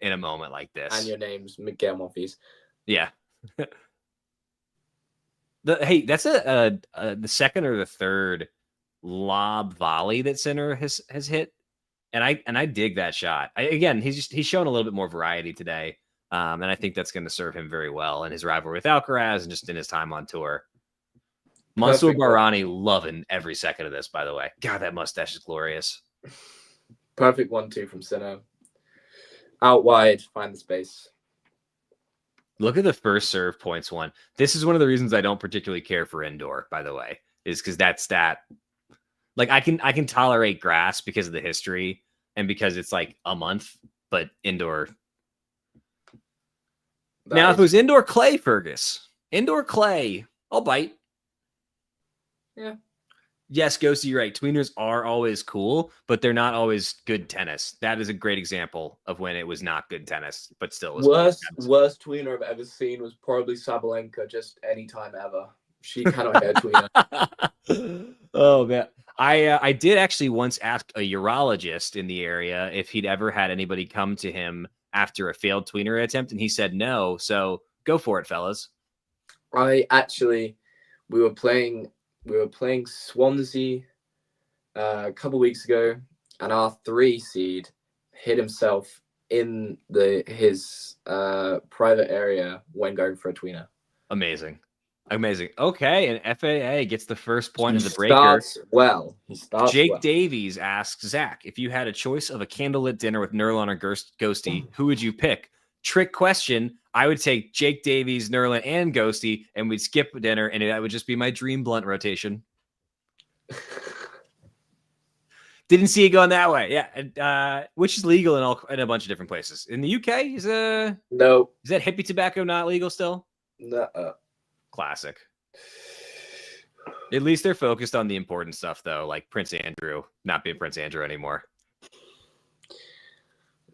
in a moment like this. And your name's Miguel Monfils. Yeah. That's the second or the third lob volley that Sinner has hit, and I dig that shot. He's shown a little bit more variety today, and I think that's going to serve him very well in his rivalry with Alcaraz and just in his time on tour. Mansour Barani loving every second of this, by the way. God, that mustache is glorious. Perfect 1-2 from Sinner. Out wide, find the space. Look at the first serve points one. This is one of the reasons I don't particularly care for indoor, by the way, is because that's that. Like I can tolerate grass because of the history and because it's like a month, but indoor. Now, if it was indoor clay, Fergus, indoor clay, I'll bite. Yeah. Yes, Ghosty, you're right. Tweeners are always cool, but they're not always good tennis. That is a great example of when it was not good tennis, but still was worst tweener I've ever seen was probably Sabalenka. Just any time ever, she cannot hit a tweener. Oh man, I did actually once ask a urologist in the area if he'd ever had anybody come to him after a failed tweener attempt, and he said no. So go for it, fellas. We were playing Swansea a couple weeks ago, and our 3 seed hit himself in his private area when going for a tweener. Amazing. Okay, and FAA gets the first point of the breaker. He starts Jake Davies asks Zach, if you had a choice of a candlelit dinner with Nurlan or Ghosty, who would you pick? Trick question. I would take Jake Davies, Nurlan, and Ghosty, and we'd skip dinner, and that would just be my dream blunt rotation. Didn't see it going that way. Yeah, which is legal in a bunch of different places. In the UK, no. Is that hippie tobacco not legal still? No. Classic. At least they're focused on the important stuff, though, like Prince Andrew not being Prince Andrew anymore.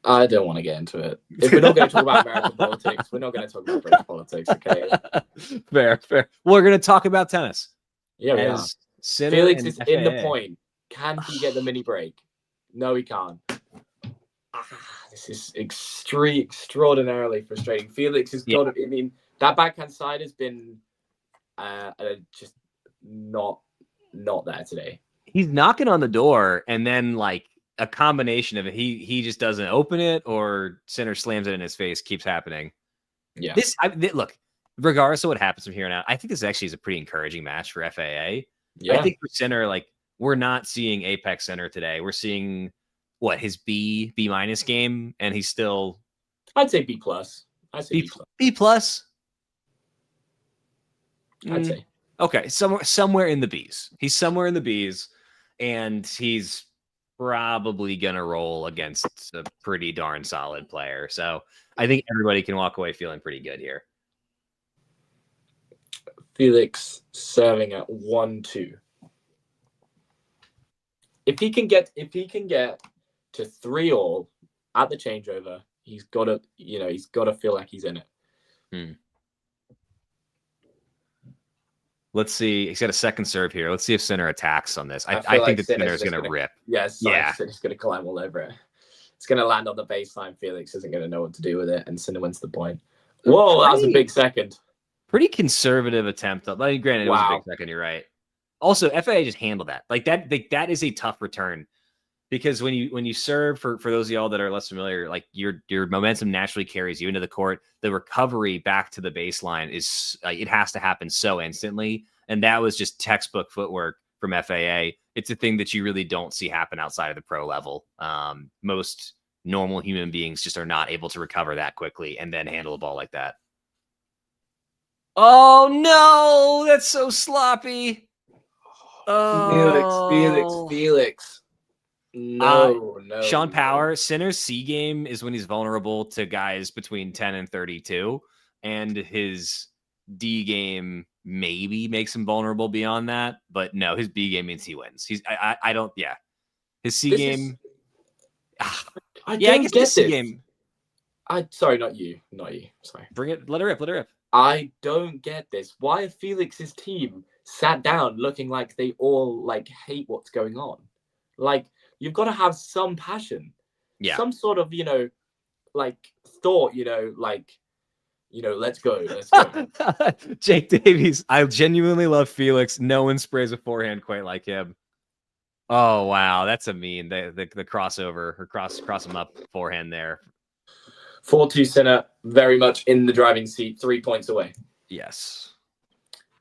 I don't want to get into it. If we're not going to talk about American politics, we're not going to talk about British politics, okay? Fair. Well, we're going to talk about tennis. Yeah, we are. Felix is in the point. Can he get the mini break? No, he can't. This is extraordinarily frustrating. Felix has got to, I mean, that backhand side has been just not there today. He's knocking on the door, and then like a combination of it, he just doesn't open it, or Sinner slams it in his face. Keeps happening. Yeah. Look, regardless of what happens from here on out, I think this actually is a pretty encouraging match for FAA. Yeah. I think for Sinner, like we're not seeing Apex Sinner today. We're seeing his B- game, and he's still. I'd say B+. I'd say B+. I'd say. Okay, somewhere in the B's. He's somewhere in the B's, and he's probably gonna roll against a pretty darn solid player. So I think everybody can walk away feeling pretty good here. Felix serving at 1-2. If he can get to 3-all at the changeover, he's got to feel like he's in it. Let's see. He's got a second serve here. Let's see if Sinner attacks on this. I feel think like that Sinner's going to rip. Yes, Sinner's going to climb all over it. It's going to land on the baseline. Felix isn't going to know what to do with it, and Sinner wins the point. Whoa, that was a big second. Pretty conservative attempt. Granted, it was a big second. You're right. Also, FAA just handled that. Like that. That is a tough return because when you serve, for those of y'all that are less familiar, like your momentum naturally carries you into the court. The recovery back to the baseline is it has to happen so instantly, and that was just textbook footwork from FAA. It's a thing that you really don't see happen outside of the pro level. Most normal human beings just are not able to recover that quickly and then handle a ball like that. Oh no, that's so sloppy. Oh, Felix. No. Sean Power, Sinner's C game is when he's vulnerable to guys between 10 and 32, and his D game maybe makes him vulnerable beyond that, but no, his B game means he wins. I don't. His C game. I guess his C game. Sorry, not you. Sorry. Bring it. Let her rip. I don't get this. Why are Felix's team sat down looking like they all hate what's going on? Like, you've got to have some passion. Yeah. Some sort of, thought, let's go. Jake Davies. I genuinely love Felix. No one sprays a forehand quite like him. Oh, wow. That's a mean. The crossover or cross him up forehand there. 4-2 Sinner, very much in the driving seat, 3 points away. Yes.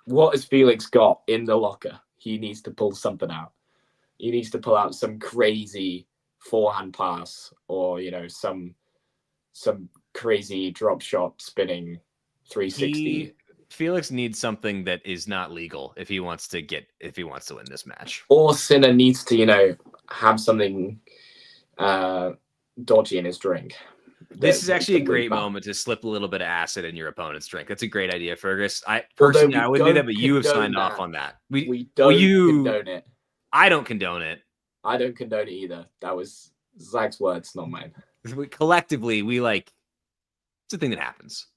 What has Felix got in the locker? He needs to pull something out. He needs to pull out some crazy forehand pass or, some crazy drop shot spinning 360. Felix needs something that is not legal if he wants to win this match. Or Sinner needs to, have something dodgy in his drink. This is actually a great moment to slip a little bit of acid in your opponent's drink. That's a great idea, Fergus. I wouldn't do that, but you have signed off on that. We don't condone it. I don't condone it. I don't condone it either. That was Zach's words, not mine. Collectively, it's a thing that happens.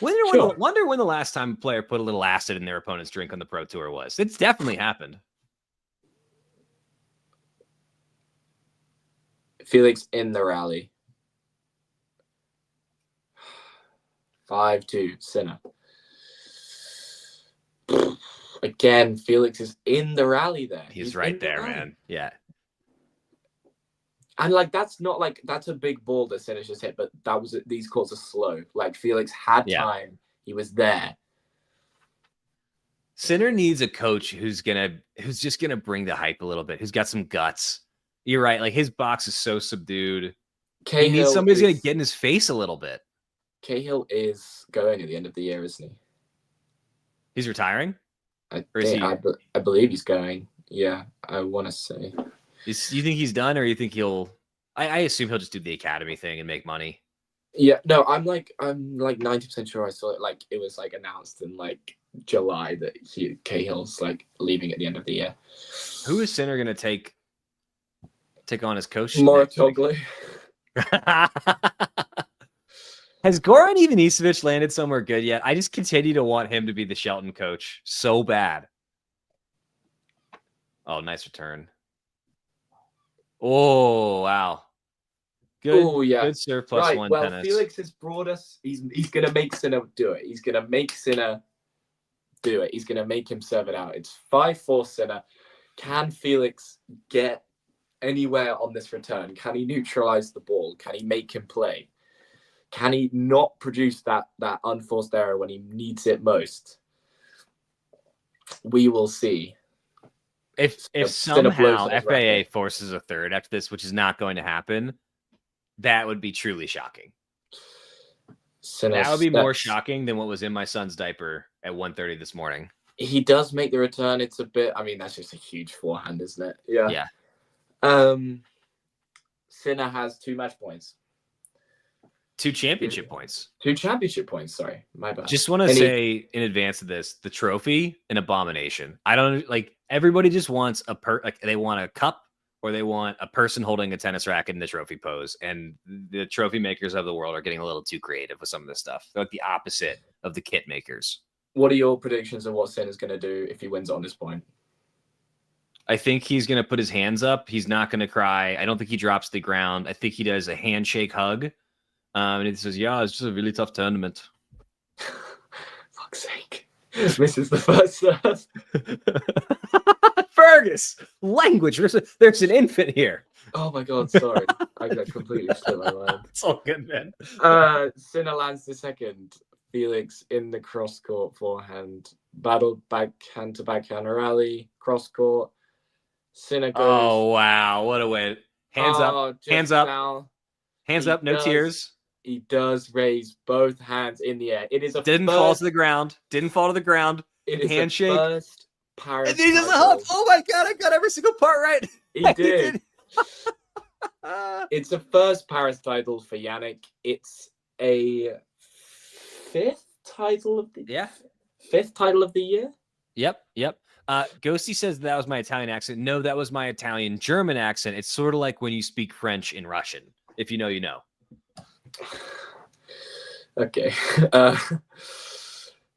Wonder when the last time a player put a little acid in their opponent's drink on the Pro Tour was. It's definitely happened. Felix in the rally. 5-2 Sinner. Again, Felix is in the rally there. He's right there, man. Yeah. And that's a big ball that Sinner just hit, but these calls are slow. Felix had time. He was there. Sinner needs a coach who's just gonna bring the hype a little bit, who's got some guts. You're right. His box is so subdued. He needs somebody who's going to get in his face a little bit. Cahill is going at the end of the year, isn't he? He's retiring? I believe he's going. Yeah, I want to say. You think he's done, or you think he'll... I assume he'll just do the academy thing and make money. Yeah, no, I'm 90% sure I saw it. It was announced in July that Cahill's leaving at the end of the year. Who is Sinner going to take on as coach? Moratoglu. Has Goran Ivanisevic landed somewhere good yet? I just continue to want him to be the Shelton coach so bad. Oh, nice return. Oh, wow. Good. Oh, yeah. Good serve plus one tennis. Felix has brought us. He's going to make Sinner do it. He's going to make Sinner do it. He's going to make him serve it out. It's 5-4 Sinner. Can Felix get anywhere on this return? Can he neutralize the ball? Can he make him play? Can he not produce that unforced error when he needs it most? We will see. If somehow FAA forces a third after this, which is not going to happen, that would be truly shocking. That would be more shocking than what was in my son's diaper at 1:30 this morning. He does make the return. It's a bit... that's just a huge forehand, isn't it? Yeah. Yeah. Sinner has 2 match points. 2 championship points. 2 championship points. Sorry, my bad. Just want to say in advance of this, the trophy, an abomination. I don't like everybody just wants they want a cup or they want a person holding a tennis racket in the trophy pose. And the trophy makers of the world are getting a little too creative with some of this stuff. They're like the opposite of the kit makers. What are your predictions of what Sinner's going to do if he wins on this point? I think he's going to put his hands up. He's not going to cry. I don't think he drops to the ground. I think he does a handshake hug. And he says, yeah, it's just a really tough tournament. Fuck's sake. This is the first serve. Fergus, language. There's an infant here. Oh my God, sorry. I got completely slipped my mind. It's all good, man. Sinner lands the second. Felix in the cross court forehand. Battle backhand to backhand rally. Cross court. Sinner goes. Oh, wow. What a win. Hands up. Hands up. Now, hands up. No tears. He does raise both hands in the air. It is a Didn't fall to the ground. Didn't fall to the ground. It is handshake. A first Paris and then he does a hug. Oh my God, I got every single part right. He did. It's a first Paris title for Jannik. It's a fifth title of the year. Yep. Ghosty says that was my Italian accent. No, that was my Italian German accent. It's sort of like when you speak French in Russian. If you know, you know. Okay.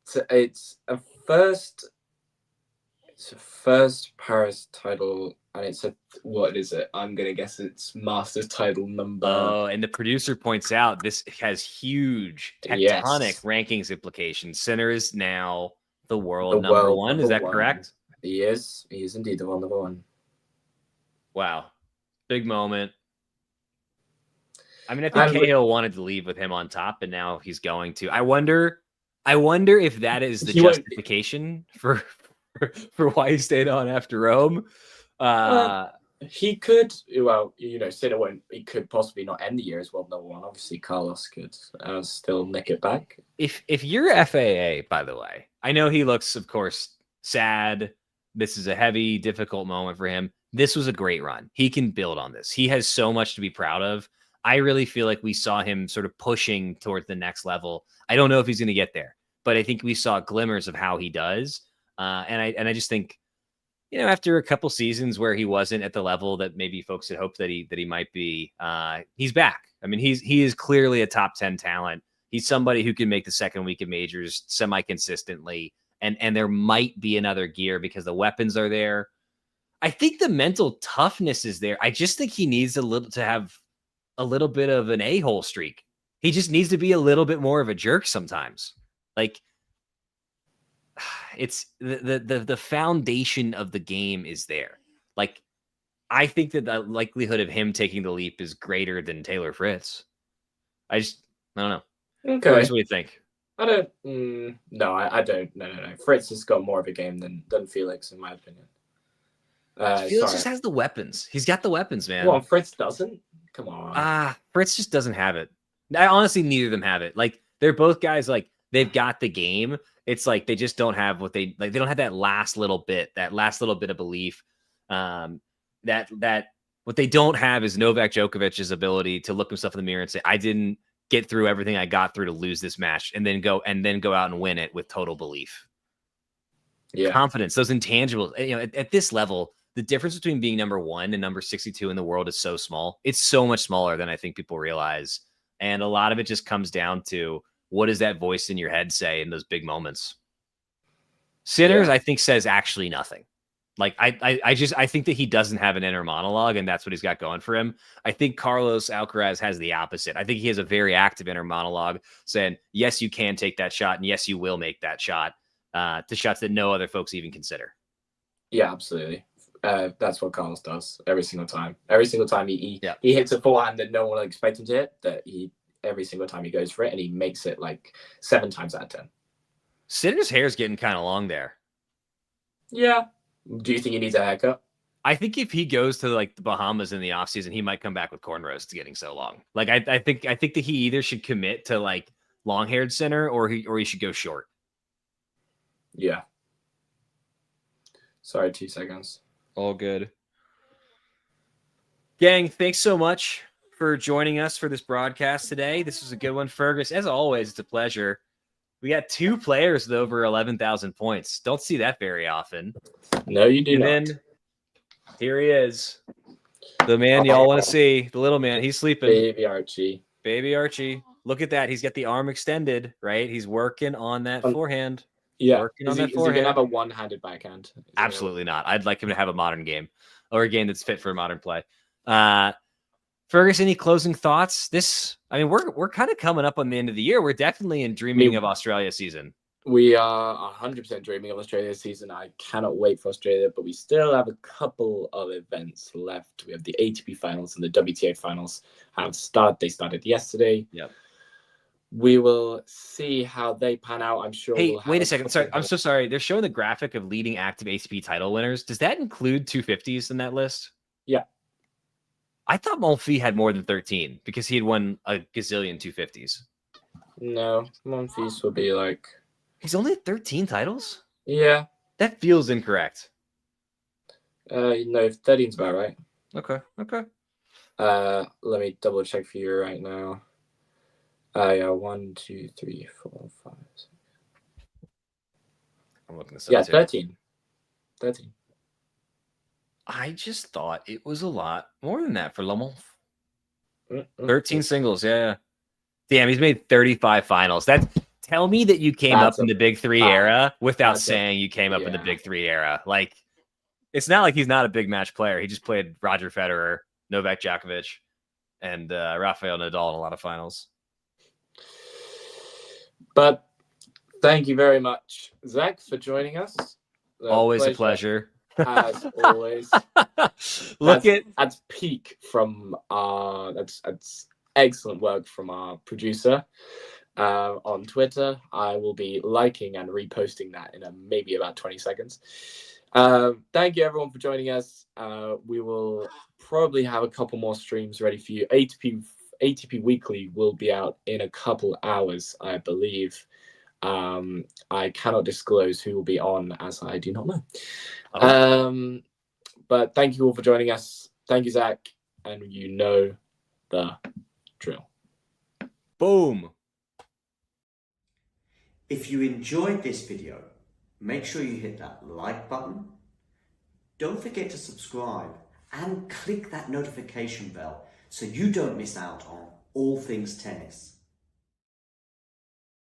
So it's a first Paris title, and it's what is it? I'm gonna guess it's Masters title number. Oh, and the producer points out this has huge tectonic rankings implications. Sinner is now the world number one. Is that correct? He is. He is indeed the world number one. Wow, big moment. I mean, I think Cahill wanted to leave with him on top, and now he's going to. I wonder if that is the justification for why he stayed on after Rome. He could, well, Sinner won't. He could possibly not end the year as world number one. Obviously, Carlos could still nick it back. If you're FAA, by the way, I know he looks, of course, sad. This is a heavy, difficult moment for him. This was a great run. He can build on this. He has so much to be proud of. I really feel like we saw him sort of pushing towards the next level. I don't know if he's going to get there, but I think we saw glimmers of how he does. And I just think, after a couple seasons where he wasn't at the level that maybe folks had hoped that he might be, he's back. I mean, he is clearly a top 10 talent. He's somebody who can make the second week of majors semi-consistently, and there might be another gear because the weapons are there. I think the mental toughness is there. I just think he needs to have a little bit of an a-hole streak. He just needs to be a little bit more of a jerk sometimes. Like, it's the foundation of the game is there. Like, I think that the likelihood of him taking the leap is greater than Taylor Fritz. I don't know. Okay. What do you think? I don't. No, I don't. No. Fritz has got more of a game than Felix, in my opinion. Felix just has the weapons. He's got the weapons, man. Well, Fritz doesn't. Come on. Fritz just doesn't have it. I honestly, neither of them have it. Like, they're both guys, like, they've got the game. It's like they just don't have what they like. They don't have that last little bit of belief. That what they don't have is Novak Djokovic's ability to look himself in the mirror and say, I didn't get through everything I got through to lose this match, and then go out and win it with total belief. Yeah. Confidence, those intangibles. At this level, the difference between being number 1 and number 62 in the world is so small. It's so much smaller than I think people realize. And a lot of it just comes down to, what does that voice in your head say in those big moments? Sinners, I think, says actually nothing. Like, I think that he doesn't have an inner monologue, and that's what he's got going for him. I think Carlos Alcaraz has the opposite. I think he has a very active inner monologue saying, yes, you can take that shot, and yes, you will make that shot, to shots that no other folks even consider. Yeah, absolutely. That's what Carlos does every single time. Every single time he hits a forehand that no one will expect him to hit, every single time he goes for it, and he makes it like 7 times out of 10. Sinner's hair's getting kind of long there. Yeah. Do you think he needs a haircut? I think if he goes to like the Bahamas in the offseason, he might come back with cornrows to getting so long. Like, I think that he either should commit to like long-haired Sinner, or he should go short. Yeah. Sorry, 2 seconds. All good. Gang, thanks so much for joining us for this broadcast today. This was a good one, Fergus. As always, it's a pleasure. We got 2 players with over 11,000 points. Don't see that very often. No, you do and not. Then here he is. The man y'all want to see. The little man. He's sleeping. Baby Archie. Baby Archie. Look at that. He's got the arm extended, right? He's working on that forehand. Yeah. Working Is on he that forehand. going to have a one-handed backhand? Absolutely not. I'd like him to have a modern game or a game that's fit for modern play. Fergus, any closing thoughts? We're kind of coming up on the end of the year. We're definitely in dreaming of Australia season. We are 100% dreaming of Australia season. I cannot wait for Australia, but we still have a couple of events left. We have the ATP finals and the WTA finals They started yesterday. Yep. We will see how they pan out. I'm sure. Hey, wait a second. Sorry, I'm so sorry. They're showing the graphic of leading active ATP title winners. Does that include 250s in that list? Yeah. I thought Monfils had more than 13 because he had won a gazillion 250s. No, Monfils will be like... He's only at 13 titles? Yeah. That feels incorrect. No, 13's about right. Okay. Let me double check for you right now. Yeah, 1, 2, 3, 4, 5, 6. I'm looking this up. Yeah, too. 13. I just thought it was a lot more than that for Le Mans. 13 singles, yeah. Damn, he's made 35 finals. Tell me that you came up in the Big 3 era without saying you came up in the Big 3 era. Like, it's not like he's not a big match player. He just played Roger Federer, Novak Djokovic, and Rafael Nadal in a lot of finals. But thank you very much, Zach, for joining us. Always a pleasure. As always. That's peak from that's excellent work from our producer on Twitter. I will be liking and reposting that in maybe about 20 seconds. Thank you everyone for joining us. We will probably have a couple more streams ready for you. ATP Weekly will be out in a couple hours, I believe. I cannot disclose who will be on, as I do not know. But thank you all for joining us. Thank you, Zach. And you know the drill. Boom. If you enjoyed this video, make sure you hit that like button. Don't forget to subscribe and click that notification bell so you don't miss out on all things tennis.